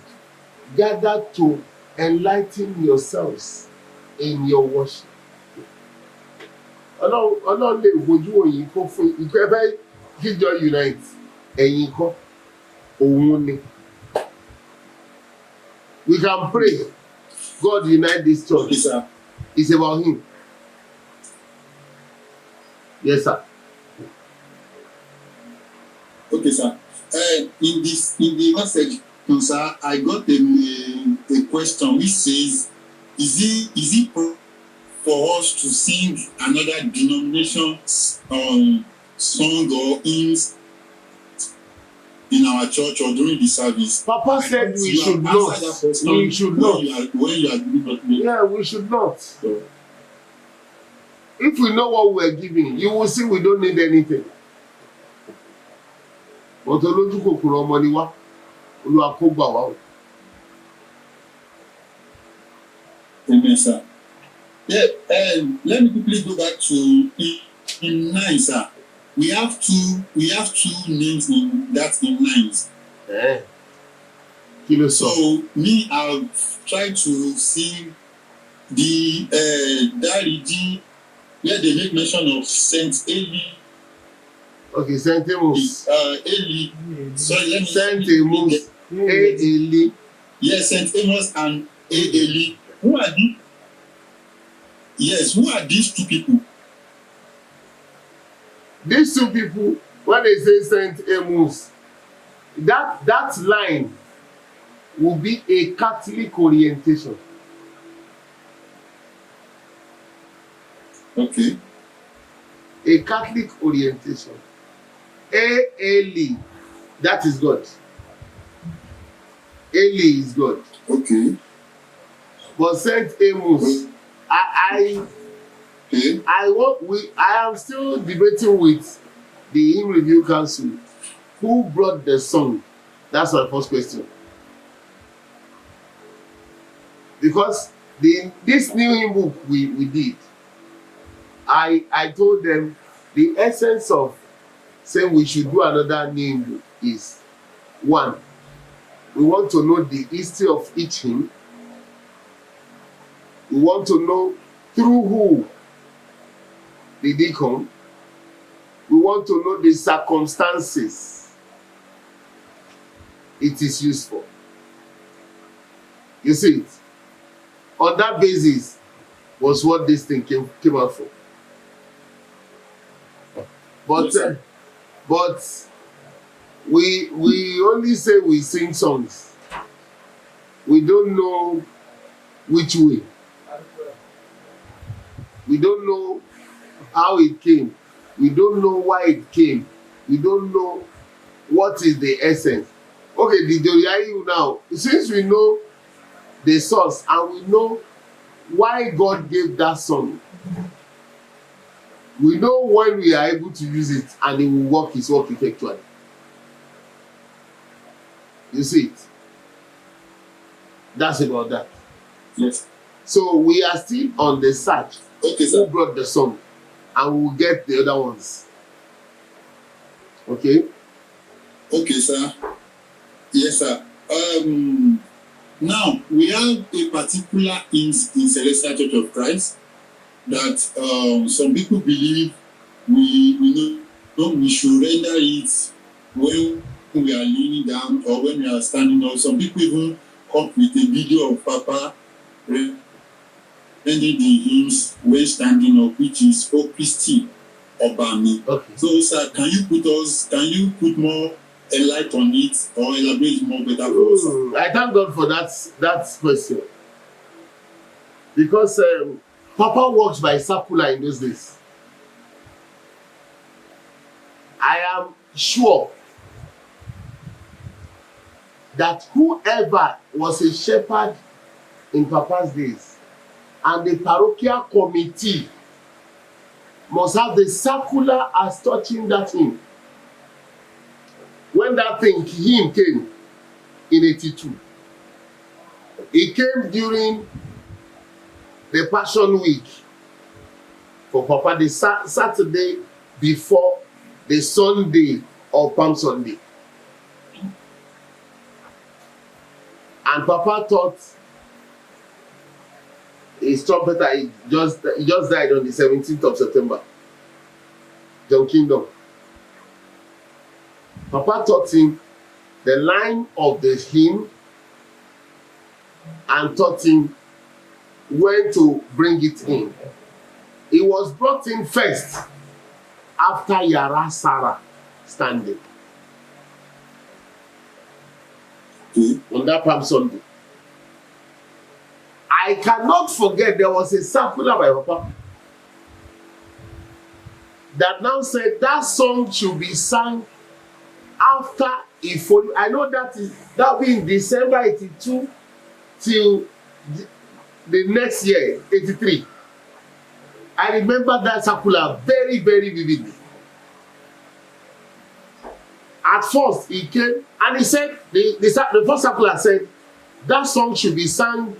gather to enlighten yourselves in your worship. Ọlọ́run lè wojú òyìn kó fún ìfẹ́ fẹ́ jíjọ unite ẹ̀yin kọ́ òun ni. We can pray, God unite this church. Okay, sir. It's about him. Yes, sir. Okay, sir. In the message, sir, I got a question which says, is it for us to sing another denomination song or hymns in our church or during the service? Papa said we should not. We should not. When you are giving us. Yeah, we should not. So, if we know what we're giving, you will see we don't need anything. But olójú kòkòrò ọmọ ni wá, Olúwa kó gbà wá o. Amen, sir. Yeah, let me quickly go back to in 9, sir. We have two names in that in 9. So me, I've tried to see the Dariji where they make mention of Saint Eli. Okay, Saint Amos. Eli. Sorry, let me. Saint Amos. Eli. Yes, Saint Amos and Eli. Who are these? Yes, who are these two people? These two people, when they say Saint Amos, that line will be a Catholic orientation. Okay. A Catholic orientation. Eli, that is God. Eli is God. Okay. But Saint Amos, I am still debating with the Hymn Review Council who brought the song. That's my first question. Because this new hymn book we did, I told them the essence of saying we should do another new hymn book is, one, we want to know the history of each hymn. We want to know through who did he come. We want to know the circumstances it is used for. You see it? On that basis was what this thing came out from. But we only say we sing songs. We don't know which way. We don't know how it came. We don't know why it came. We don't know what is the essence. Okay, the Doriayu now, since we know the source and we know why God gave that song, we know when we are able to use it and it will work its work effectually. You see it? That's about that. Yes. So we are still on the search. Okay, sir. Who brought the song? And we'll get the other ones. Okay? Okay, sir. Yes, sir. Now, we have a particular in Celestial Church of Christ that some people believe we should render it when we are leaning down or when we are standing up. Some people even come with a video of Papa rendering the hymns when standing up, which is O Christi Obami. Okay. So, sir, can you put more a light on it or elaborate more better for us? I thank God for that question. Because Papa works by circular in those days. I am sure that whoever was a shepherd in Papa's days and the parochial committee must have the circular as touching that hymn. When that hymn came in 82, it came during the Passion Week for Papa, the Saturday before the Sunday of Palm Sunday. And Papa thought his trumpeter, he just died on the 17th of September. John Kingdom. Papa taught him the line of the hymn and taught him when to bring it in. It was brought in first after Yara Sarah standing on that Palm Sunday. I cannot forget there was a circular by Papa that now said that song should be sung after Ifoli. I know that will be in December 82 till the next year, 83. I remember that circular very, very vividly. At first, he came and he said, the first circular said, that song should be sung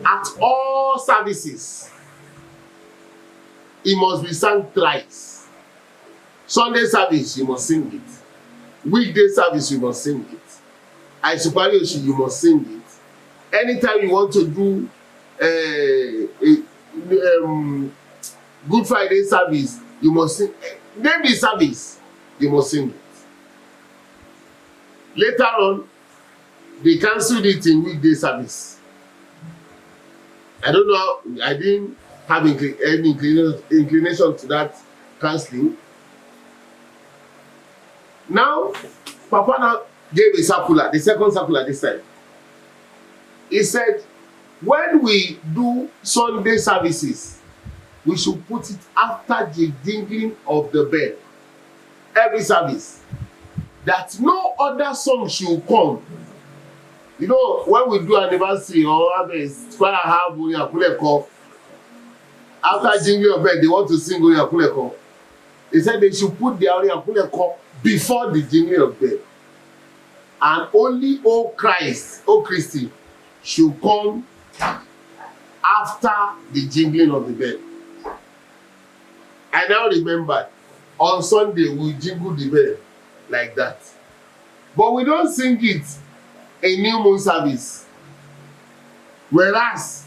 at all services. It must be sung thrice. Sunday service, you must sing it. Weekday service, you must sing it. Aisupari, you must sing it. Anytime you want to do Good Friday service, you must sing. Name the service, you must sing it. Later on, they cancelled it in weekday service. I don't know, I didn't have any inclination to that cancelling. Now, Papa now gave a circular, the second circular this time. He said, when we do Sunday services, we should put it after the jingling of the bell. Every service. That no other song should come. You know, when we do anniversary or harvest, after jingling of bell, they want to sing Oyakuleko. They said they should put the Oyakuleko before the jingling of bell. And only O Christ, O Christy, should come after the jingling of the bell. I now remember on Sunday we jingle the bell like that. But we don't sing it in new moon service. Whereas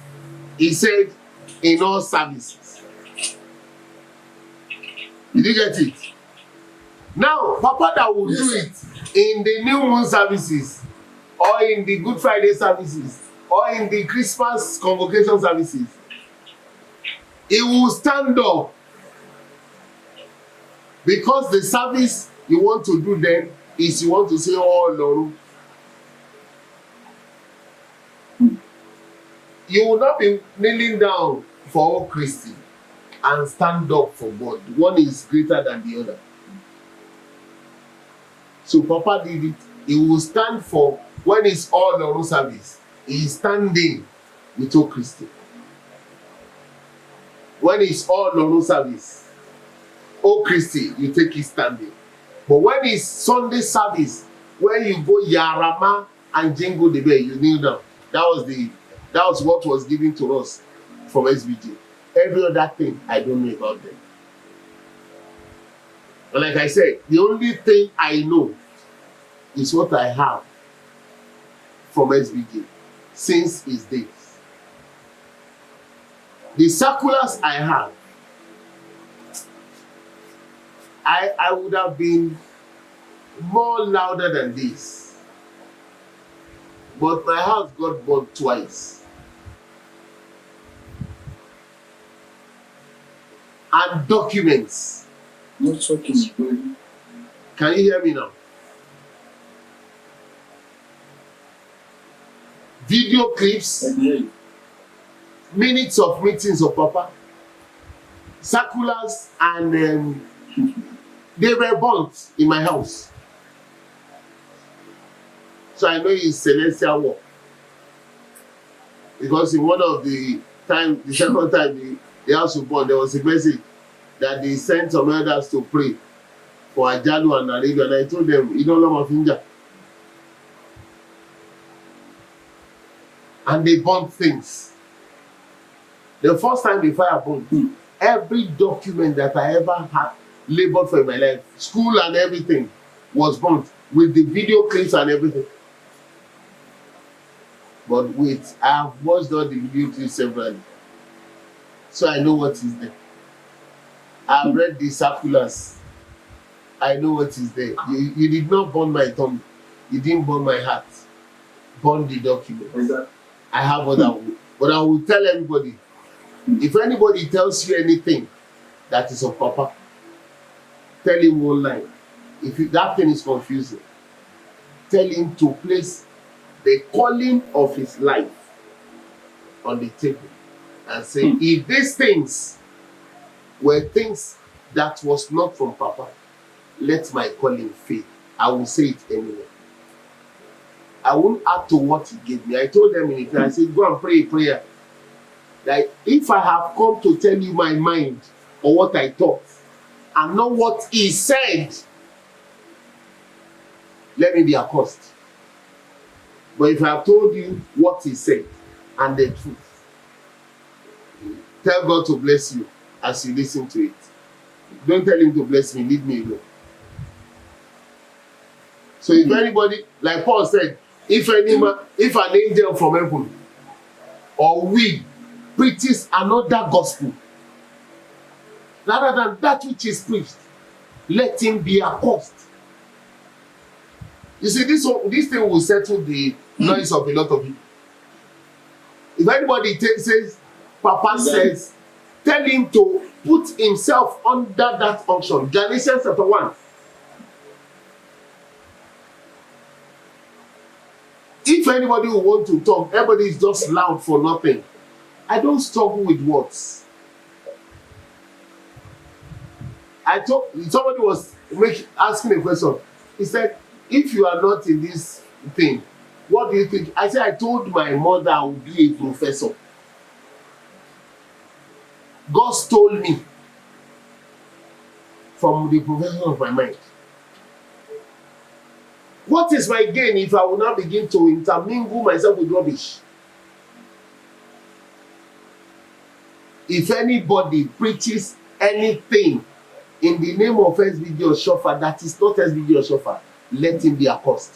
he said in all services. Did you get it? Now, Papa that will do it in the new moon services or in the Good Friday services or in the Christmas convocation services, he will stand up because the service you want to do then is you want to say, oh Lord. You will not be kneeling down for all Christians and stand up for God. One is greater than the other. So Papa did it. He will stand for when it's all Lord service. He is standing with all Christians. When it's all Lord service, all Christians, you take it standing. But when it's Sunday service, when you go Yarama and jingle the bell, you kneel down. That was what was given to us from SBG. Every other thing, I don't know about them. But like I said, the only thing I know is what I have from SBG since his days. The circulars I have, I would have been more louder than this. But my house got burned twice. And documents. Not talking. Can you hear me now? Video clips, minutes of meetings of Papa, circulars, and they were burnt in my house. So I know it's celestial work. Because in one of the time, the second time the house was burned, there was a message that they sent some elders to pray for Ajalu and Arabia, and I told them, you don't know my finger. And they burnt things. The first time the fire burned, every document that I ever had labored for in my life. School and everything was burnt with the video clips and everything. But wait, I have watched all the video clips severally, so I know what is there. I have read the circulars. I know what is there. You did not burn my tongue. You didn't burn my heart. Burn the document. Exactly. I have what I will. But I will tell everybody, if anybody tells you anything that is of Papa, tell him one line. If that thing is confusing, tell him to place the calling of his life on the table and say, if these things were things that was not from Papa, let my calling fail. I will say it anyway. I won't add to what he gave me. I told them in it, I said, go and pray a prayer. That if I have come to tell you my mind or what I thought and not what he said, let me be accursed. But if I have told you what he said and the truth, tell God to bless you as you listen to it. Don't tell him to bless me, leave me alone. So if anybody, like Paul said, if an angel from heaven or we preaches another gospel rather than that which is preached, let him be accursed. You see, this thing will settle the noise of a lot of people. If anybody says, Papa says, tell him to put himself under that unction. Galatians chapter 1. If anybody will want to talk, everybody is just loud for nothing. I don't struggle with words. Somebody was asking a question. He said, if you are not in this thing, what do you think? I said, I told my mother I would be a professor. God stole me from the profession of my mind. What is my gain if I will now begin to intermingle myself with rubbish? If anybody preaches anything in the name of SBG or Shofar that is not SBG or Shofar, let him be accursed.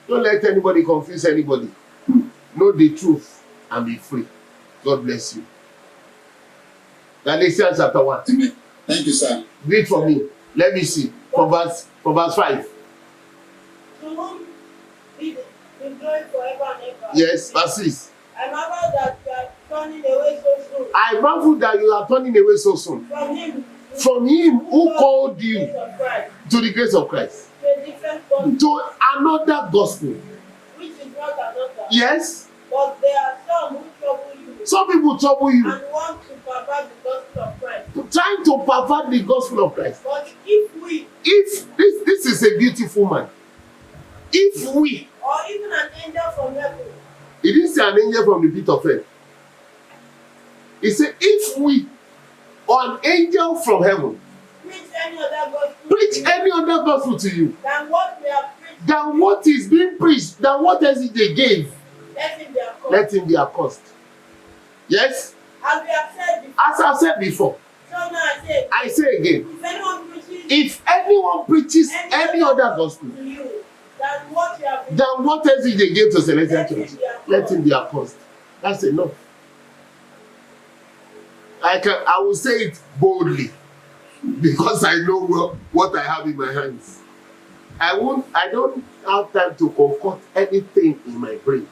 Don't let anybody confuse anybody. Know the truth and be free. God bless you. Galatians chapter 1. Amen. Thank you, sir. Read for me. Let me see. From verse 5. To whom be the glory forever and ever. Yes, verse 6. I marvel that you are turning away so soon. I marvel that you are turning away so soon. From him Who called you to the grace of Christ, to the grace of Christ. to a different gospel, To another gospel. which is not another. Yes. But there are some who trouble you Some people trouble you, and want to pervert the gospel of Christ. trying to pervert the gospel of Christ. But if This is a beautiful man. If we, or even an angel from heaven, he didn't say an angel from the pit of hell. He said, if we or an angel from heaven preach any other gospel, preach any other gospel to you than what we have preached, than what is being preached, than what else they gave, let him be accursed. let him be accursed. Yes? As we have said before, As I said before, so now I say, I say again, if anyone preaches if anyone preaches any other gospel to you than what you have than what else they gave to Celestial Let him Church, be accursed. let him be accursed. That's enough. I will say it boldly because I know what I have in my hands. I don't have time to concoct anything in my brain.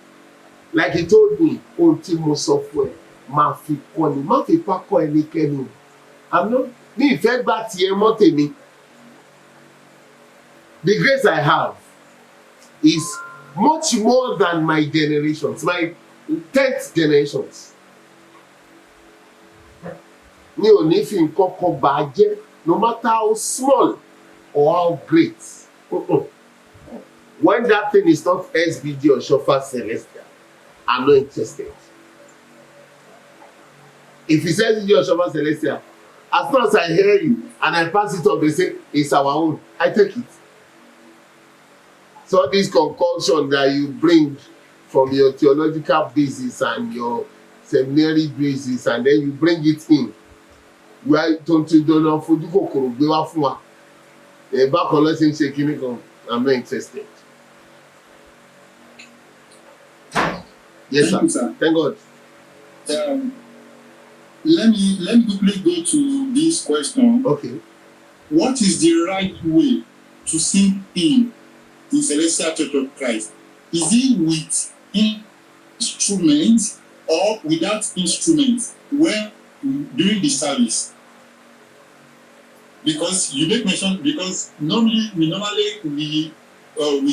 Like he told me, ultimo software, ma fi kọ́ni, ma fi pa kọ́ ẹnikẹ́ni. I'm not, ní ìfẹ́ gbà tiẹ̀ mọ́ tèmi. The grace I have is much more than my generations, my 10th generations. Mi ò ní fi nǹkan kan bà á jẹ́, no matter how small or how great. When that thing is not SBG or Shofar Celestial, I'm not interested. If it says SBG or Shofar Celestial, as long as I hear you and I pass it up, they say it's our own, I take it. So this concoction that you bring from your theological basis and your seminary basis, and then you bring it in, wíwá tó ń ti dandan fojú kòkòrò gbé wá fún wa bákan ló ṣe ń ṣe kinní kan I'm not interested. Yes, Thank you, sir. Thank God. Let me quickly go to this question. Okay. What is the right way to sing in Celestial Church of Christ? Is it with instruments or without instruments when during the service? Because you make mention, because normally we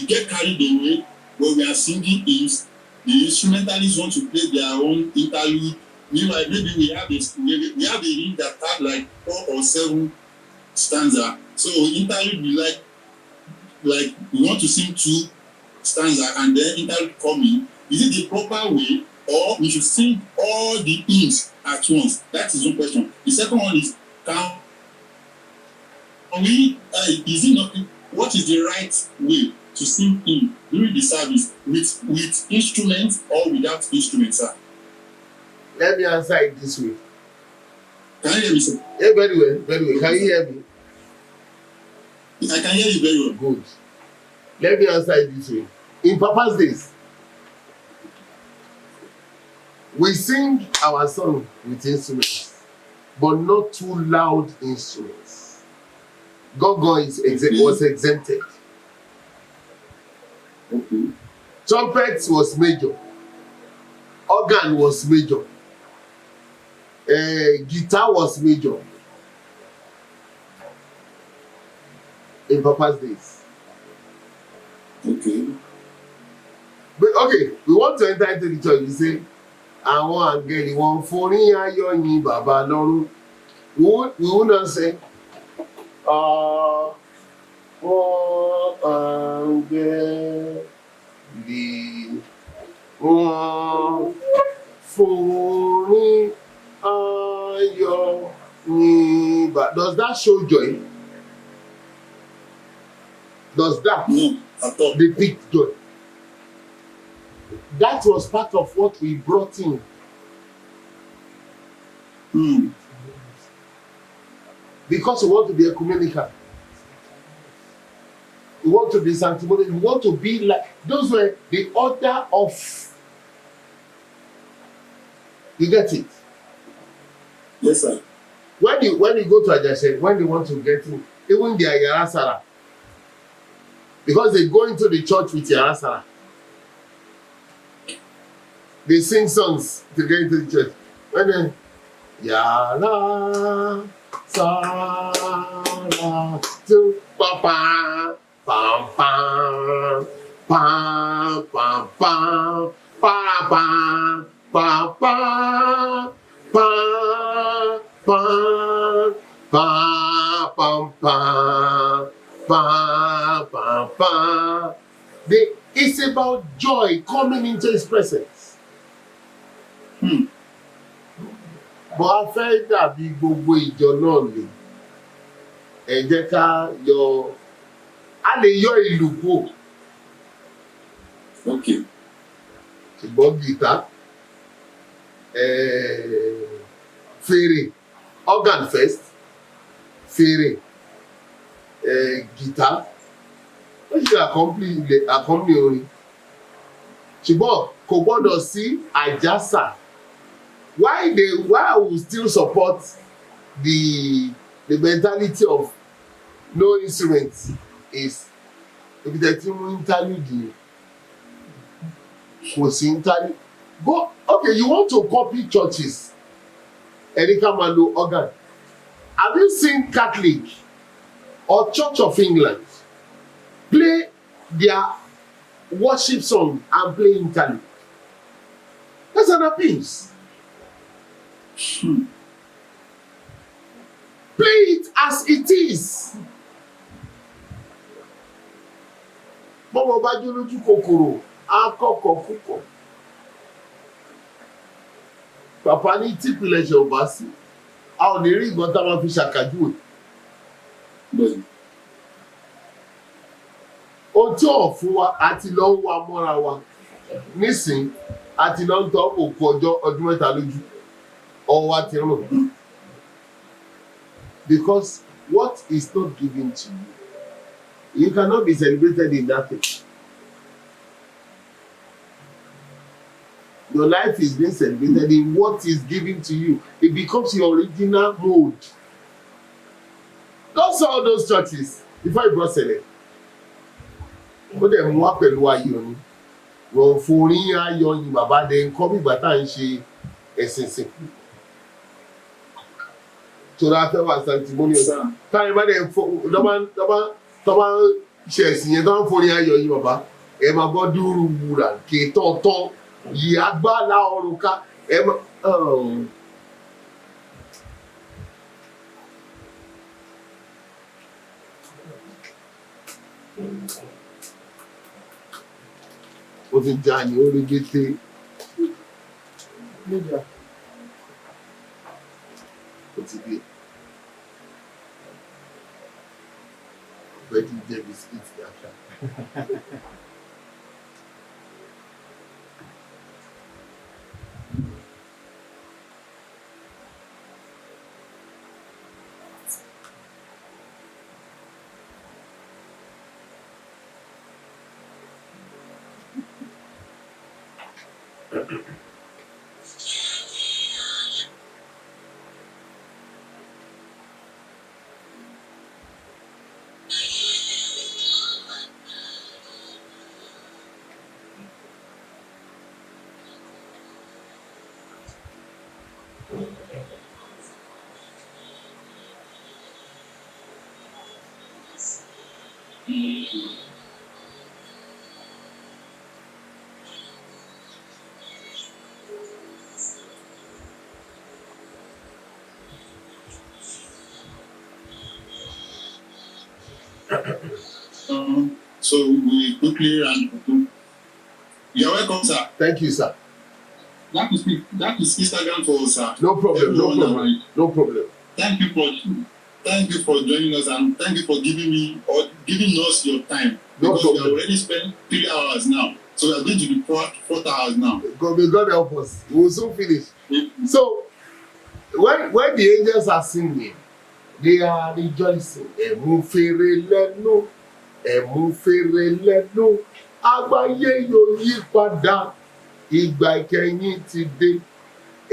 get carried away when we are singing hymns. The instrumentalists want to play their own interlude. Meanwhile, maybe we have a hymn that had like 4 or 7 stanza. So interlude be like we want to sing 2 stanza and then interlude coming. Is it the proper way, or we should sing all the hymns at once? That is one question. The second one is, can we? Is it not? What is the right way to sing in during the service with instruments or without instruments, sir? Let me answer it this way. Can you hear me, sir? Yeah, very well, very well. Can you hear me? I can hear you very well. Good. Let me answer it this way. In Papa's days, we sing our song with instruments, but not too loud instruments. Gong was exempted. Okay. Trumpet was major. Organ was major. Guitar was major. In Papa's days. Okay. But okay, we want to enter into the church. You say, àwọn àgẹ̀lì wọn forí ayọ̀ yin bàbá lọ́run. We will not say, àwọn àgẹ̀lì wọn forí ayọ̀ yin bàbá. Does that show joy? Does that depict joy? That was part of what we brought in. Because we want to be ecumenical. We want to be sanctimonious. We want to be like, those were the order of, you get it? Yes, sir. When you go to Ajase, when they want to get in, even their Yarasara, because they go into the church with Yarasara, they sing songs to get into the church. When then, Yara, Sara, to Papa, Pam, Pam, Pam, Pam, Pam, Pam, Pam, Pam, Pam, Pam, Pam, Pam, Pam, Pam, Pam. It's about joy coming into His presence. Bọ́ a fẹ́ dàbí gbogbo ìjọ náà lè ẹ jẹ́ ká yọ a lè yọ ìlù kúrò. Okay. Ṣùgbọ́n gìtá fèrè organ first fèrè gìtá ó ṣe accompany orin ṣùgbọ́n kò gbọ́dọ̀ sí àjàsà. Why I will still support the mentality of no instruments is if the team interlude kò sí interlude. But okay, you want to copy churches, Erika Mando organ. Have you seen Catholic or Church of England play their worship song and play interlude? That's an abuse. Play it as it is. Bọ́mọ bá jó lójú kòkòrò, á kọ̀kọ̀ kúkọ̀. Pàpà ní típìlẹ̀ ṣe ò bá sí. A ò ní rí ìgbọ́n tá a máa fi ṣàkàjúwe. Ohun tí ò fún wa, a ti lọ ń wa mọ́ra wa. Nísìn, a ti lọ ń tọ́ òkú ọdún mẹ́ta lójú. Ọwọ́ wa ti rùn. Because what is not given to you, you cannot be celebrated in that thing. Your life is being celebrated in what is given to you. It becomes your original mode. Don't saw all those churches before you brought Sele. Ó dẹ̀ mú wá pẹ̀lú ayọ̀ ni. Wọ́n forí ayọ̀ yin bàbá dẹ̀ ń kọ́ bí ìgbà tá à ń ṣe ẹ̀sìn sìnkú. Tora fẹ́ wà sanctimonious. Táyọ̀ bá dẹ̀ tọ́ba ṣe ẹ̀sìn yẹn tó ń forí ayọ̀ yin bàbá. Ẹ máa gbọ́ dúró wúrà kì í tán. Yìí agbára ọrùn ká ẹ máa. Ó ti já ní orí gété. Ó ti dé. Ọ̀pẹ ti jẹ bisikíìtì àṣà. So we quickly run. You're welcome, sir. Thank you, sir. That is Instagram for us, sir. No problem. No problem. Thank you for joining us, and thank you for giving us your time. Because we have already spent 3 hours now. So we are going to be 4 hours now. God help us. We will soon finish. So when the angels are singing, they are rejoicing. Ẹ̀mú fèrè lẹ́nu, ẹ̀mú fèrè lẹ́nu, àgbáyé yóò yí padà, ìgbà ìkẹyìn ti dé.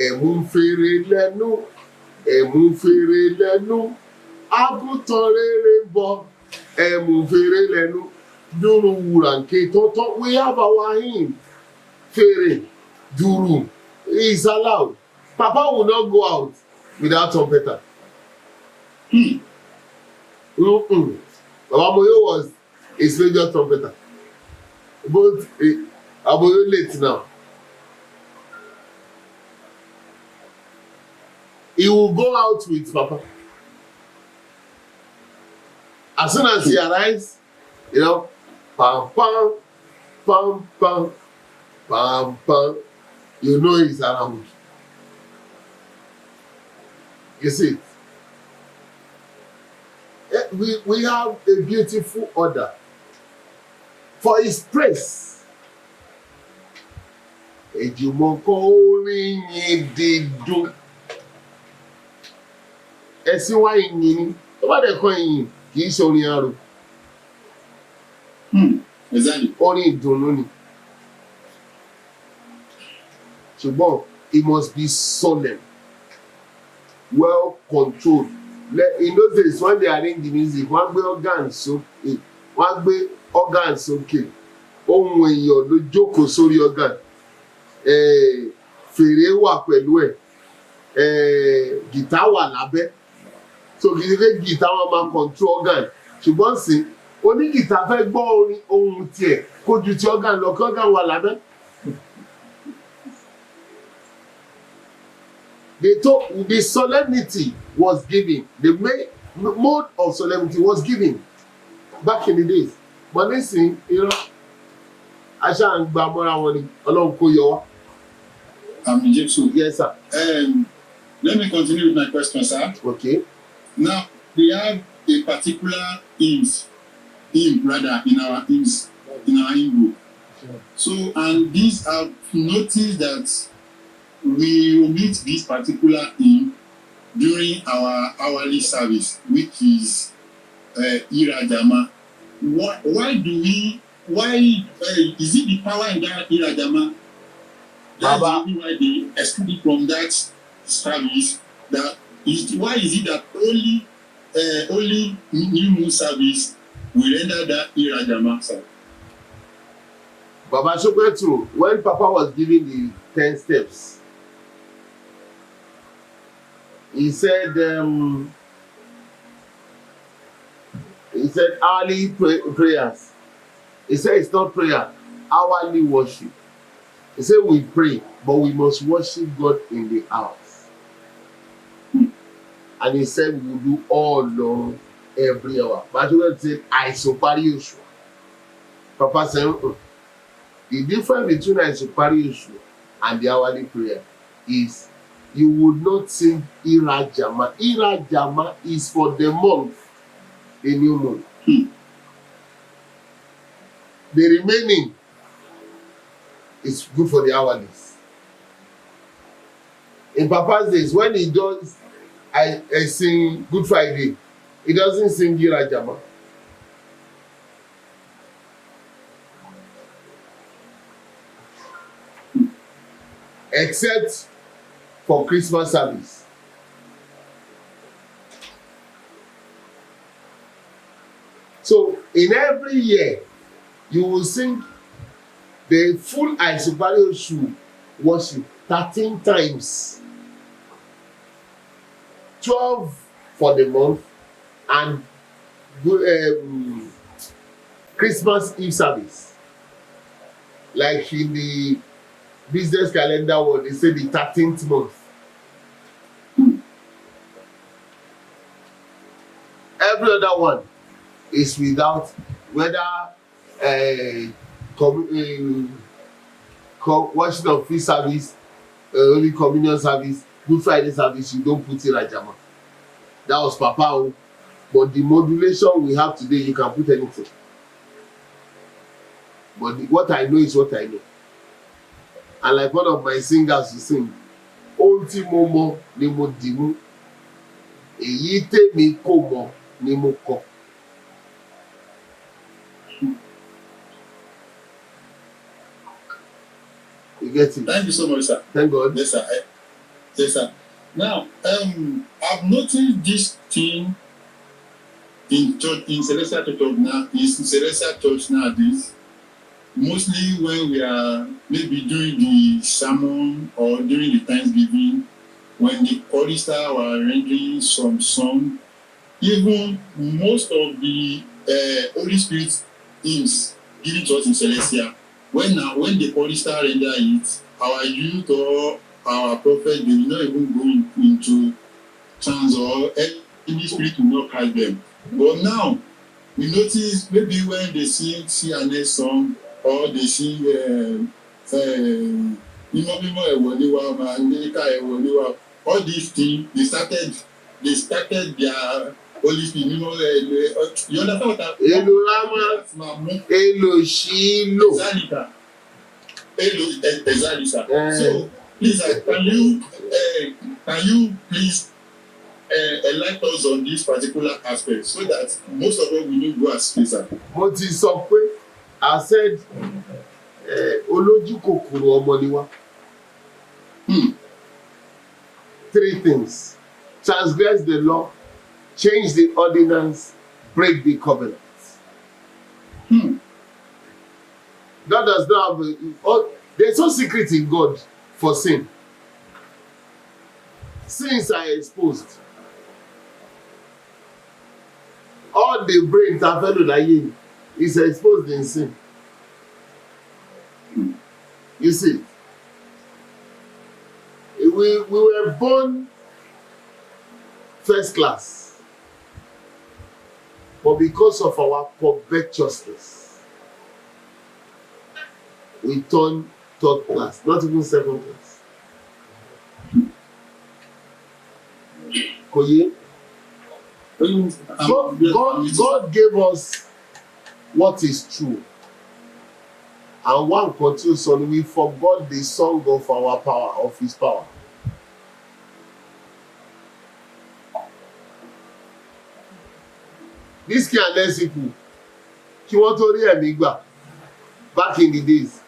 Ẹ̀mú fèrè lẹ́nu, ẹ̀mú fèrè lẹ́nu, àgùntàn rere bọ̀. Ẹ̀mú fèrè lẹ́nu, dúró wúrà nke tọ́tọ́. We have our hymn. Fèrè, dúró. He is allowed. Papa will not go out without trumpeter. Baba Moyo was his major trumpeter. But Aboyo late now. He will go out with Papa. As soon as he arrives, pam pam, pam pam, pam pam, you know he's around. You see, we have a beautiful order for his praise. Ejumoko orin yin dídùn. Ẹ̀sìn wa yin ni. Tó bá dẹ̀ kọ́ yin kì í ṣe orin arò. Exactly. Orin ìdùnnú ni. Ṣùgbọ́n it must be solemn, well controlled. In those days when they arrange the music, wọ́n gbé organ sókè. Ohun èèyàn ló jókòó sórí organ. Fèrè wà pẹ̀lú ẹ̀. Guitar wà lábẹ́. So kì í ṣe guitar wọn máa control organ. Ṣùgbọ́n sí oní guitar fẹ́ gbọ́ ohun tiẹ̀ kó ju ti organ lọ kí organ wà lábẹ́. The solemnity was given. The mode of solemnity was given back in the days. But listen, aṣá ń gba mọ́ra wọn ni Ọlọ́run kó yọ wá. Jesus. Yes, sir. Let me continue with my question, sir. Okay. Now, we have a particular hymn rather in our hymn book. Sure. So, and these I've noticed that we omit this particular hymn during our hourly service, which is Irajama. Why is it the power in that Irajama? That's the reason why they excluded from that service. Why is it that only new moon service will render that Irajama service? Baba Shokwetu, when Papa was giving the 10 steps, he said hourly prayers. He said it's not prayer, hourly worship. He said we pray, but we must worship God in the hours. And he said we will do all long every hour. But you said I suppari Yoshua. Papa said the difference between I suppari Yoshua and the hourly prayer is you would not sing Irajama. Irajama is for the month, the new moon. The remaining is good for the hourlies. In Papa's days, when he does, I sing Good Friday, he doesn't sing Irajama. Except for Christmas service. So in every year, you will sing the full Aisupari Oshu worship 13 times. 12 for the month and Christmas Eve service. Like in the business calendar where they say the 13th month. Every other one is without whether washing of free service, Holy Communion service, Good Friday service, you don't put Irajama. That was Papa. But the modulation we have today, you can put anything. But what I know is what I know. And like one of my singers will sing, ohun tí mo mọ̀ ni mo dì mú, èyí tèmi kò mọ̀ ni mo kọ̀. You get it? Thank you so much, sir. Thank God. Yes, sir. Yes, sir. Now, I've noticed this thing in church, in Celestial Church nowadays. Mostly when we are maybe doing the sermon or during the Thanksgiving, when the chorister were rendering some song, even most of the Holy Spirit hymns given to us in Celestia, when the chorister render it, our youth or our prophet, they will not even go into trance or any spirit will not catch them. But now, we notice maybe when they sing CNA song, or they sing all these things, they started their Holy Spirit. You understand what I'm Elo Shilo. Exactly. So please, can you please enlighten us on this particular aspect so that most of us will not go astray, sir? Mo ti sọ pé I said olójú kòkòrò ọmọ ni wá. 3 things: transgress the law, change the ordinance, break the covenant. God does not have there's no secret in God for sin. Sins are exposed. All the brain tafẹ́lò láyé is exposed in sin. You see, we were born first class, but because of our covetousness, we turn third class, not even second class. Koye? God gave us what is true. And one continues on, we forgot the song of our power, of his power. This careless people kí wọ́n tó rí ẹ̀mí gbà back in the days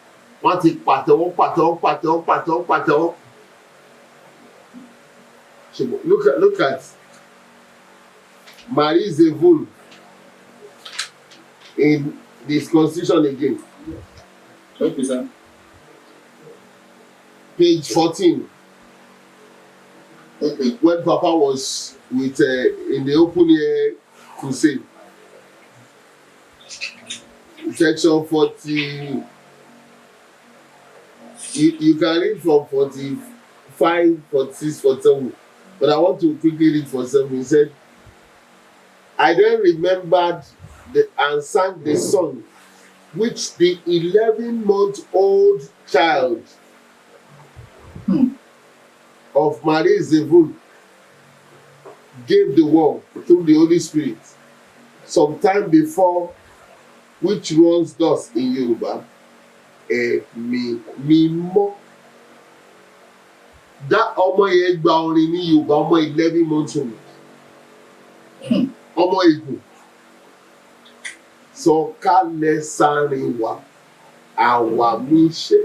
wọ́n ti pàtẹ́wọ́. Look at Marie Zevul in this constitution again. Okay, sir. Page 14. Okay. When Papa was with in the open air crusade. Section 40. You can read from 45, 46, 47. But I want to quickly read 47. He said, I then remembered and sang the song which the 11-month-old child of Marie Zevul gave the world through the Holy Spirit sometime before, which runs thus in Yoruba, Ẹ̀mí mímọ́. That ọmọ yẹn gba orin ní Yorùbá, ọmọ 11 months old. Ọmọ Ìgbò. Sọ̀kalẹ̀ sáàrin wa, àwa mi ṣe,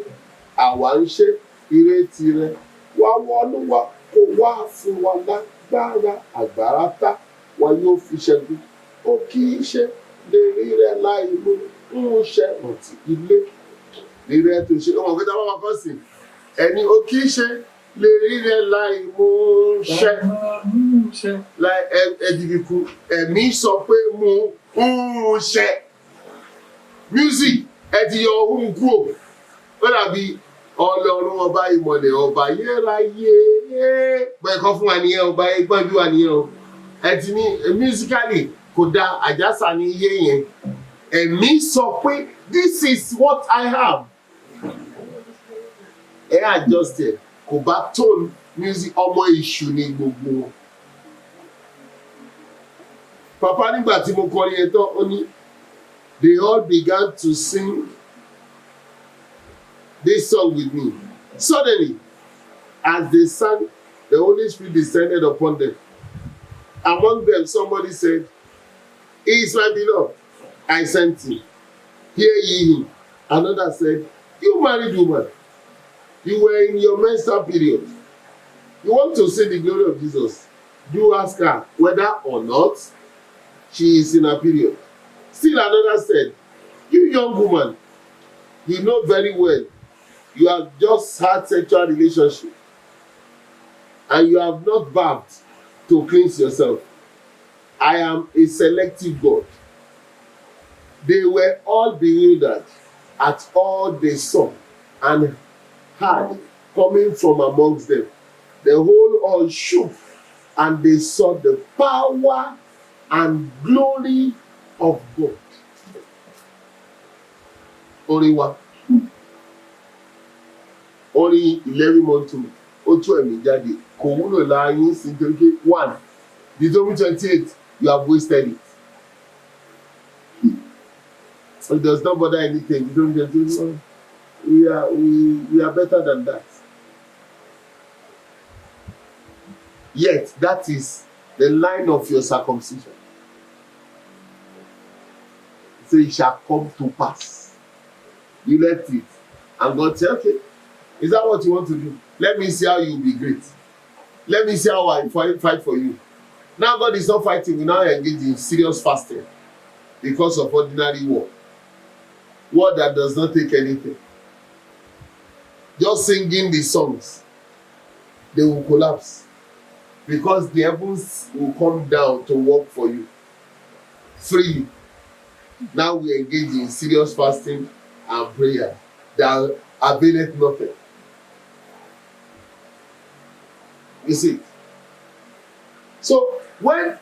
àwa ń ṣe ìrètí rẹ̀. Wá wọnú wa, kó wá fún wa lágbára àgbàrá tá, wa yóò fi ṣẹ́gun. Ó kì í ṣe lè rí rẹ̀ láì mú ń ṣe ọ̀tí ilé. Rí rẹ̀ tó ṣe, ọmọ òkúta bá wà kọ́ sí. Ẹni ó kì í ṣe lè rí rẹ̀ láì mú ṣe. Láì ẹ̀dìgìkú, ẹ̀mí sọ pé mú ń ṣe. Music ẹ ti yọ ohun kúrò. Ó dàbí Ọlọ́run ọba ìmọ̀lẹ̀ ọba yẹ́ráyé. Bẹ́ẹ̀ kọ́ fún wa nìyẹn ọba ẹgbọ́n bí wa nìyẹn o. Ẹ ti ní musically kò da àjàsà ní iye yẹn. Ẹ̀mí sọ pé this is what I have. Ẹ adjust ẹ̀ kò bá tone music ọmọ ìṣù ní gbogbo wọn. Papa nígbà tí mo kọrin yẹn tán, ó ní they all began to sing this song with me. Suddenly, as they sang, the Holy Spirit descended upon them. Among them, somebody said, He is my beloved. I sent him. Hear ye him. Another said, You married woman, you were in your menstrual period. You want to see the glory of Jesus. Do ask her whether or not she is in her period. Still another said, You young woman, you know very well you have just had sexual relationship and you have not bathed to cleanse yourself. I am a selective God. They were all bewildered at all they saw and heard coming from amongst them. The whole hall shook, and they saw the power and glory of God. Orin wa, orin 11 months old, ó tú ẹ̀mí jáde, kò wúlò láàyè sí nítorí pé 1, Deuteronomy 28, you have wasted it. It does not bother anything. Deuteronomy 28, we are better than that. Yet, that is the line of your circumcision. So it shall come to pass. You left it. And God said, okay, is that what you want to do? Let me see how you will be great. Let me see how I fight for you. Now God is not fighting. We now engage in serious fasting because of ordinary war. War that does not take anything. Just singing the songs, they will collapse. Because the heavens will come down to work for you freely. Now we engage in serious fasting and prayer that availeth nothing. You see? So when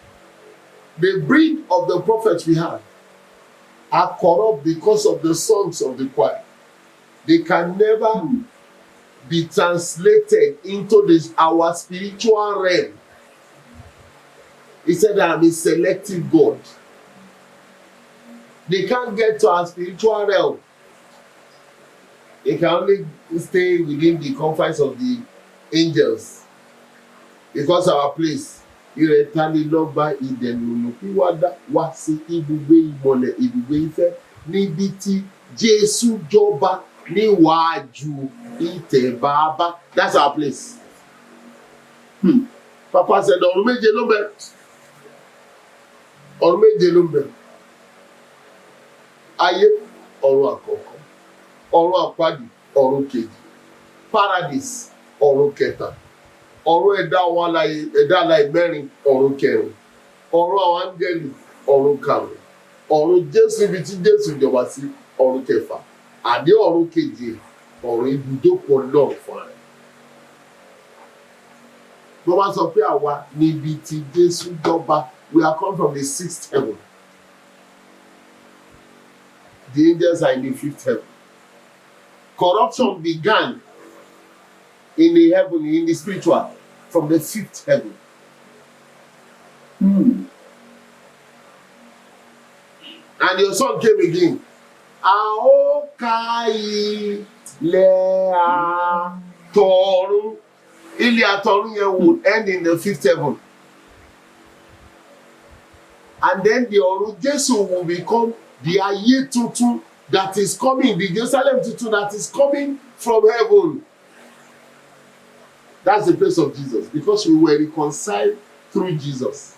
the breed of the prophets we have are corrupt because of the songs of the choir, they can never be translated into this our spiritual realm. He said, I am a selective God. They can't get to our spiritual realm. They can only stay within the confines of the angels, because our place ìrẹ̀tanilọ́ba ìdẹ̀nùnúpìwàdà wá sí ibùgbé ìmọ̀lẹ̀ ibùgbé ìfẹ́ níbi tí Jésù jọba níwájú ìtẹ́ Baba. That's our place. Papa said ọ̀run méje ló bẹ. Ọ̀run méje ló bẹ. Ayé ọ̀run àkọ́kọ́, ọ̀run àpáàdì ọ̀run kejì, paradise ọ̀run kẹta, ọ̀run ẹ̀dá alààyè mẹ́rin ọ̀run kẹrin, ọ̀run àwọn áńgẹ́lì ọ̀run karùn-ún, ọ̀run Jésù ibi tí Jésù jọba sí ọ̀run kẹfà, àdé ọ̀run keje ọ̀run ibùjókòó náà fún ẹ. Bó bá sọ pé àwa níbi tí Jésù jọba, we are come from the sixth heaven. The angels are in the fifth heaven. Corruption began in the heaven, in the spiritual, from the fifth heaven. And your son came again. Aokai lea torun. Ilya torun would end in the fifth heaven. And then the Orun Jesu will become the Ayé tuntun that is coming, the Jerusalem tuntun that is coming from heaven. That's the place of Jesus, because we were reconciled through Jesus.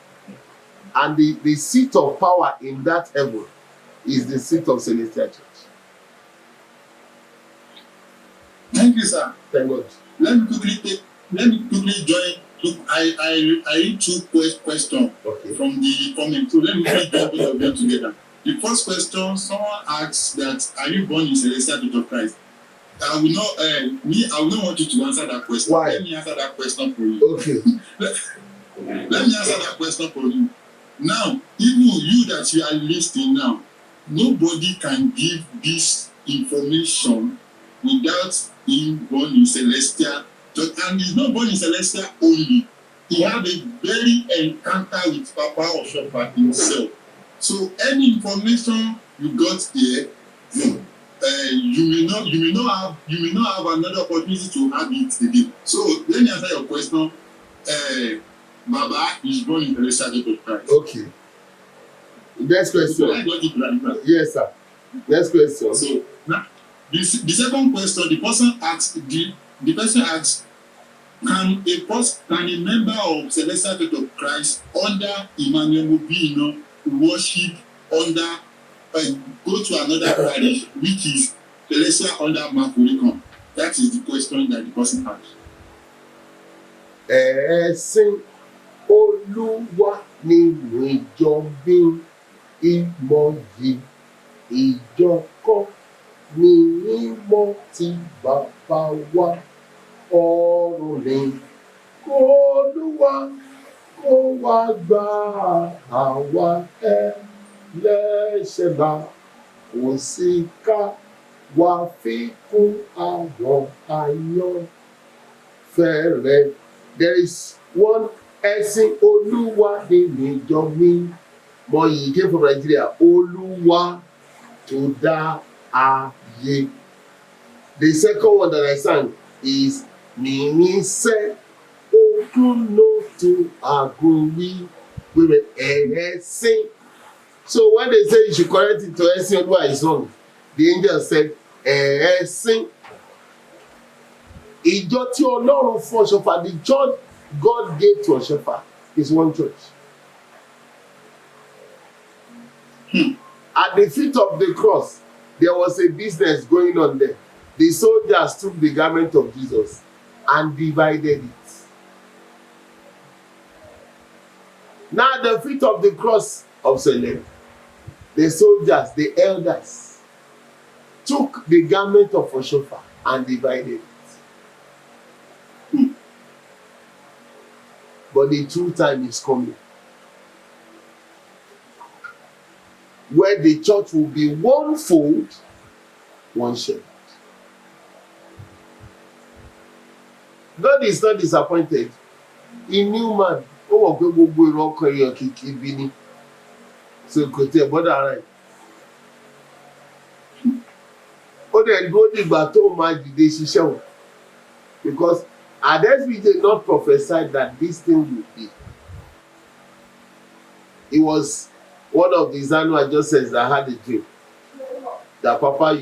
And the seat of power in that heaven is the seat of Celestial Church. Thank you, sir. Thank God. Let me quickly join. I read two questions from the comment. So let me join both of them together. The first question, someone asks that, are you born in Celestial Church of Christ? I will not want you to answer that question. Why? Let me answer that question for you. Okay. Let me answer that question for you. Now, even you that you are listening now, nobody can give this information without being born in Celestial Church. And he's not born in Celestial only. He had a very encounter with Papa Oshofa himself. So any information you got here, you may not have another opportunity to have it again. So let me answer your question. Baba is born in the Church of Christ. Okay. Next question. Yes, sir. Next question. So now, the second question, the person asks, can a member of Celestial Church of Christ under Emmanuel Mobino worship under go to another parish which is Celestial under Makurikon? That is the question that the person asked. Ẹ̀sìn Olúwa nínú ìjọ bí ìmọ̀yì ìjọ kọ́ ní mímọ́ tí bàbá wa ọ̀run ni. Olúwa kó wá gbà àwa ẹlẹ́ṣẹ̀ là kò sí ká wá fi kún àwọn àyànfẹ́. There is one ẹ̀sìn Olúwa nínú ìjọ mi. Mọ̀yì came from Nigeria. Olúwa tó dá ayé. The second one that I sang is Mímísẹ́ Ògúnlótù Àgùnwí wíwẹ̀ ẹ̀ẹ́sìn. So when they say you should correct it to ẹ̀sìn Olúwa is wrong, the angel said ẹ̀ẹ́sìn. Ìjọ tí Ọlọ́run fún Ọ̀ṣọ́fà, the church God gave to Ọ̀ṣọ́fà is one church. At the feet of the cross, there was a business going on there. The soldiers took the garment of Jesus and divided it. Now at the feet of the cross of Salem, the soldiers, the elders, took the garment of Ọ̀ṣọ́fà and divided it. But the true time is coming, where the church will be one fold, one shepherd. God is not disappointed. He knew man. Ó mọ̀ pé gbogbo èrò ọkàn èèyàn kìkì bí ni. So kò tẹ̀ bọ́dà ara ẹ̀. Ó dẹ̀ dúró dìgbà tó máa dìde ṣiṣẹ́ wọn. Because Ademola did not prophesy that this thing will be. It was one of the Zanu adjusters that had a dream that Papa,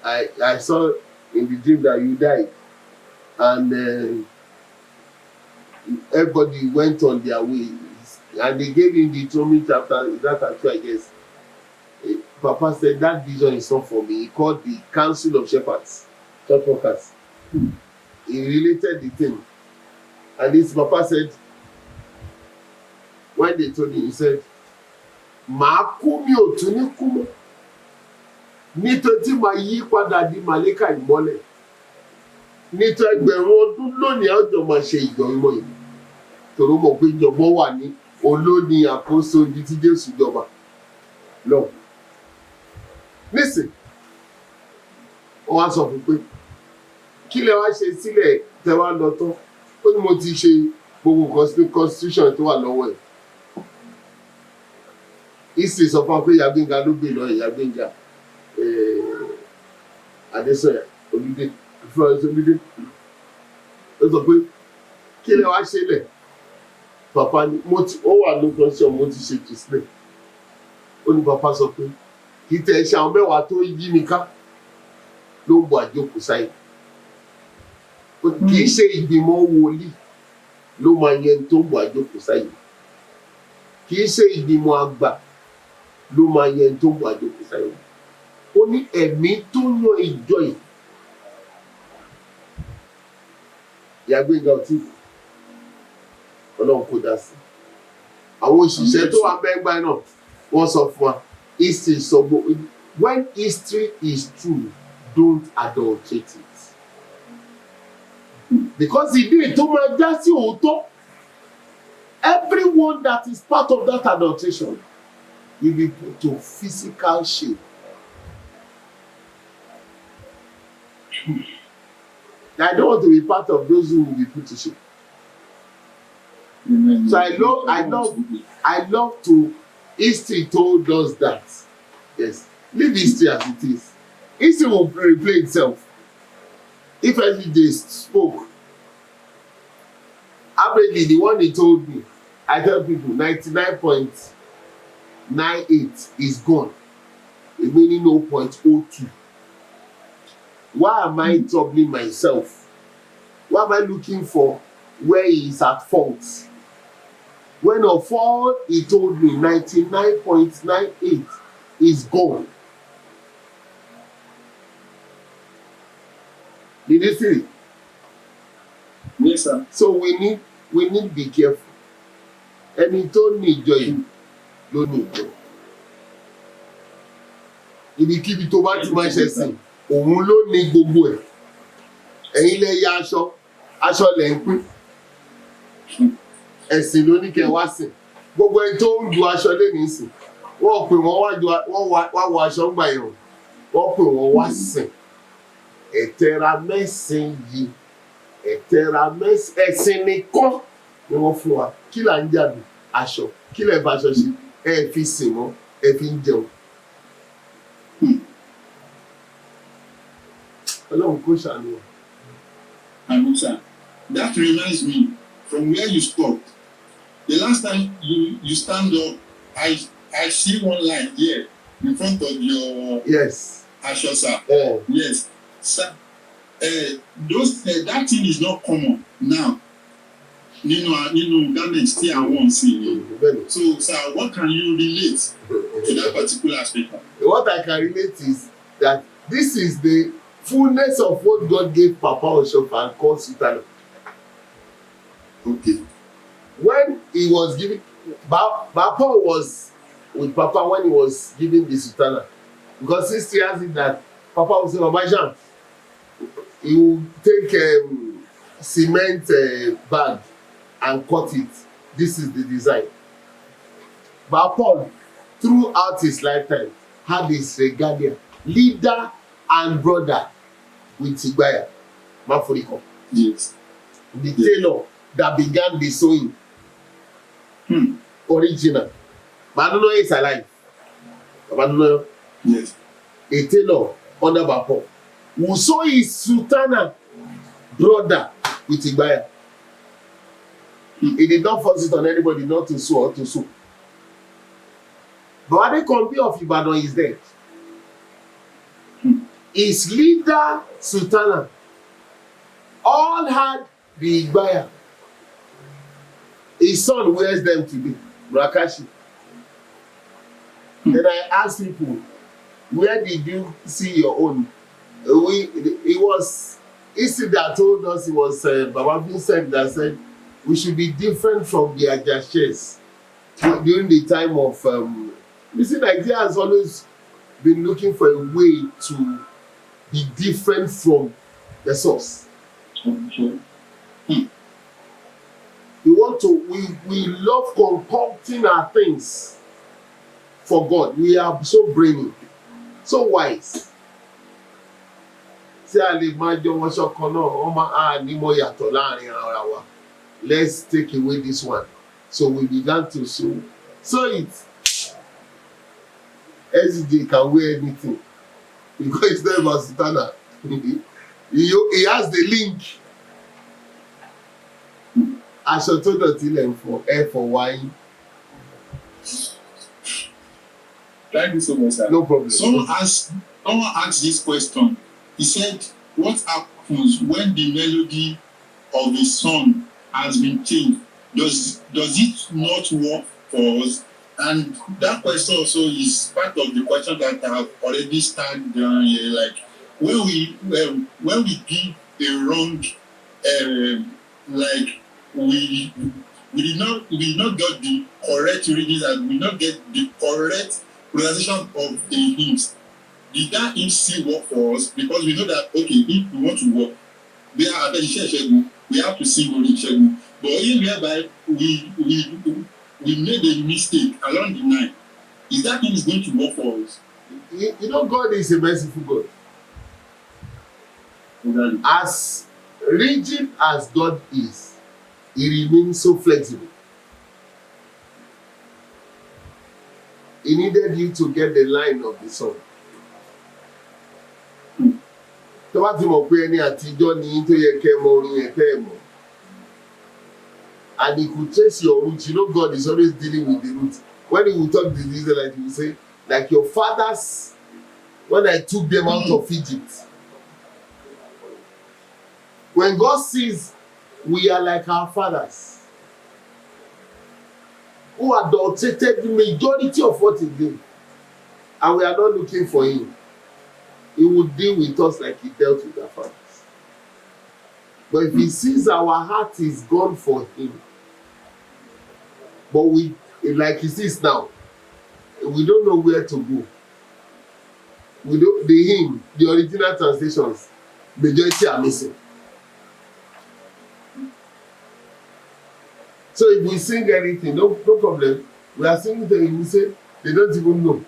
I saw in the dream that you died, and everybody went on their way, and they gave him the Deuteronomy chapter that I guess. Papa said that vision is not for me. He called the Council of Shepherds, church workers. He related the thing, and this Papa said, when they told him, he said, "Màá kú mi ò tún ní kú mọ́, nítorí tí màá yí padà di màlẹ́kà ìmọ́lẹ̀, nítorí ẹgbẹ̀rún ọdún lónìí ọjọ́ máa ṣe ìjọ ìmọ̀ yìí, torí mọ̀ pé ìjọba wà ní olóní àkóso ibi tí Jésù jọba lọ." Nísìn, wọ́n wá sọ fún pé kí lẹ wá ṣe sílẹ̀ tẹ wá lọ tán, ó ní mo ti ṣe gbogbo constitution tó wà lọ́wọ́ ẹ̀. History sọ fún wa pé Yàgbénga ló gbé lọ, Yàgbénga Adésọyà Olúdé Florence Olúdé, ó sọ pé kí lẹ wá ṣe lẹ̀. Papa ni ó wà ló constitution, mo ti ṣe jù sílẹ̀. Ó ní Papa sọ pé kì í tẹ̀ ṣe àwọn mẹ́wàá tó yí mi ká ló ń bọ̀ àjókòó sáyé. Kì í ṣe ìgbìmọ̀ wòlíì ló máa yẹn tó ń bọ̀ àjókòó sáyé. Kì í ṣe ìgbìmọ̀ àgbà ló máa yẹn tó ń bọ̀ àjókòó sáyé. Ó ní ẹ̀mí tó yan ìjọ yìí. Ìyàgbéga ọtí Ọlọ́run kò dá sí. Àwọn òṣìṣẹ́ tó wà mẹ́gbàá náà wọ́n sọ fún wa, history sọ gbogbo, when history is true, don't adulterate it. Because ìdí tó máa já sí òótọ́, everyone that is part of that adulteration will be put to physical shame. I don't want to be part of those who will be put to shame. So I love to, history told us that. Yes, leave history as it is. History will replay itself. If every day spoke, averagely the one he told me, I tell people 99.98 is gone, remaining 0.02. Why am I troubling myself? Why am I looking for where he is at fault? When of all he told me, 99.98 is gone. Did you see it? Yes, sir. So we need to be careful. Ẹni tó ní ìjọ yìí ló ní ìjọ. Ibikíbi tó bá ti máa ṣe sìn, òun ló ní gbogbo ẹ̀. Ẹ̀yin lẹ ya aṣọ lẹ ń pín. Ẹ̀sìn ló ní kẹ́ wá sìn. Gbogbo ẹni tó ń du aṣọ lẹ́nu sìn, wọ́n pè wọ́n wá wọ aṣọ ń gbà yẹn. Wọ́n pè wọ́n wá sìn. Ẹ̀tẹ̀ra mẹ́sìn yìí. Ẹ̀sìn nìkan ni wọ́n fún wa. Kí là ń jàdù? Aṣọ. Kí lẹ̀ bá aṣọ ṣe? Ẹ fi sìn wọ́n, ẹ fi ń jẹun. Ọlọ́run kò ṣàánú wa. Sir, that reminds me from where you stopped. The last time you stand up, I see one line here in front of your aṣọ, sir. Yes, sir. That thing is not common now. Nínú garments tí àwọn sí. So, sir, what can you relate to that particular aspect? What I can relate is that this is the fullness of what God gave Papa Oshofa and called Sultana. Okay. When he was giving, Papa was with Papa when he was giving the Sultana. Because history has it that Papa was saying, Mama Jean, he will take cement bag and cut it. This is the design. But Paul, throughout his lifetime, had his regalia, leader and brother with Tigaya, Mafuriko. Yes. The tailor that began the sewing. Original. But I don't know if it's alive. But I don't know. Yes. A tailor under Paul who saw his Sultana brother with Tigaya. He did not force it on anybody not to sew or to sew. But Adekombi of Ibadan is dead. His leader, Sultana, all had the Igbaya. His son wears them today, Rakashi. Then I asked people, where did you see your own? It was Isi that told us, it was Baba Vincent that said we should be different from the Ajashes during the time of you see, Nigeria has always been looking for a way to be different from the source. We love concocting our things for God. We are so brainy, so wise. Let's take away this one. So we began to sew it. SJ can wear anything because it's not about Sultana. He has the link. Aṣọ tó dọ̀tí lẹ̀ for air for wine. Thank you so much, sir. No problem. Someone asked this question. He said, what happens when the melody of a song has been changed? Does it not work for us? And that question also is part of the question that I have already started down here. Like when we give a wrong, like we did not get the correct readings and we not get the correct pronunciation of the hymns. Did that hymn still work for us? Because we know that okay, if we want to work, we have to sing only Shegun. But in whereby we made a mistake along the line, is that thing is going to work for us? You know, God is a merciful God. Okay. As rigid as God is, He remains so flexible. He needed you to get the line of the song. Tó bá ti mọ̀ pé ẹni àtijọ́ ni tó yẹ kẹ́ mọ orin yẹn kẹ́ ẹ̀ mọ̀. And he could trace your root. You know, God is always dealing with the root. When he will talk to the Israelites, he will say, like your fathers, when I took them out of Egypt. When God sees we are like our fathers, who adulterated the majority of what he did, and we are not looking for him, he will deal with us like he dealt with our fathers. But if he sees our heart is gone for him, but we, like he sees now, we don't know where to go. We don't, the original translations, majority are missing. So if we sing anything, no problem. We are singing to him, we say, they don't even know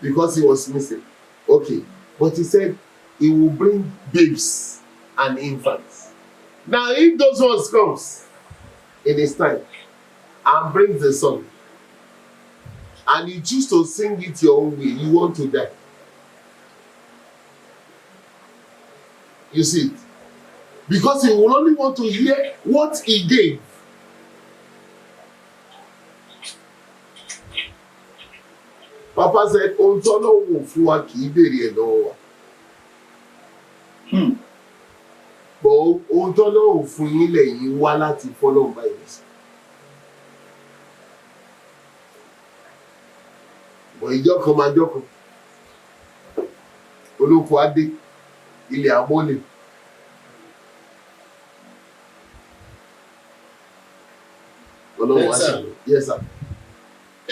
because he was missing. Okay. But he said he will bring babes and infants. Now, if those ones comes in his time and brings the song, and you choose to sing it your own way, you want to die. You see it? Because he will only want to hear what he gave. Papa said, ohun tó lọ́wọ́ fún wa kì í béèrè ẹ̀ lọ́wọ́ wa. But ohun tó lọ́wọ́ fún yín lẹ́yìn wá láti fọ́lọ́run báyìí sí. But ìjọ kan máa jọ kan. Olóko adé, ilẹ̀ amọ́lẹ̀. Ọlọ́run wá ṣàlọ́. Yes, sir.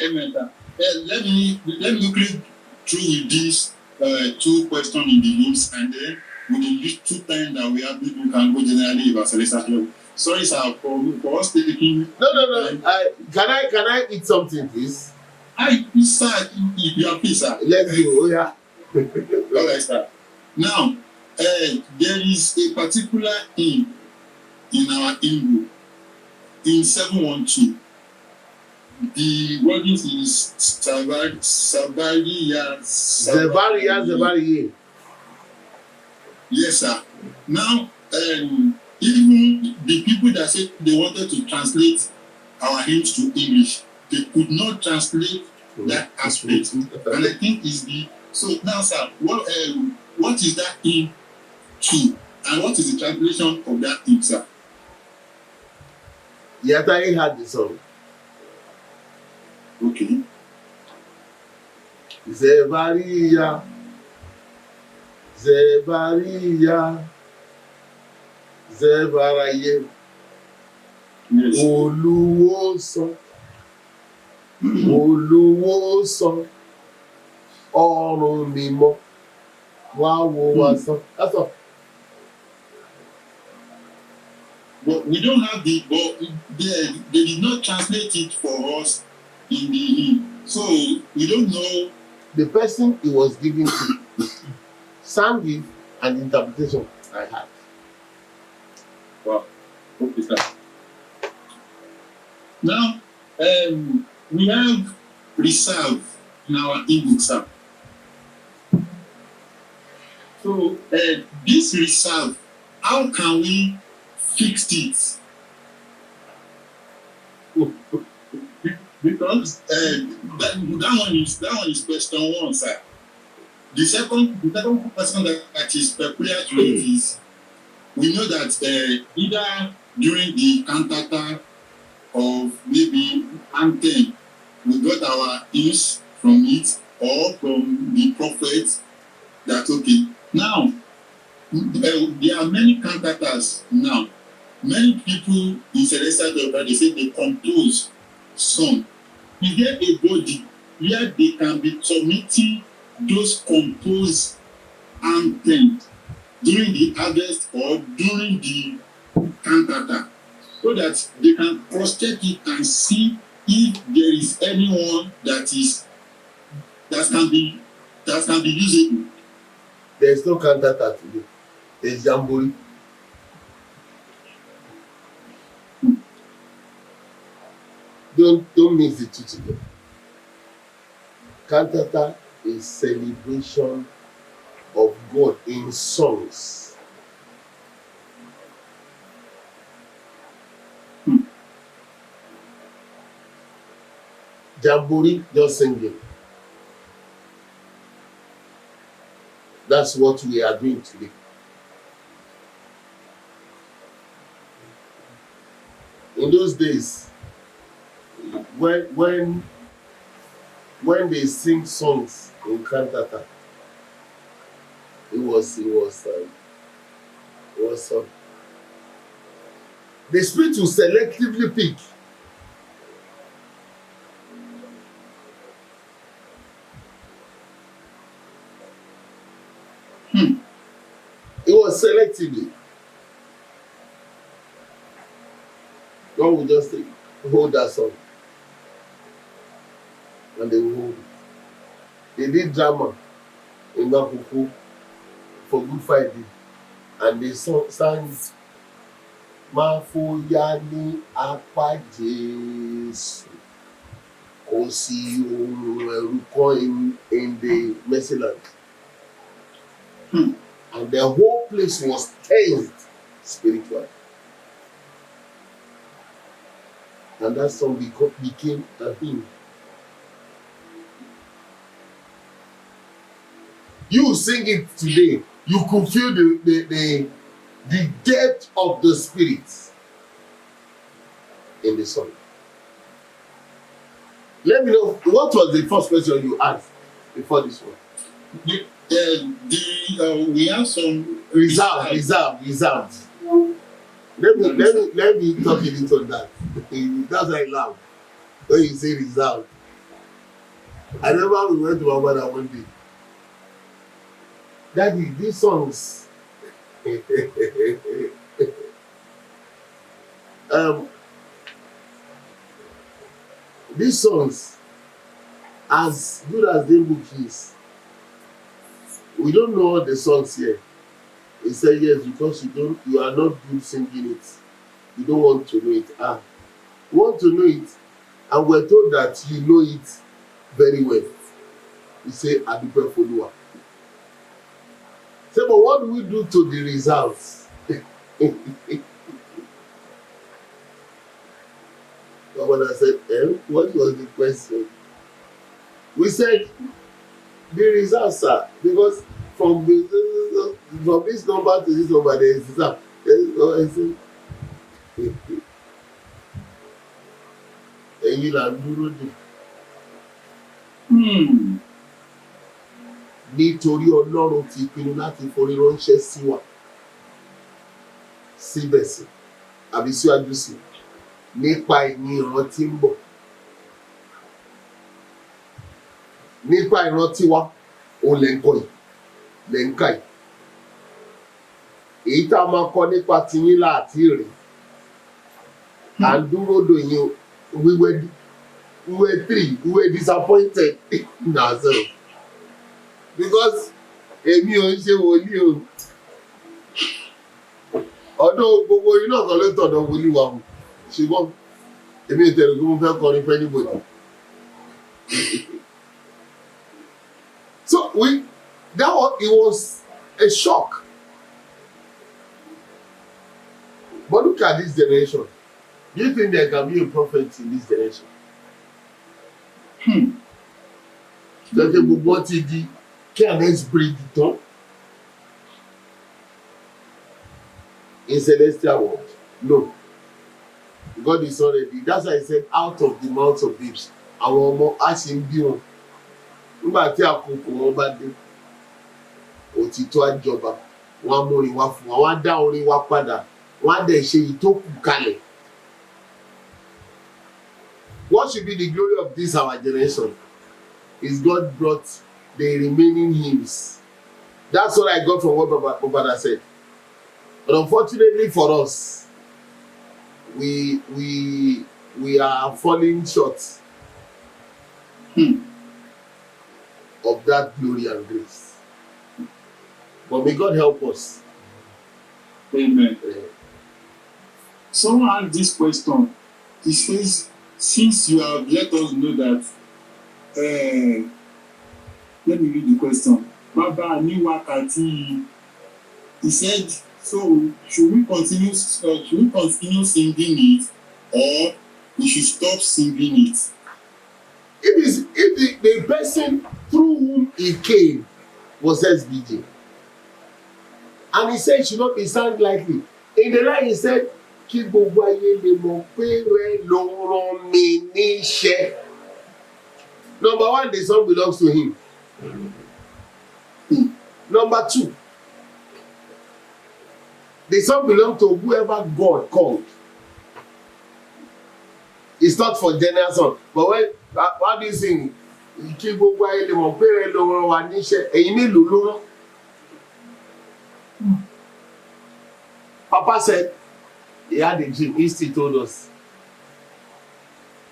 Amen, sir. Let me quickly through with these two questions in the hymns, and then with the little time that we have, we can go generally about Celestial. Sorry, sir, for us taking. No. Can I eat something, please? Sir, you are please, sir. Let's go. Oh, yeah. All right, sir. Now, there is a particular hymn in our hymn book in 712. The wording is Zabariya. Yes, sir. Now, even the people that said they wanted to translate our hymns to English, they could not translate that aspect. And I think is the so now, sir, what is that in to, and what is the translation of that in, sir? Yataye had the song. Okay. Zebariya, Zebariya, Zebaraye, Yes. Olúwòsàn, Olúwòsàn, ọ̀run mímọ́, wá wò wá sàn. That's all. But we don't have but they did not translate it for us in the hymn. So we don't know. The person he was giving to sang it and interpretation I had. Wow. Okay, sir. Now, we have reserve in our hymn, sir. So this reserve, how can we fix it? Because that one is question one, sir. The second question that is peculiar to it is we know that either during the cantata of maybe anthem, we got our hymns from it, or from the prophet. That okay. Now there are many cantatas now. Many people in celestial they say they compose song. Is there a body where they can be submitting those composed anthems during the harvest or during the cantata, so that they can cross-check it and see if there is anyone that can be usable? There is no cantata today. There is jamboree. Don't mix the two together. Cantata is celebration of God in songs. Jamboree, just singing. That's what we are doing today. In those days, when they sing songs in cantata, it was the spirit will selectively pick. It was selectively. God will just hold that song, and they will hold it. They did drama in Mapuku for Good Friday, and they sang Máfòyà ní apá Jésù, kò sí ohun ẹ̀rù kan in the Mercyland. And the whole place was tensed spiritually. And that song became a hymn. You sing it today, you could feel the depth of the spirit in the song. Let me know, what was the first question you asked before this one? We have some reserved. Let me talk a little on that. That's why I laugh when you say reserved. I remember we went to my mother one day. Daddy, these songs these songs, as good as the book is, we don't know all the songs here. He said yes, because you are not good singing it. You don't want to know it. You want to know it, and we're told that you know it very well. You say Adupe Foluwa. Say, but what do we do to the results? Someone said, what was the question? We said the results, sir, because from this number to this number, there is reserve. There is no ẹsẹ̀. Ẹ̀yin là ń dúró dè. Nítorí Ọlọ́run ti pinnu láti forí ránṣẹ́ sí wa síbẹ̀ sí àbí síwájú sí nípa ìyìn ìran tí ń bọ̀. Nípa ìrántí wa òun lè ń kọ yìí lè ń kà yìí. Èyí tá a máa kọ nípa tiyín láti rè à ń dúró dò yín o. We were disappointed in ourselves because èmi ò ń ṣe wòlíì o. Ọdún gbogbo iná kan ló tọ̀dọ̀ wòlíì wa o ṣùgbọ́n èmi ò tẹ̀lé pé mo fẹ́ kọrin fẹ́ níbòdì. So it was a shock. But look at this generation. Do you think there can be a prophet in this generation? Ṣé gbogbo ti di careless breed tán? In celestial world? No. God is already. That's why I said out of the mouth of babes. Àwọn ọmọ á ṣe ń bí wọn. Nígbà tí àkókò wọn bá dé, òtítọ́ á jọba, wọ́n á múrin wá fún wa, wọ́n á dá orin wa padà, wọ́n á dẹ̀ ṣe ìtókù kalẹ̀. What should be the glory of this our generation is God brought the remaining hymns. That's what I got from what Baba said. But unfortunately for us, we are falling short of that glory and grace. But may God help us. Amen. Someone asked this question. He says, since you have let us know that, let me read the question. Baba Niwakati, he said, so should we continue singing it, or we should stop singing it? If the person through whom he came was SBJ, and he said it should not be sung lightly. In the line he said, kí gbogbo ayé lè mọ̀ pé rẹ ló rán mi níṣẹ́. Number one, the song belongs to him. Number two, the song belongs to whoever God called. It's not for general song. But when how do you sing? Kí gbogbo ayé lè mọ̀ pé rẹ ló rán wa níṣẹ́. Ẹ̀yin mélòó ló rán? Papa said he had a dream. History told us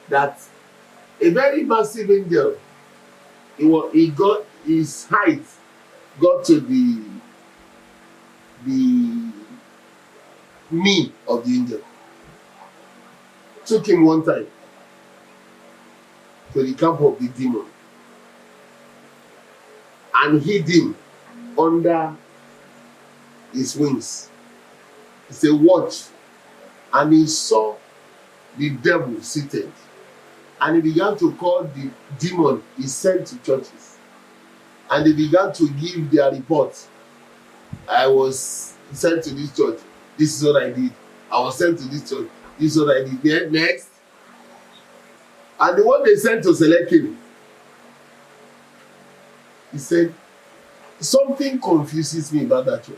that a very massive angel, he got his height got to the knee of the angel. Took him one time to the camp of the demon and hid him under his wings. He said, watch. And he saw the devil seated. And he began to call the demon he sent to churches. And they began to give their report. I was sent to this church. This is what I did. I was sent to this church. This is what I did. Then next. And the one they sent to select him, he said, something confuses me about that church.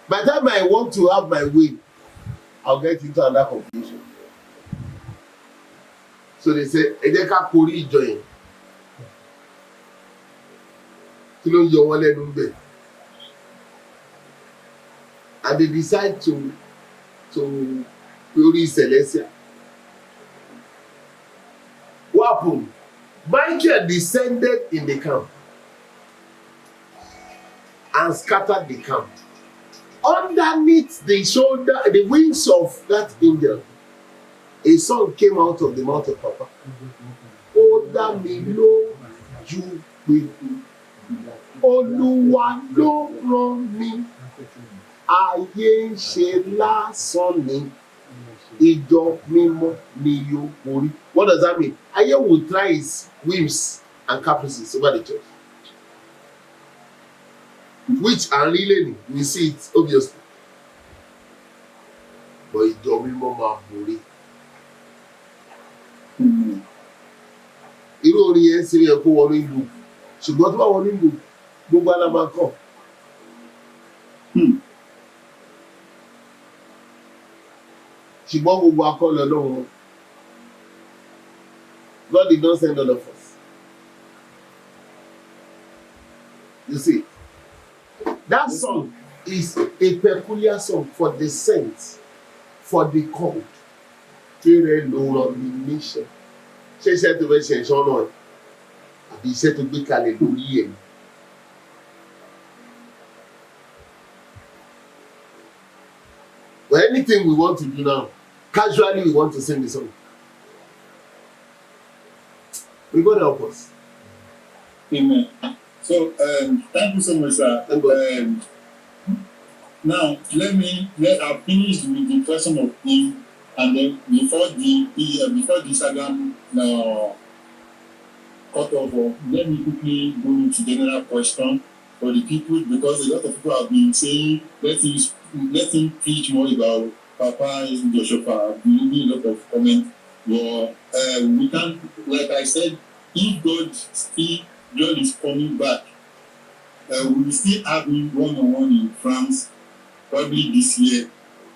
By the time I want to have my way, I'll get into another confusion. So they say, ẹ jẹ́ ká korí ìjọ yẹn. Kí ló ń yọ wọ́n lẹ́nu bẹ́ẹ̀? And they decide to korí Celestia. What happened? Michael descended in the camp and scattered the camp. Underneath the wings of that angel, a song came out of the mouth of Papa. Ó dá mi lójú pé Olúwa ló rán mi, ayé ń ṣe lásán ni, ìjọ mímọ́ ni yóò borí. What does that mean? Aye will try his whims and caprices over the church, which are really we see it obviously. But ìjọ mímọ́ máa borí. Irú orin yẹn ṣe yẹ kó wọnú ìlú, ṣùgbọ́n tó bá wọnú ìlú gbogbo ara máa kọ̀. Ṣùgbọ́n gbogbo akọ́lọ lọ́wọ́. God did not send all of us. You see, that song is a peculiar song for the saints, for the called. Kéré ló rọ ní níṣẹ́. Ṣé iṣẹ́ tó fẹ́ ṣe ìṣọ́ náà àbí iṣẹ́ tó gbé kalẹ̀ lórí ẹ̀? But anything we want to do now, casually we want to sing the song. We God help us. Amen. So thank you so much, sir. Now I've finished with the question of him, and then before the Instagram cut off, let me quickly go into general question for the people, because a lot of people have been saying let him preach more about Papa Joshua. I've been reading a lot of comments. But we can't, like I said, if God is coming back, we will still have him one-on-one in France, probably this year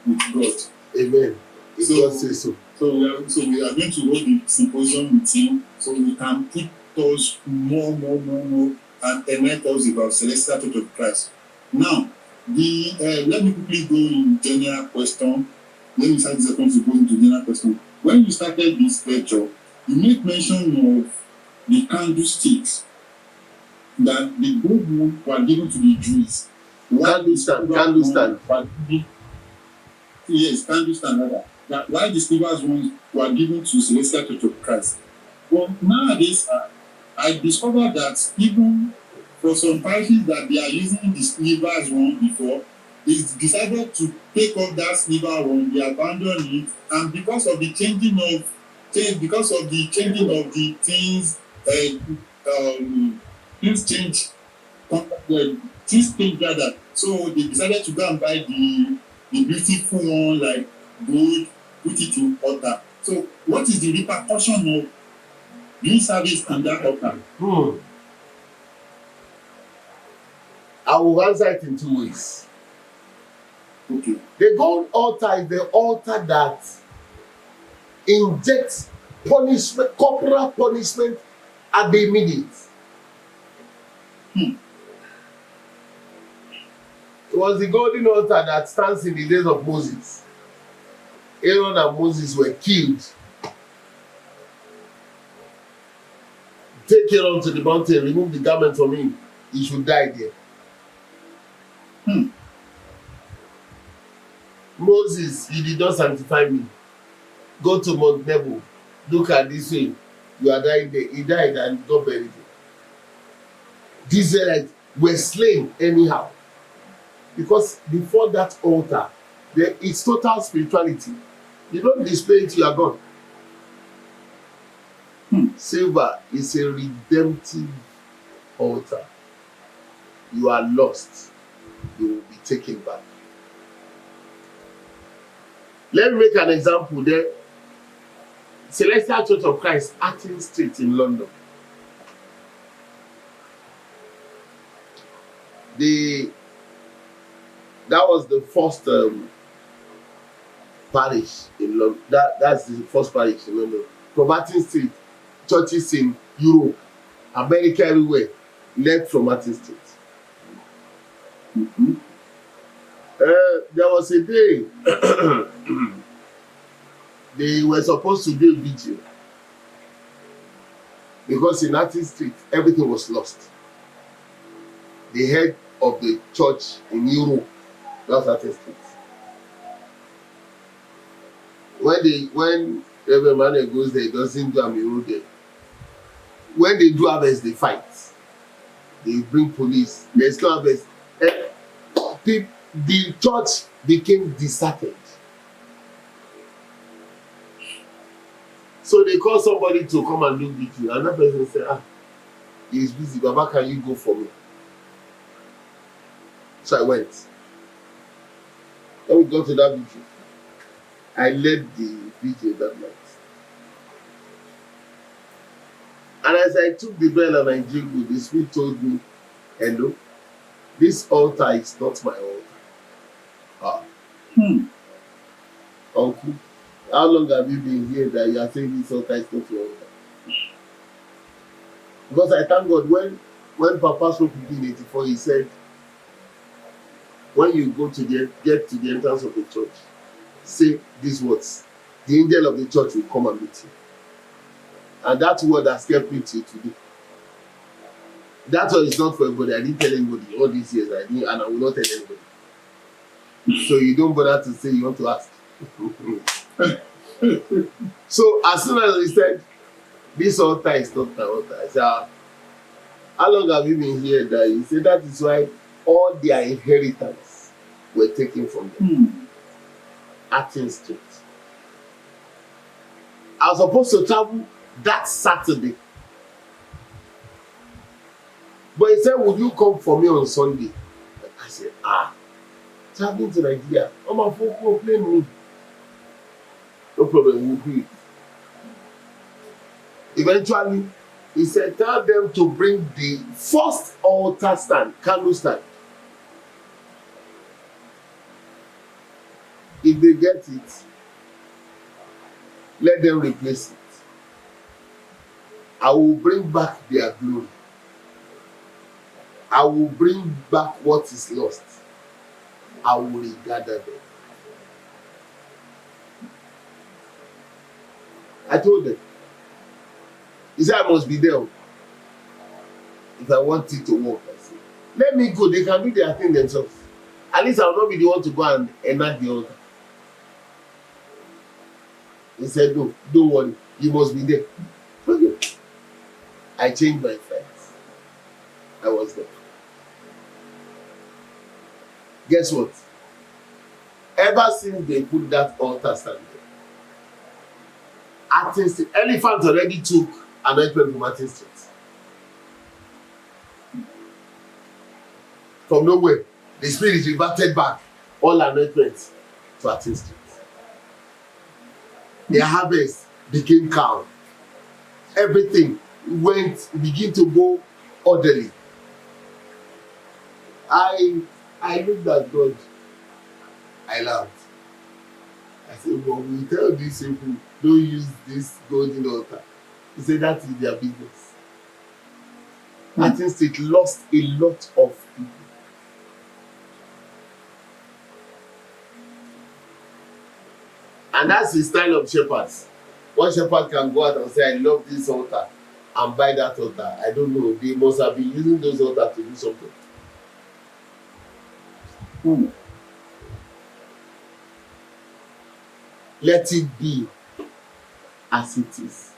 with God. Amen. If God says so. So we are going to hold the symposium with him, so we can put us more, and enlighten us about Celestial Church of Christ. Now, let me quickly go in general question. Let me start this question to go into general question. When you started this lecture, you made mention of the candlesticks that the gold ones were given to the Jews. Candlestand. Yes, candlestand rather. That why the silver ones were given to Celestial Church of Christ. But nowadays, I discovered that even for some parishes that they are using the silver one before, it's decided to take off that silver one, they abandon it, and because of the changing of the things, things change. Things change rather. So they decided to go and buy the beautiful one, like gold, put it in altar. So what is the repercussion of doing service on that altar? I will answer it in 2 ways. Okay. The gold altar is the altar that injects punishment, corporal punishment at the immediate. It was the golden altar that stands in the days of Moses. Aaron and Moses were killed. Take Aaron to the mountain, remove the garment from him. He should die there. Moses, you did not sanctify me. Go to Mount Nebo. Look at this way. You are dying there. He died and got buried there. The Israelites were slain anyhow. Because before that altar, it's total spirituality. You don't display it, you are gone. Silver is a redemptive altar. You are lost. You will be taken back. Let me make an example there. Celestial Church of Christ, Athens Street in London. That was the first parish in London. That's the first parish in London. From Athens Street, churches in Europe, America, everywhere, led from Athens Street. There was a day they were supposed to do a vigil because in Athens Street everything was lost. The head of the church in Europe, that's Athens Street. When Reverend Manuel goes there, he doesn't do a miracle there. When they do harvest, they fight. They bring police. There's no harvest. The church became deserted. So they call somebody to come and do vigil. Another person said, he's busy, Baba, can you go for me? So I went. When we got to that vigil, I led the vigil that night. And as I took the bell and I jingled, the Spirit told me, hello, this altar is not my altar. Uncle, how long have you been here that you are saying this altar is not your altar? Because I thank God when Papa spoke to me in 84, he said, when you go to get to the entrance of the church, say these words. The angel of the church will come and meet you. And that word has kept me till today. That word is not for everybody. I didn't tell anybody all these years. I didn't, and I will not tell anybody. So you don't bother to say you want to ask. So as soon as he said, this altar is not my altar, I said, how long have you been here? That he said that is why all their inheritance were taken from them. Athens Street. I was supposed to travel that Saturday. But he said, would you come for me on Sunday? I said, traveling to Nigeria. My folk will blame me. No problem, we'll do it. Eventually, he said, tell them to bring the first altar stand, candle stand. If they get it, let them replace it. I will bring back their glory. I will bring back what is lost. I will regather them. I told them. He said, I must be there. If I want it to work, I said, let me go. They can do their thing themselves. At least I will not be the one to go and enact the altar. He said, no, don't worry. You must be there. Okay. I changed my flights. I was there. Guess what? Ever since they put that altar stand there, Athens Street, Elephant already took anointment from Athens Street. From nowhere, the Spirit reverted back all anointments to Athens Street. Their harvest became calm. Everything begin to go orderly. I looked at God. I laughed. I said, well, we tell these people, don't use this golden altar. He said, that is their business. Athens State lost a lot of people. And that's the style of shepherds. One shepherd can go out and say, I love this altar, and buy that altar. I don't know. They must have been using those altars to do something. Let it be as it is.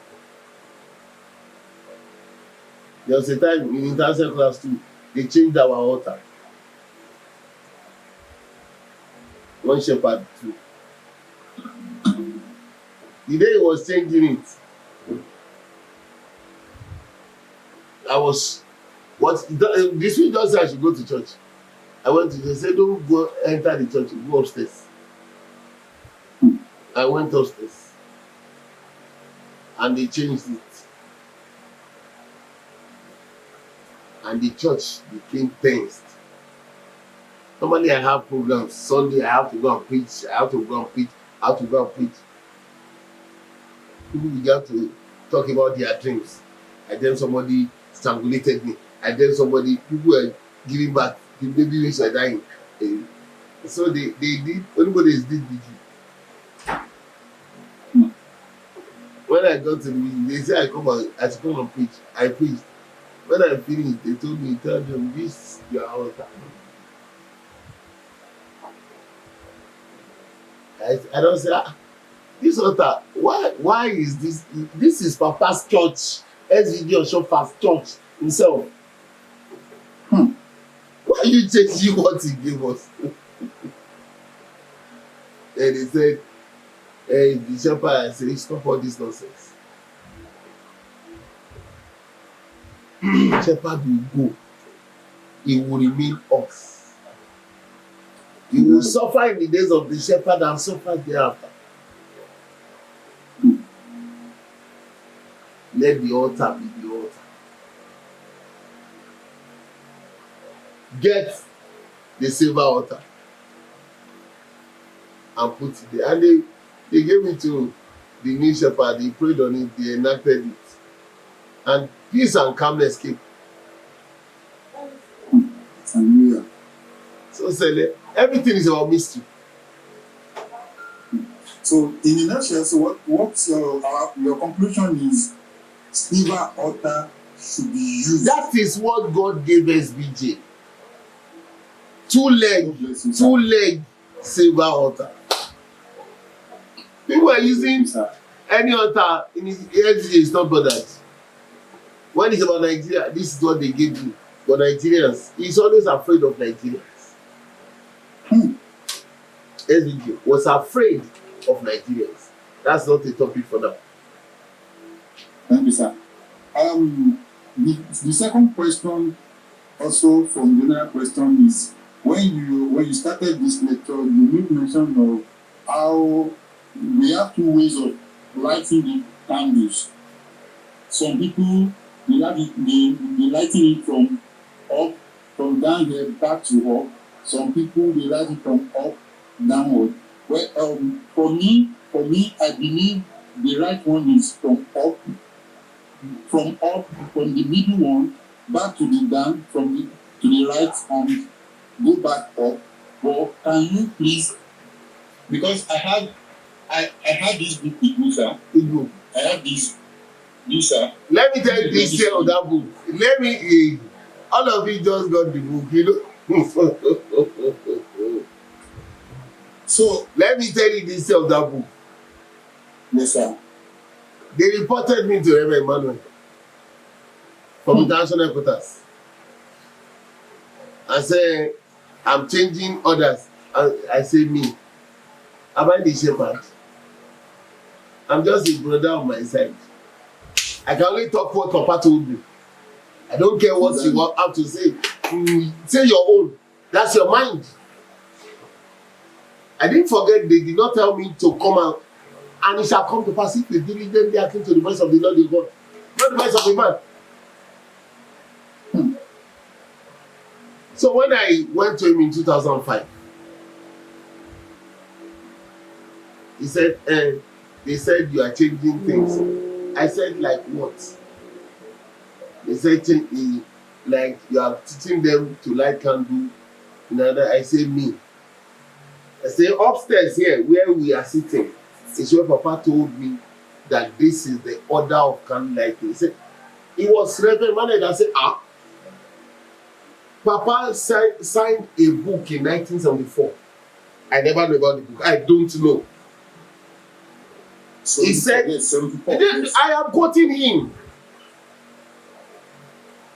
There was a time in international class 2, they changed our altar. One shepherd too. The day he was changing it, I was this week just said I should go to church. I went to they said don't go enter the church, go upstairs. I went upstairs and they changed it. And the church became tensed. Normally I have programs. Sunday I have to go and preach. I have to go and preach. People began to talk about their dreams. And then somebody strangulated me. And then people were giving back. The baby which were dying. So they did, everybody did vigil. When I got to the meeting, they said I should come and preach. I preached. When I finished, they told me, tell them this your altar. I don't say, this altar, why is this? This is Papa's church, SVD or Shofar's church himself. Why are you changing what he gave us? And they said, hey, the shepherd said, stop all this nonsense. shepherd will go, he will remain off. He will suffer in the days of the shepherd and suffer thereafter. Let the altar be the altar. Get the silver altar and put it there. And they gave it to the new shepherd. He prayed on it, they enacted it. And peace and calmness came. Hallelujah. So everything is about mystery. So in a nutshell, so what's your conclusion is silver altar should be used. That is what God gave SBJ. Two leg silver altar. People are using any altar in his SBJ is not bothered. When it's about Nigeria, this is what they gave me. For Nigerians, he's always afraid of Nigerians. SBJ was afraid of Nigerians. That's not a topic for now. Thank you, sir. The second question, also from the general question, is when you started this lecture, you made mention of how we have two ways of lighting the candles. Some people they lighting it from down here back to up. Some people they light it from up downward. Well, for me, I believe the right one is from the middle one back to the down, to the right and go back up. But can you please, because I have this book with me, sir. I have this, sir. Let me tell you this here of that book. All of you just got the book, So let me tell you this of that book. Yes, sir. They reported me to Reverend Emmanuel from international headquarters and say, I'm changing orders. And I say, me, am I the shepherd? I'm just a brother on my side. I can only talk what Papa told me. I don't care what you have to say. Say your own. That's your mind. I didn't forget they did not tell me to come out. And it shall come to pass if they diligently attend to the voice of the Lord your God, not the voice of a man. So when I went to him in 2005, he said, they said you are changing things. I said, like what? They said, like you are teaching them to light candle. I say, me. I say, upstairs here, where we are sitting, is where Papa told me that this is the order of candle lighting. He said, he was Reverend Emmanuel that said, Papa signed a book in 1974. I never knew about the book. I don't know. So he said, I am quoting him.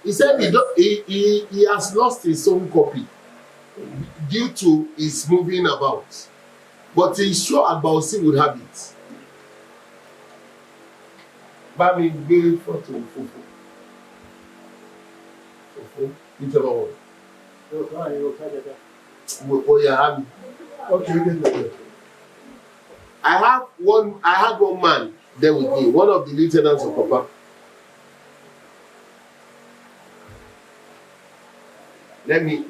He said he has lost his own copy due to his moving about. But he's sure Agbausi would have it. Bami gbé photo Fufu. Whichever one. Oh yeah, have it. Okay. I had one man there with me, one of the lieutenants of Papa. Let me.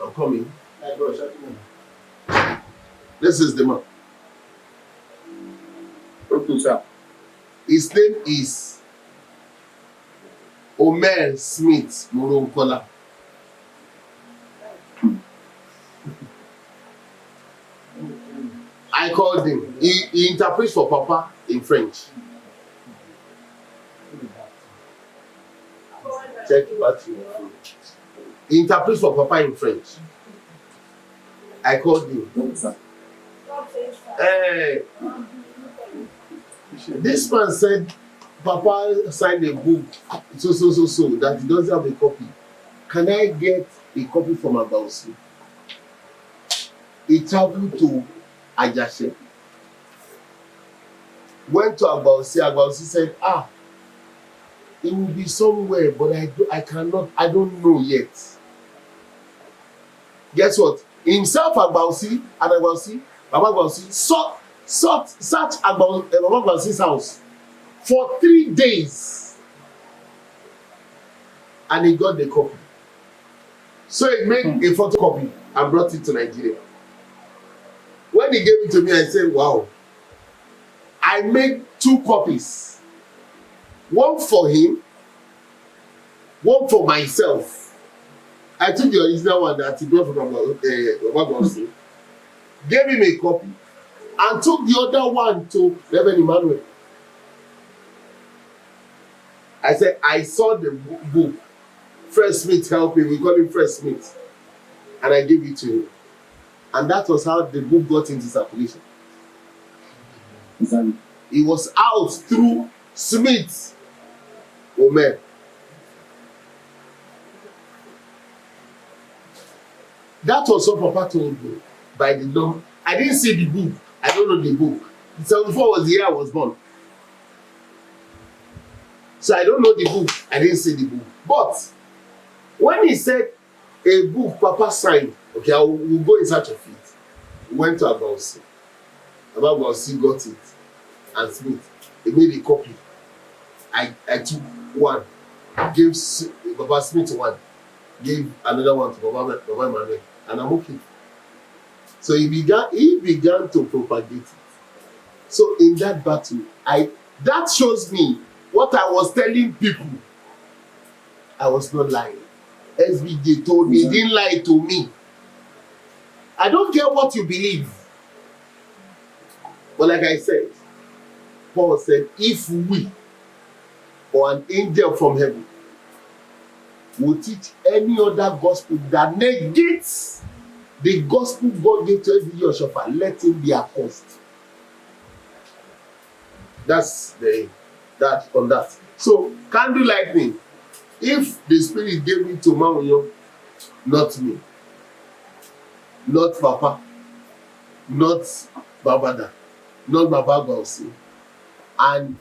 I'm coming. This is the man. Okay, sir. His name is Omer Smith Moronkola. I called him. He interprets for Papa in French. Check what you He interprets for Papa in French. I called him. This man said, Papa signed a book, so that he doesn't have a copy. Can I get a copy from Agbausi? He traveled to Ajase. Went to Agbausi. Agbausi said, it will be somewhere, but I cannot, I don't know yet. Guess what? Himself Agbausi and Agbausi, Baba Agbausi, search Baba Agbausi's house for 3 days, and he got the copy. So he made a photocopy and brought it to Nigeria. When he gave it to me, I said, wow. I made 2 copies. One for him, one for myself. I took the original one that he brought from Baba gave him a copy, and took the other one to Reverend Emmanuel. I said, I saw the book. Fred Smith helped me. We call him Fred Smith. And I gave it to him. And that was how the book got into circulation. Exactly. It was out through Smith. Omer. That was what Papa told me by the law. I didn't see the book. I don't know the book. 74 was the year I was born. So I don't know the book. I didn't see the book. But when he said a book Papa signed, okay, we'll go in search of it. We went to Agbausi. Agbausi got it. And Smith, he made a copy. I took one, gave Baba Smith one, gave another one to Baba Emmanuel, and I'm okay. So he began to propagate it. So in that battle, that shows me what I was telling people. I was not lying. SBJ told me, he didn't lie to me. I don't care what you believe. But like I said, Paul said, if we or an angel from heaven will teach any other gospel that negates the gospel God gave to every Yoshofa, let him be accursed. That's on that. So, candle lightning. If the Spirit gave it to Maunyo, not me, not Papa, not Babada, not Baba Gausi, and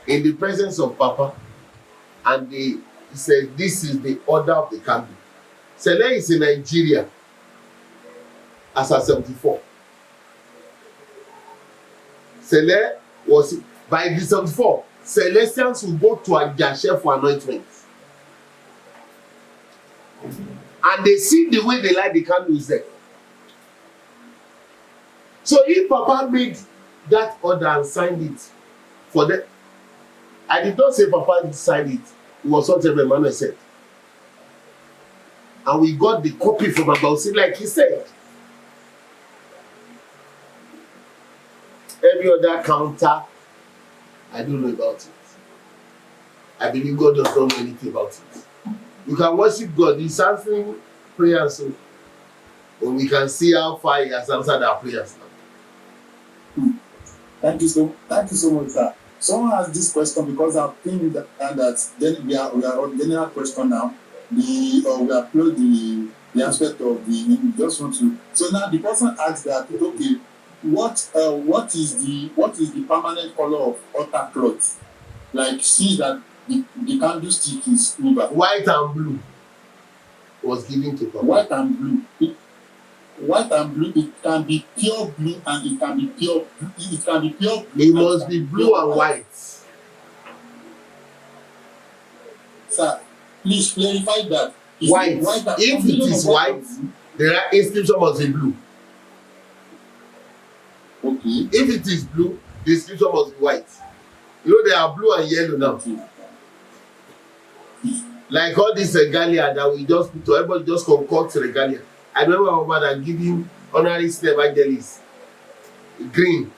in the presence of Papa, and he said, this is the order of the candle. Sele is in Nigeria as at 74. Sele was, by the 74, Celestians will go to Ajashe for anointment. And they see the way they light the candles there. So if Papa made that order and signed it for them, I did not say Papa signed it. It was what Emmanuel said. And we got the copy from Agbausi, like he said. Every other counter, I don't know about it. I believe God does not know anything about it. You can worship God. He's answering prayers. So when we can see how far he has answered our prayers now. Thank you so much, sir. Someone asked this question because I think that then we are on general question now. We upload the aspect of the just want to. So now the person asked that, okay, what is the permanent color of altar cloth? Like, see that the candlestick is silver. White and blue was given to Papa. White and blue. White and blue, it can be pure blue and it can be pure blue. It must be blue and white. Sir, please clarify that. White. If it is white, the inscription must be blue. Okay. If it is blue, the inscription must be white. You know, they are blue and yellow now. Like all this regalia that we just put, everybody just concoct regalia. I remember our mother giving honorary evangelist green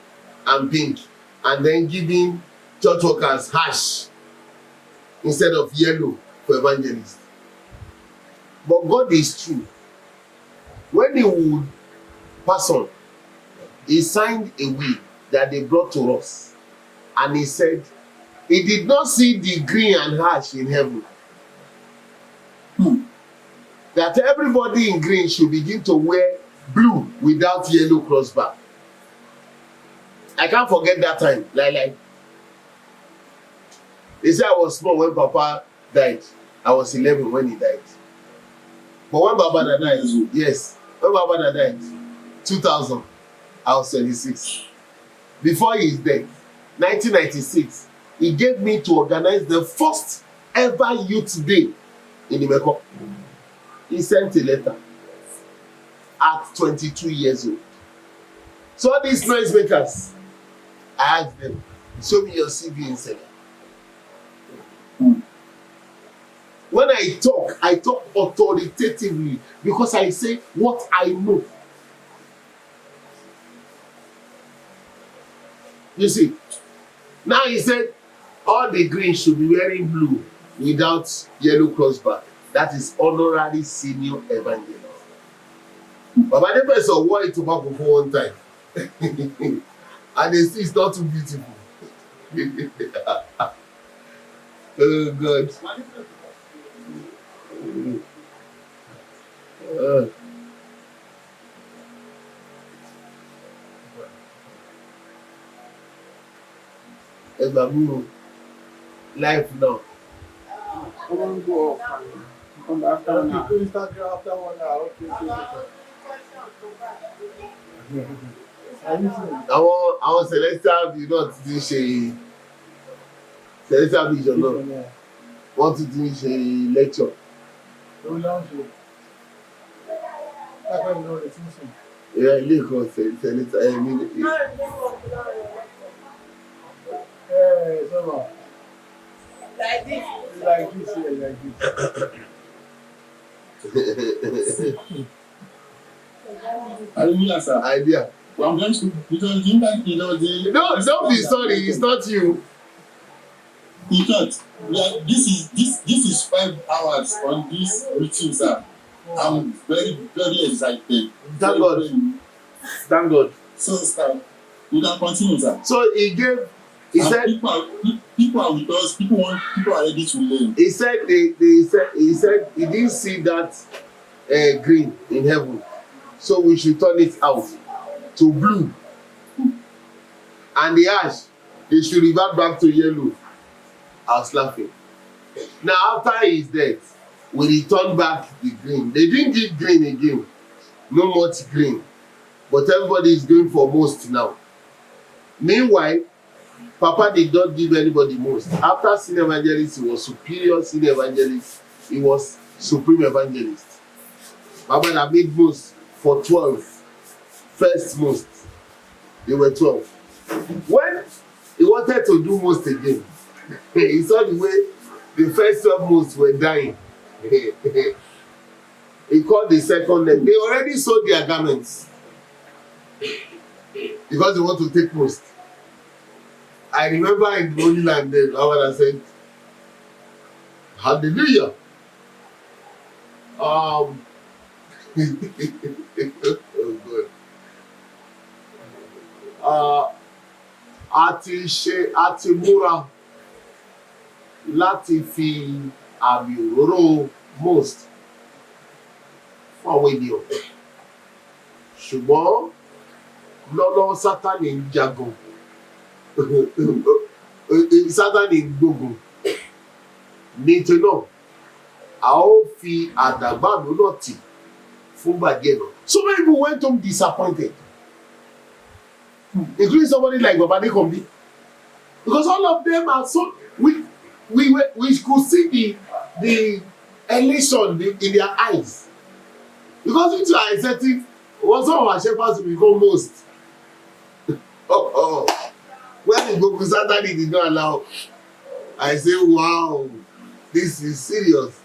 and pink, and then giving church workers hash instead of yellow for evangelists. But God is true. When he would pass on, he signed a will that they brought to us, and he said he did not see the green and hash in heaven. That everybody in green should begin to wear blue without yellow crossbar. I can't forget that time. Like They say I was small when Papa died. I was 11 when he died. But when Baba died, yes, when Baba died, 2000, I was 26. Before his death, 1996, he gave me to organize the first ever youth day in Imeko. He sent a letter at 22 years old. So all these noisemakers, I asked them, show me your CV in Senegal. When I talk authoritatively because I say what I know. You see, now he said all the green should be wearing blue without yellow crossbar. That is honorary senior evangelist. Baba never saw white tobacco for one time. And they see it's not too beautiful. Oh God. Life now. Come go off and come back after 1 hour. Okay, start after 1 hour. Àwọn celestial view náà ti ń ṣe celestial vision náà wọ́n ti ń ṣe lecture. Ilé kan celestial Like this. Like this, yeah, like this. Hallelujah, sir. Idea. Well, I'm going to because the No, don't be sorry. It's not you. in fact, this is 5 hours on this meeting, sir. I'm very, very excited. Thank God. Thank God. So, sir, you can continue, sir. So he said people are with us. People are ready to learn. he said he said he didn't see that green in heaven, so we should turn it out to blue, and the ash they should revert back to yellow. I was laughing. Now after his death, we return back the green. They didn't give green again, no much green, but everybody is going for most now. Meanwhile, Papa did not give anybody most. After senior evangelist, he was superior senior evangelist. He was supreme evangelist. Baba that made most for 12. First most. They were 12. When he wanted to do most again, he saw the way the first 12 most were dying. He called the second name. They already sold their garments because they want to take most. I remember in the Holy Land, then I said, Hallelujah. Oh God. Àti múra láti fi àmì òróró most fún àwọn ènìyàn. Ṣùgbọ́n lọ́lọ́ Sátánì ń jagun. Sátánì ń gbógun. Nítorí náà, a ó fi àdàgbàdo náà tì fún bàjẹ́ náà. So many people went home disappointed, including somebody like Baba Adekombi, because all of them are so we could see the elation in their eyes, because we are accepting what some of our shepherds will become most. When the Goku Sátánì did not allow, I say, wow, this is serious.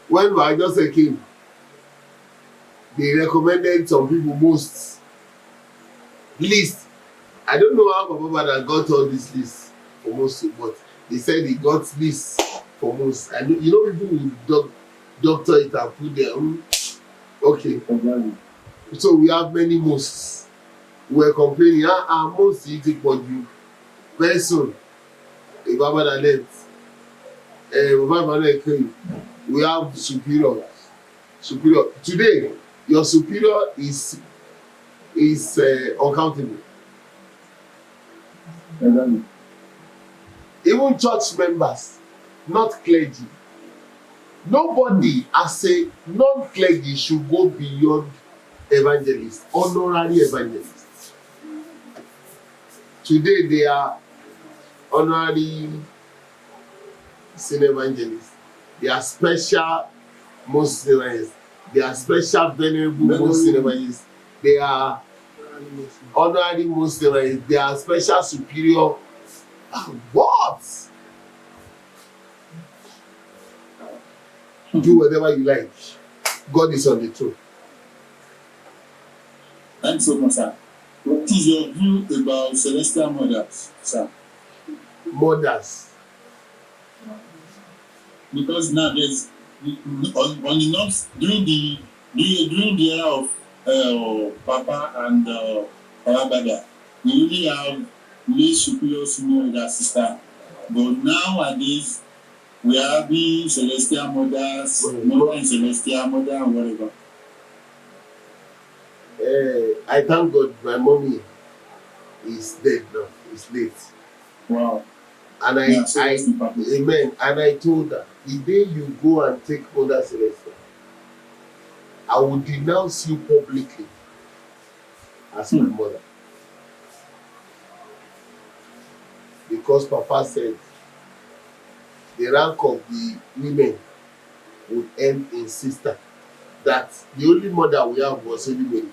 When Bajose came, they recommended some people most list. I don't know how Baba got all this list for most, but they said he got list for most. And you know, people will doctor it and put there. Okay. So we have many mosts. We're complaining, most you take what you very soon. If Baba left, we have superior. Today, your superior is uncountable. even church members, not clergy. Nobody as a non-clergy should go beyond evangelist, honorary evangelist. Today they are honorary senior evangelists. They are special most evangelists. They are special venerable most evangelists. They are honorary most evangelists. They are special superior. What? Do whatever you like. God is on the throne. Thanks so much, sir. What is your view about celestial mothers, sir? Mothers. Because now there's on the north during the era of Papa and Papa Bada, we really have lay superior senior elder sister. But nowadays we are having celestial mothers, mother and celestial mother and whatever. I thank God my mommy is dead now. It's late. Wow. And amen. And I told her, the day you go and take Mother Celestia, I will denounce you publicly as my mother. Because Papa said the rank of the women would end in sister. That the only mother we have was only Mary.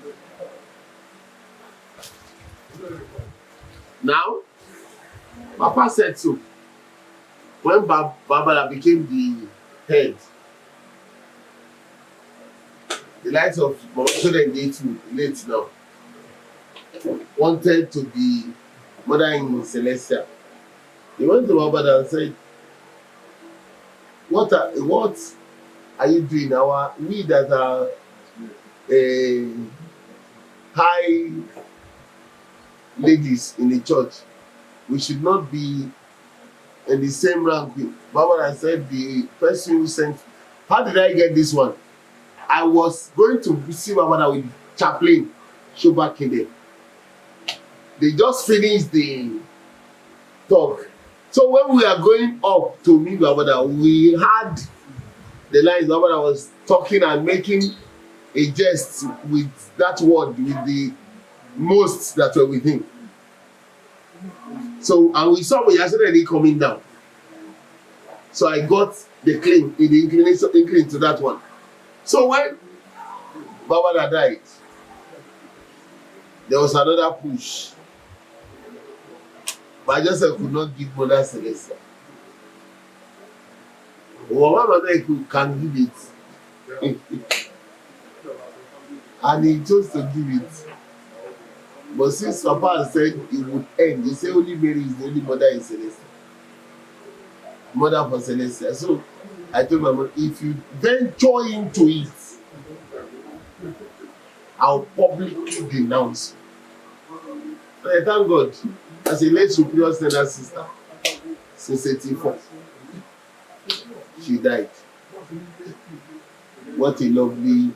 Now, Papa said so. When Barbara became the head, the likes of Mama Children late now, wanted to be mother in Celestia. He went to Barbara and said, what are you doing? We that are high ladies in the church, we should not be in the same rank with Barbara. Said the person who sent. How did I get this one? I was going to see Barbara with chaplain Shoba Kede. They just finished the talk. So when we are going up to meet Barbara, we had the lines Barbara was talking and making a jest with that word, with the most that were with him. So, and we saw we actually coming down. So I got the inclination to that one. So when Barbara died, there was another push. But I just could not give Mother Celestia. Well, one mother can give it. And he chose to give it. But since Papa said it would end, he said only Mary is the only mother in Celestia. Mother for Celestia. So I told my mother, if you venture into it, I'll publicly denounce you. So I thank God, as a late superior senior sister, since 84, she died. What a lovely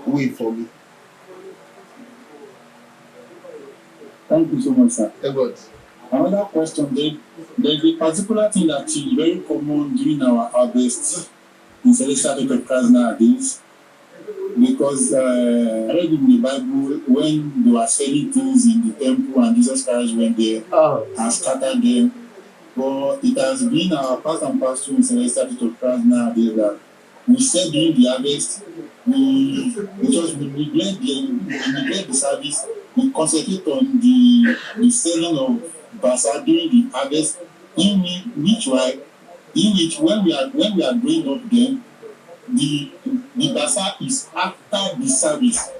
way for me. Thank you so much, sir. Thank God. Another question, there's a particular thing that is very common during our harvest in Celestial Church of Christ nowadays. Because I read in the Bible when they were selling things in the temple and Jesus Christ went there and scattered them. But it has been our past and pastor in Celestial Church of Christ nowadays that we said during the harvest, we neglect the service, we concentrate on the selling of basa during the harvest, in which when we are growing up then, the basa is after the service,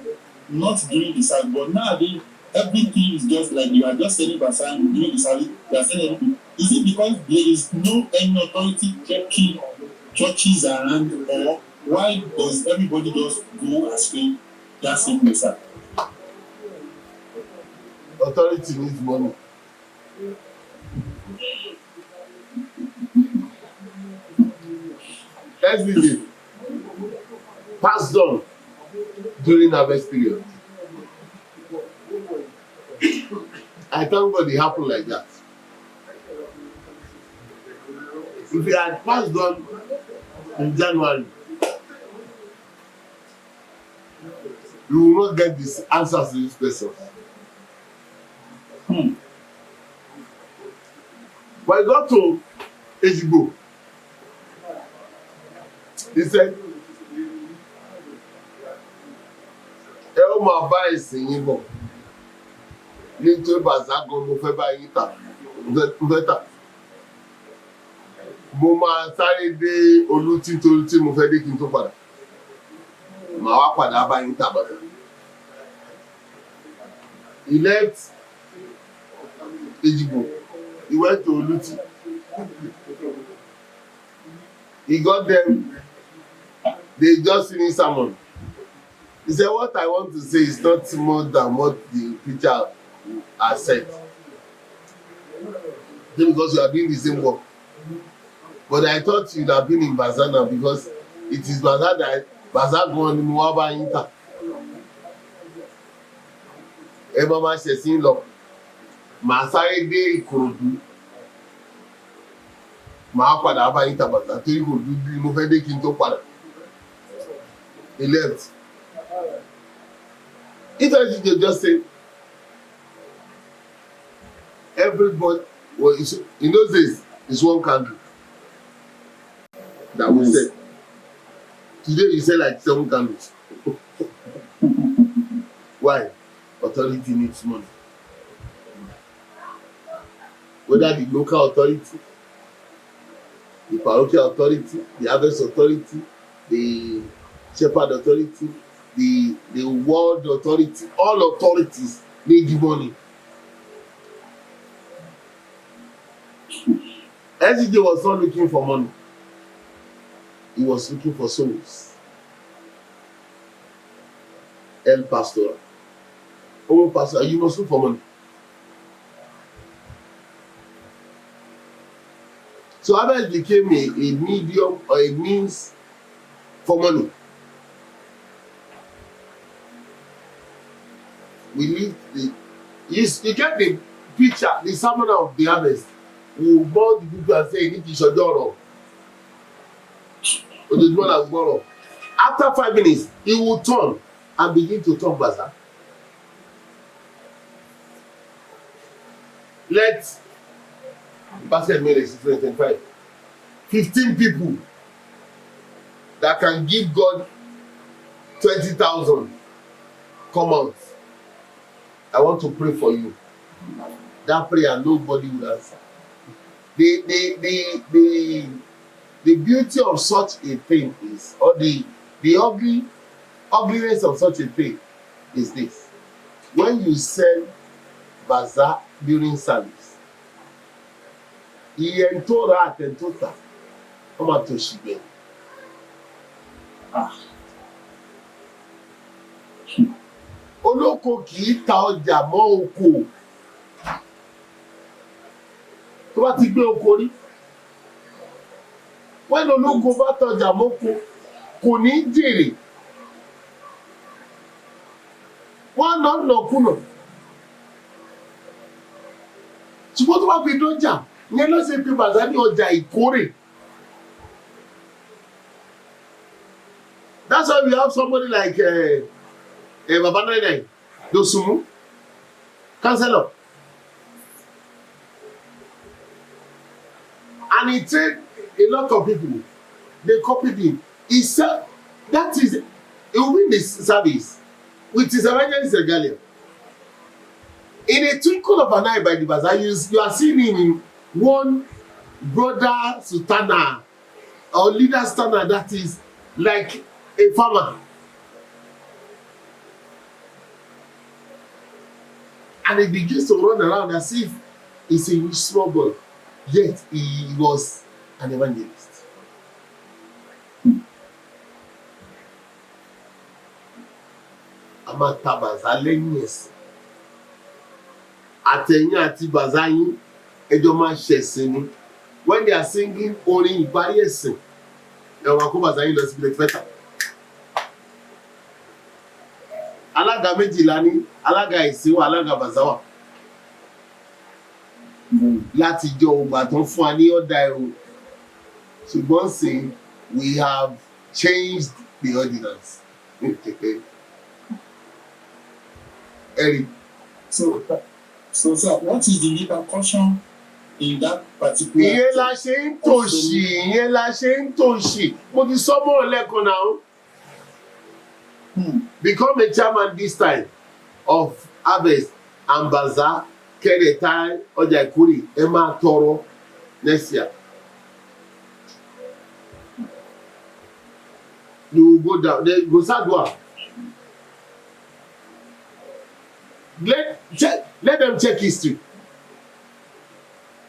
not during the service. But nowadays, everything is just like you are just selling basa and during the service, you are selling everything. Is it because there is no any authority checking churches around, or why does everybody just go astray that same message? Authority needs money. Everything passed on during harvest period. I thank God it happened like that. If he had passed on in January, you will not get this answers to this question. When I got to Ejigbo, he said, ẹ ó máa bá ìsìn yín bọ̀ nítorí bàzá gan mo fẹ́ bá yín tà mo fẹ́ tà. Mo máa sáré dé Olútí torí tí mo fẹ́ dé kí n tó padà. Màá wá padà bá yín tà bàzá. He left Ejigbo. He went to Oluti. He got them. They just finished sermon. He said, what I want to say is not more than what the preacher has said. Because you are doing the same work. But I thought you'd have been in Bazaar now because it is Bazaar that Bazaar go on in Mwaba Inter. Ẹ bá máa ṣe sí lọ. Màá sáré dé Ìkòròdú. Màá padà bá yín tàbàtà torí Ìkòròdú bí mo fẹ́ dé kí n tó padà. He left. If I should just say, everybody, well, in those days, it's one candle that we said. Today you say like 7 candles. Why? Authority needs money. Whether the local authority, the parochial authority, the harvest authority, the shepherd authority, the world authority, all authorities need money. SJ was not looking for money. He was looking for souls. El Pastor. Oh, Pastor, you must look for money. So Abel became a medium or a means for money. We need you get the picture, the sermon of the harvest. We will born the people and say, you need to shut down. After 5 minutes, he will turn and begin to talk bazaar. Let basket minutes 25. 15 people that can give God 20,000 come out. I want to pray for you. That prayer nobody will answer. The beauty of such a thing is, or the ugliness of such a thing is this. When you sell bazaar during service, iye tó ra àtẹ̀ntó tà wọ́n máa tó ṣìgbẹ́. Olóko kì í ta ọjà mọ́ oko. Tó bá ti gbé oko rí. When olóko bá tọjà mọ́ko kò ní jèrè. Wọ́n náà nàkúnà. Ṣùgbọ́n tó bá fi dọ́jà, ìyẹn ló ṣe pé bazaar ní ọjà ìkórè. That's why we have somebody like Baba Nene Dosumu, councillor. And he trained a lot of people. They copied him. He said, that is, he will win this service with his evangelist regalia. In a twinkle of an eye by the bazaar, you are seeing him in one brother sultana or leader sultana that is like a farmer. And he begins to run around as if he's a small boy. Yet he was an evangelist. Amata bazaar lẹ́yìn ẹ̀sìn. Àtẹ̀yìn àti bazaar yín ẹjọ́ máa ṣẹ̀sìn ni. When they are singing orin ìparí ẹ̀sìn, ẹ̀wọ̀n àkó bazaar yín lọ sí ilé fẹ́ta. Alága méjìlá ní alága ìsìn wa, alága bazaar wa. Láti jọ ògbà tó ń fún wa ní ọ̀dà ẹ̀rù ṣùgbọ́n sí we have changed the ordinance. Eric. So, sir, what is the repercussion in that particular? Ìyẹn la ṣe ń tòṣì, mo ti sọ mọ́ lẹ́kọ̀ọ́ náà. Become a chairman this time of harvest and bazaar, kẹ́rẹ̀ẹ́ta ọjà ìkórè, ẹ máa tọrọ next year. You go down, then go Sadua. Let them check history.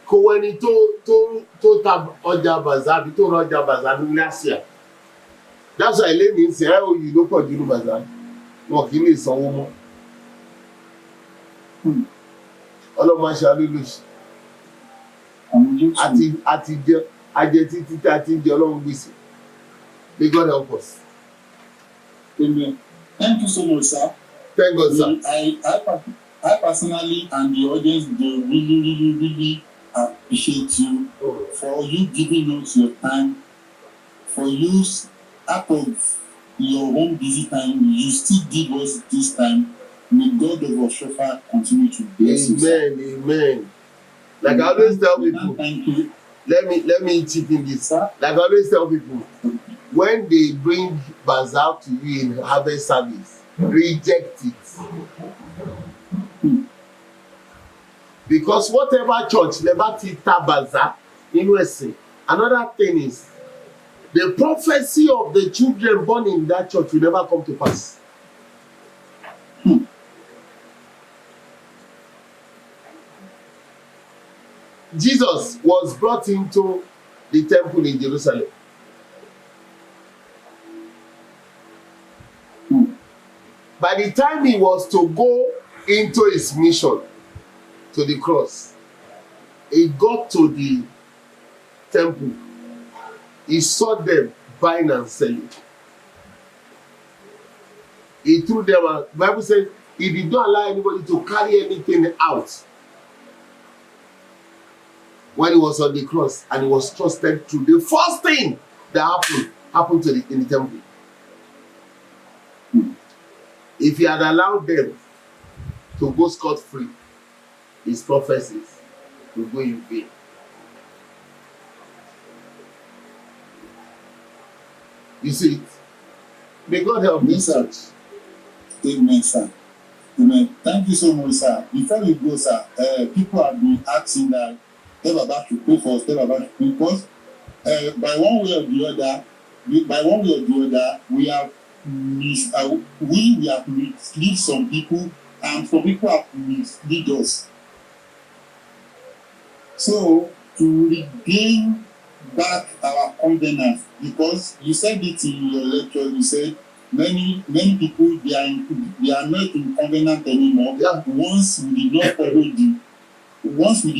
Kò wẹ́ni tó ta ọjà bazaar bí tó rọ ọjà bazaar ní last year. That's why lẹ́nu ń sẹ́ òyìn ló pọ̀ jù ní bazaar. Wọn kì í lè sanwó mọ́. Ọlọ́mọ aṣáájú ló ṣe. Àti jẹ ajẹ títí tí a ti ń jẹ Ọlọ́run gbèsè. May God help us. Amen. Thank you so much, sir. Thank God, sir. I personally and the audience, they really appreciate you for you giving us your time, for you out of your own busy time, you still give us this time. May God of our shepherd continue to bless you. Amen. Like I always tell people, thank you. Let me chip in this. Like I always tell people, when they bring bazaar to you in harvest service, reject it. Because whatever church never teach bazaar in Western. Another thing is, the prophecy of the children born in that church will never come to pass. Jesus was brought into the temple in Jerusalem. By the time he was to go into his mission to the cross, he got to the temple. He saw them buying and selling. He threw them out. The Bible says he did not allow anybody to carry anything out when he was on the cross, and he was trusted to the first thing that happened in the temple. If he had allowed them to go scot-free, his prophecies would go in vain. You see it? May God help me, sir. Amen, sir. Amen. Thank you so much, sir. Before we go, sir, people have been asking that tell Baba to pray for us, tell Baba to pray, because by one way or the other, we have misled some people, and some people have misled us. So to regain back our covenant, because you said it in your lecture, you said many people they are not in covenant anymore. Yeah. Once we did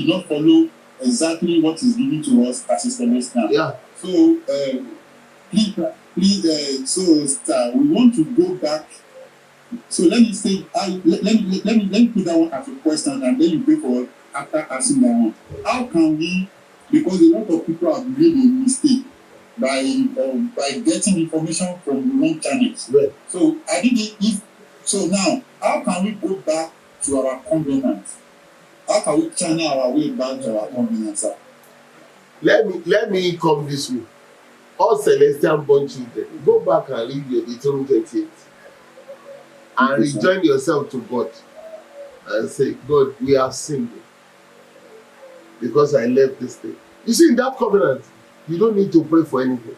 not follow exactly what is given to us as a celestial. Yeah. So please, so sir, we want to go back. So let me say, let me put that one as a question, and then you pray for it after asking that one. How can we? Because a lot of people have made a mistake by getting information from wrong channels. Right. So now, how can we go back to our covenant? How can we channel our way back to our covenant, sir? Let me come this way. All celestial born children, go back and read your Deuteronomy 28 and rejoin yourself to God and say, God, we have sinned because I left this thing. You see, in that covenant, you don't need to pray for anything.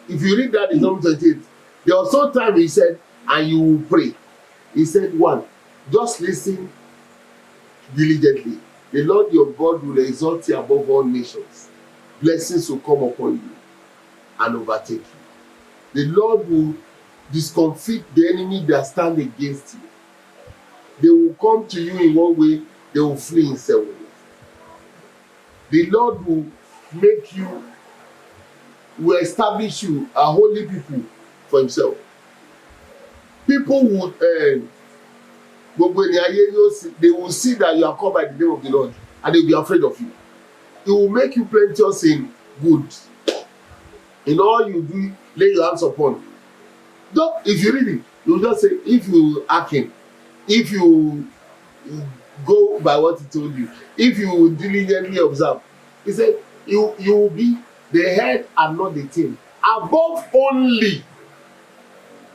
If you read that in Deuteronomy 28, there was some time he said, and you will pray. He said, one, just listen diligently. The Lord your God will exalt you above all nations. Blessings will come upon you and overtake you. The Lord will discomfit the enemy that stand against you. They will come to you in one way, they will flee in 7 ways. The Lord will establish you a holy people for himself. People would they will see that you are called by the name of the Lord, and they will be afraid of you. It will make you plenteous in good. In all you do, lay your hands upon. Don't, if you read it, you just say, if you hearken, if you go by what he told you, if you diligently observe, he said, you will be the head and not the tail. Above only,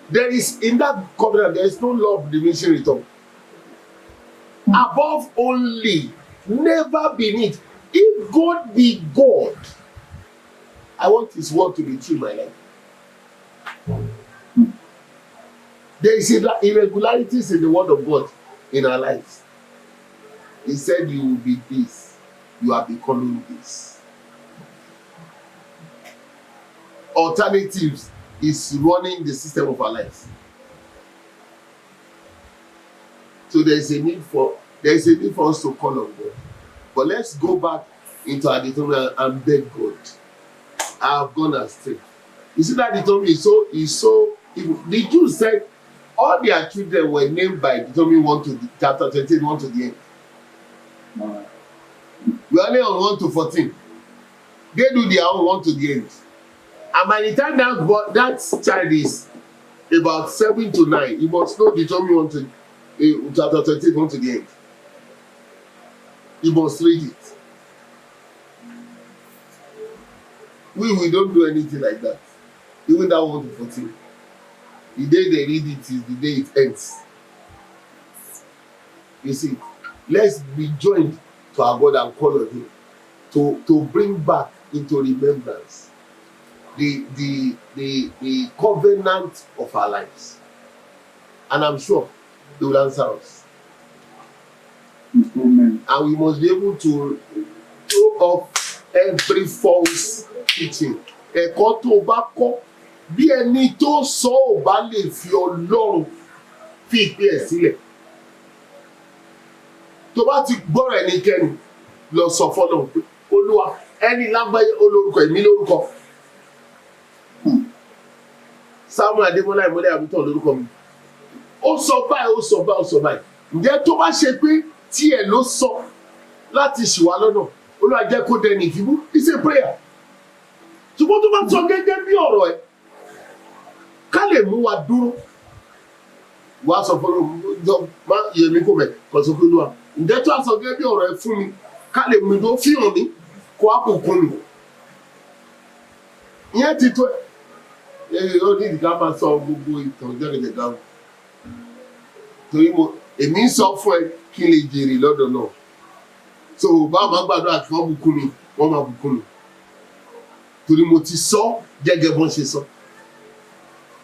there is in that covenant, there is no law of diminishing return. Above only, never beneath. If God be God, I want his word to be true in my life. There is irregularities in the word of God in our lives. He said you will be this, you are becoming this. Alternatives is running the system of our lives. So there is a need for us to call on God. But let's go back into our Deuteronomy and beg God. I have gone astray. You see that Deuteronomy is so evil. The Jews said all their children were named by Deuteronomy 1 to chapter 21 to the end. We are only on 1 to 14. They do their own 1 to the end. And by the time that child is about 7 to 9, you must know Deuteronomy 1 to chapter 21 to the end. You must read it. We don't do anything like that. Even that 1 to 14. The day they read it is the day it ends. You see, let's be joined to our God and call on him to bring back into remembrance the covenant of our lives. And I'm sure he will answer us. Amen. And we must be able to throw off every false teaching. Ẹ̀kọ́ tó bá kọ́ bí ẹni tó sọ ò bá lè fi Ọlọ́run fi ìpín ẹ̀ sílẹ̀. Tó bá ti gbọ́rọ̀ ẹnikẹ́ni lọ sọ fọ́lọ́run pé Olúwa ẹni lágbáyé olórúkọ èmi lórúkọ. Samuel Ademola ìmọ́lẹ̀ àbútọ̀ lórúkọ mi. Ó sọ báyìí. Ǹjẹ́ tó bá ṣe pé tí ẹ̀ ló sọ láti ṣì wá lọ́nà, Olúwa jẹ́ kó dẹni ìfibú. It's a prayer. Ṣùgbọ́n tó bá sọ gẹ́gẹ́ bí ọ̀rọ̀ ẹ̀ ká lè mú wa dúró. Wàá sọ fún Olúwa má yẹmi kò mẹ́ kò sọ fún Olúwa. Ǹjẹ́ tó sọ gẹ́gẹ́ bí ọ̀rọ̀ ẹ̀ fún mi ká lè mú mi dúró fíhàn mi kó á kò kún mi. Ìyẹn ti tó ẹ̀. Ó ní ìdíkà máa sọ gbogbo ìtàn jẹ́gẹ̀dẹ̀ dáhùn. Torí èmi ń sọ fún ẹ kí n lè jèrè lọ́dọ̀ náà. So báwo máa gbàdúrà kí wọ́n bùkún mi, wọ́n máa bùkún mi. Torí mo ti sọ gẹ́gẹ́ bọ́n ṣe sọ.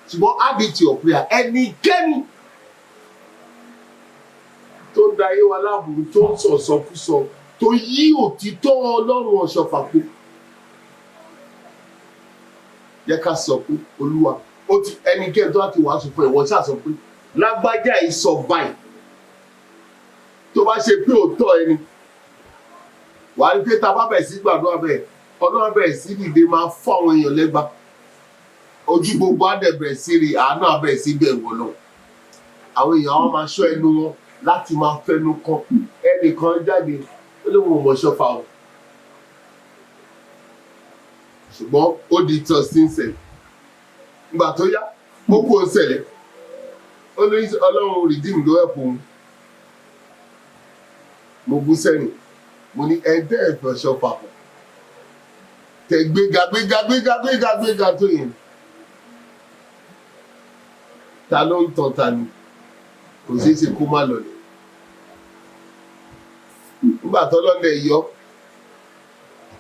Ṣùgbọ́n add it to your prayer. Ẹnikẹ́ni tó ń da ayé wa láàbùrú, tó ń sọ̀sọkúsọ, tó yí òtítọ́ Ọlọ́run ọ̀ṣọ́fà pé jẹ́ ká sọ pé Olúwa ẹnikẹ́ni tó láti wàásù fún ẹ̀wọ̀n ṣáà sọ pé lágbájá yìí sọ báyìí. Tó bá ṣe pé òótọ́ ẹni wàá rí pé tá a bá bẹ̀rẹ̀ sí gbàdúrà bẹ́ẹ̀ Ọlọ́run bẹ̀rẹ̀ sí dìde máa fọ́ àwọn èèyàn lẹ́gbàá. Ojú gbogbo á dẹ̀ bẹ̀rẹ̀ sí rí àánú á bẹ̀rẹ̀ sí bẹ̀rù Ọlọ́run. Àwọn èèyàn wọn máa ṣọ́ ẹnu wọn láti máa fẹnu kàn. Ẹnìkan jáde ó lè wọ́n mọ̀ ṣọ́fà o. Ṣùgbọ́n ó di tọ́ sí ń ṣẹlẹ̀. Ìgbà tó yá ó kú ó ṣẹlẹ̀. Ó ní Ọlọ́run rìdíìmù ló ẹ̀pù òun. Mo bú sẹ́yìn. Mo ní ẹgbẹ́ ẹ̀fọ́ ṣọ́fà pọ̀. Tẹ gbéga tó yẹn. Ta ló ń tàn ta ni? Kò ṣeé ṣe kó má lọlẹ̀. Nígbà tó lọ́lẹ̀ yọ,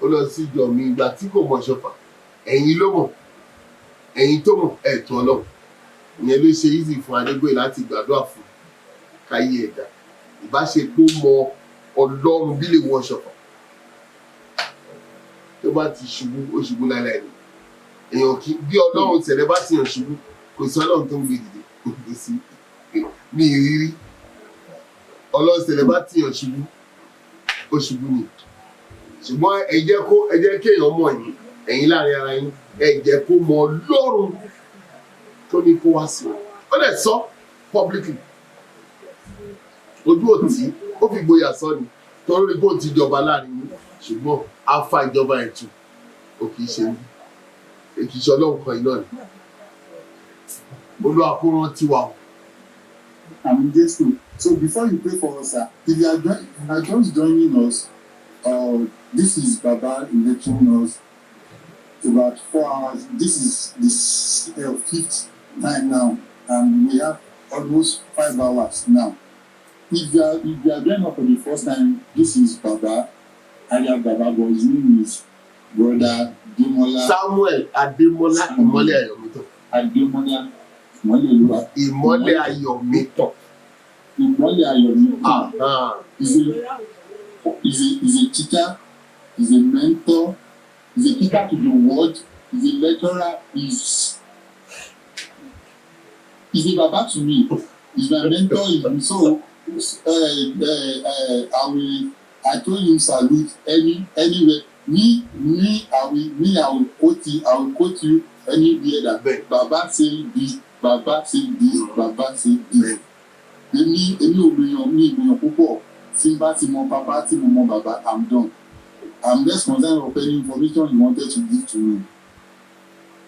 ó lọ sí ìjọ mi ìgbà tí kò mọ̀ ṣọ́fà. Ẹ̀yin ló mọ̀. Ẹ̀yin tó mọ̀ ẹ̀tọ́ Ọlọ́run. Ìyẹn ló ṣe easy fún Adégbòye láti gbàdúrà fún káyé ẹ̀dá. Ìbáṣepọ̀ mọ Ọlọ́run bí lè wọ ṣọ́fà. Tó bá ti ṣubú ó ṣubú láíláí ni. Èèyàn kì í bí Ọlọ́run tẹ̀lé bá ti yàn ṣubú kò sí Ọlọ́run tó ń gbé dìde kò sí ní ìrírí. Ọlọ́run tẹ̀lé bá ti yàn ṣubú ó ṣubú ni. Ṣùgbọ́n ẹ jẹ́ kí èèyàn mọ̀ ẹ̀yin láàrin ara yín ẹ jẹ́ kó mọ Ọlọ́run tó ní kó wá sí wọn. Ó lè sọ publicly. Ojú òtí ó fi gboyà sọ ni torí bó ti jọba láàrin yín ṣùgbọ́n a fa ìjọba ẹ̀ tù. o kì í ṣe Ọlọ́run kan iná ni. Olúwa kó rántí wa. I'm grateful. So before you pray for us, sir, if you are just joining us, this is Baba lecturing us about 4 hours. This is the 5th time now, and we have almost 5 hours now. If you are joining us for the first time, this is Baba. Alias Baba, but his name is Brother Ademola. Samuel Ademola Ìmọ́lẹ̀ Ayọ̀mítàn. Ademola Ìmọ́lẹ̀ Ayọ̀mítàn. Ìmọ́lẹ̀ Ayọ̀mítàn. He's a teacher, he's a mentor, he's a teacher to the world, he's a lecturer, he's a Baba to me. He's my mentor. So I told him salute anywhere. I will quote you anywhere that Baba say this, Baba say this, Baba say this. Èmi ò gbìyàn púpọ̀. Tí n bá ti mọ Baba tí mo mọ Baba, I'm done. I'm less concerned of any information you wanted to give to me.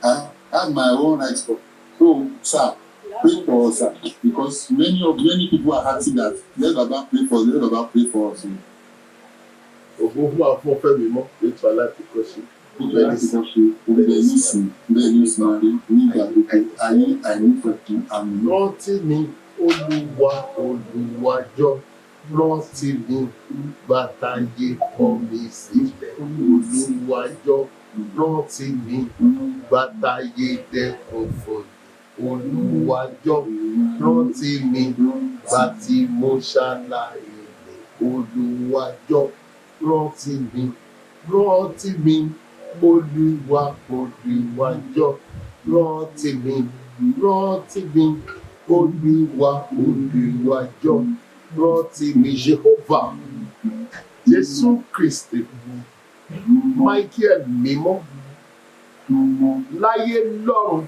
I have my own rights for. So, sir, pray for us, sir, because many people are asking that let Baba pray for us, let Baba pray for us. Ògbófún àfún ọ̀fẹ́ mi mọ́ ètò aláìpẹ́kọ̀ṣe. Bẹ́ẹ̀ ní sìn nígbà gbogbo ayé àìnífẹ̀ẹ́ àmì. Rántí mi Olúwàjọ́, rántí mi gbàtàyé kọ̀ mí sílẹ̀. Olúwàjọ́, rántí mi gbàtàyé dẹ́kun fún mi. Olúwàjọ́, rántí mi gbàtí mo ṣàlàyé mi. Olúwàjọ́, rántí mi Olúwàjọ́, rántí mi Olúwàjọ́, rántí mi Jehovah, Jésù Kristi, Michael mímọ́, láyé lọ́run,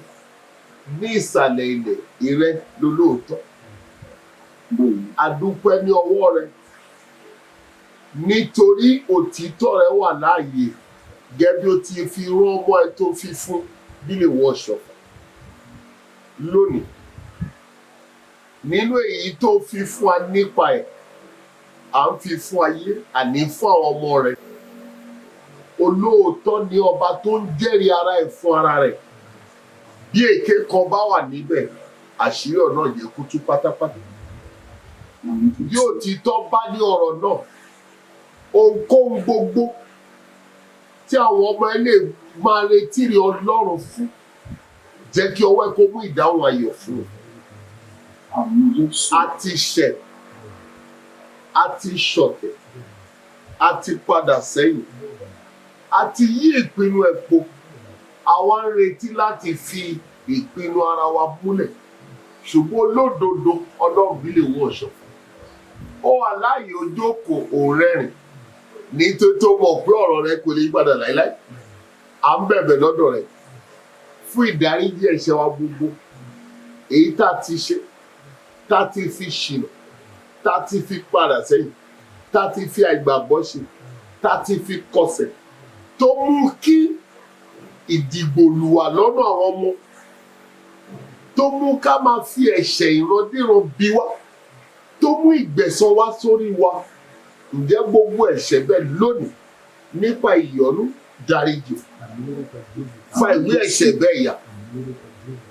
ní ìsàlẹ̀ ilẹ̀, ìrẹ lolóòótọ́. A dúpẹ́ ní ọwọ́ rẹ. Nítorí òtítọ́ rẹ wà láàyè gẹ́gẹ́ bí ó ti fi rán ọmọ ẹ tó fi fún bílẹ̀ wọ̀ṣọ̀ lónìí. Nínú èyí tó fi fún wa nípa ẹ̀, à ń fi fún ayé àní fún àwọn ọmọ rẹ̀. Olóòótọ́ ni ọba tó ń jẹ́rìí ara ẹ̀ fún ara rẹ̀. Bí èké kan bá wà níbẹ̀, àṣírí ọ̀nà yẹ kú tú pátápátá. Bí òtítọ́ bá ní ọ̀rọ̀ náà, ohunkóhun gbogbo tí àwọn ọmọ ẹ lè máa retí rí Ọlọ́run fún, jẹ́ kí ọwọ́ ẹ kó mú ìdáhùn ayọ̀ fún un. A ti ṣẹ̀, a ti ṣọ̀tẹ̀, a ti padà sẹ́yìn, a ti yí ìpinnu ẹ̀ po. Àwa ń retí láti fi ìpinnu ara wa múlẹ̀, ṣùgbọ́n olódodo Ọlọ́run bí lè wọ ọ̀ṣọ́. Ó wà láàyè ojókòó òrẹ́rìn nítorí tó mọ̀ pé ọ̀rọ̀ rẹ kò lè yí padà láíláí. À ń bẹ̀bẹ̀ lọ́dọ̀ rẹ fún ìdáríjì ẹ̀ṣẹ̀ wa gbogbo, èyí tá a ti ṣe, tá a ti fi ṣìnà, tá a ti fi padà sẹ́yìn, tá a ti fi àìgbàgbọ́ ṣe, tá a ti fi kọsẹ̀, tó mú kí ìdìgbòlùwà lọ́nà àwọn ọmọ, tó mú ká máa fi ẹ̀ṣẹ̀ ìrandíran bí wá, tó mú ìgbẹ̀san wá sórí wa. Ǹjẹ́ gbogbo ẹ̀ṣẹ̀ bẹ́ẹ̀ lónìí nípa ìyọ́nú dáríjì, fa ìwé ẹ̀ṣẹ̀ bẹ́ẹ̀ yà.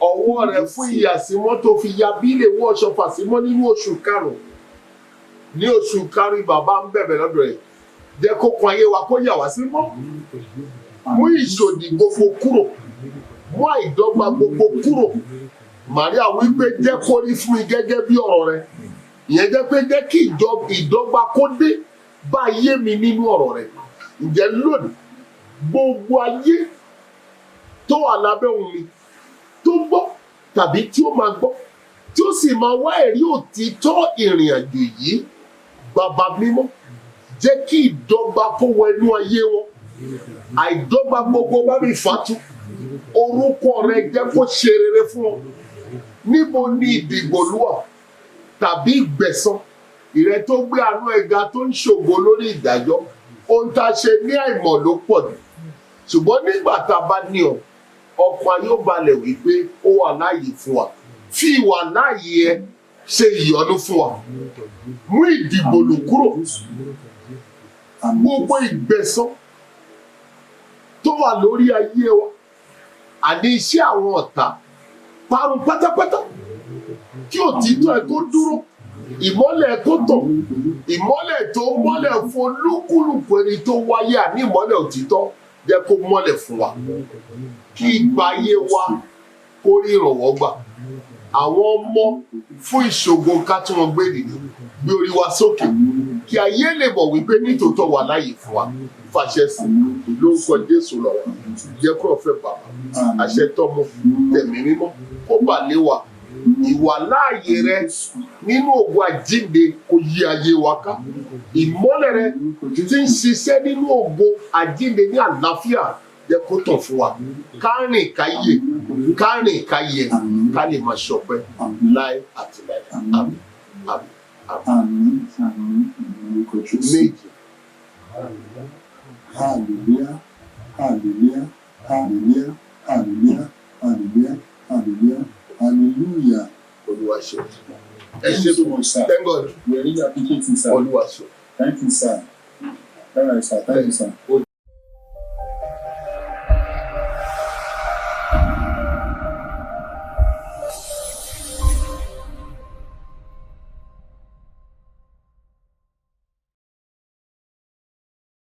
Ọwọ́ rẹ̀ fún ìyàsímọ́ tó fi ya bí lè wọ́ ọ̀ṣọ́ fàsímọ́ nínú oṣù karùn-ún. Ní oṣù karùn-ún bàbá ń bẹ̀bẹ̀ lọ́dọ̀ rẹ̀, jẹ́ kó kan ayé wa kó yà wá sí mọ́. Mú ìṣòdì gbogbo kúrò, mú àìdọ́gba gbogbo kúrò. Màríà wípé jẹ́ kó rí fún mi gẹ́gẹ́ bí ọ̀rọ̀ rẹ̀. Ìyẹn jẹ́ pé jẹ́ kí ìdọ́gba kó dé bá ayé mi nínú ọ̀rọ̀ rẹ̀. Ǹjẹ́ lónìí gbogbo ayé tó wà lábẹ́ ohùn mi, tó gbọ́ tàbí tí ó máa gbọ́, tí ó sì máa wá ẹ̀rí òtítọ́ ìrìn àjò yìí, Bàbá mímọ́, jẹ́ kí ìdọ́gba kó wọ inú ayé wọn. Àìdọ́gba gbogbo bá mi fàtú. Orúkọ rẹ jẹ́ kó ṣe rere fún ọ. Níbo ni ìdìgbòlúwà tàbí ìgbẹ̀san? Ìrẹ tó gbé àánú ẹ̀ga tó ń ṣògo lórí ìdájọ́. Ohun tá a ṣe ní àìmọ̀ ló pọ̀ jù. ṣùgbọ́n nígbà tá a bá ní ọ ọkàn yóò balẹ̀ wípé ó wà láàyè fún wa fi ìwà láàyè ẹ ṣe ìyọ́nú fún wa mú ìdìbò lò kúrò gbogbo ìgbẹ̀san tó wà lórí ayé wa àní iṣẹ́ àwọn ọ̀tá parun pátápátá kí òtítọ́ ẹ kó dúró ìmọ́lẹ̀ ẹ kó tàn ìmọ́lẹ̀ tó mọ́lẹ̀ fún olúkúlùkù ẹni tó wáyé àní ìmọ́lẹ̀ òtítọ́ jẹ́ kó mọ́lẹ̀ fún wa kí ìgbà ayé wa kó rí ìrànwọ́ gbà àwọn ọmọ fún ìṣògo ká tí wọ́n gbé nìyí gbé orí wa sókè kí ayé lè mọ̀ wípé nítòótọ́ wà láàyè fún wa fàṣẹ sí lórúkọ Jésù lọ́wọ́ jẹ́ kó ọ̀fẹ́ bàbá àṣẹ tọ́mọ tẹ̀mí mímọ́ kó bà lé wa ìwà láàyè rẹ nínú ògo àjíǹde kó yí ayé wa ká ìmọ́lẹ̀ rẹ tí ń ṣiṣẹ́ nínú ògo àjíǹde ní àlàáfíà jẹ́ kó tàn fún wa kárìn káyè ká lè máa ṣọpẹ́ láé àti láé àmín àmín àmín méjì. Hallelujah, hallelujah, hallelujah, hallelujah, hallelujah, hallelujah, hallelujah. Olúwa ṣe. Thank you so much, sir. Thank God. We are really appreciating, sir. Olúwa ṣe. Thank you, sir. All right, sir. Thank you, sir.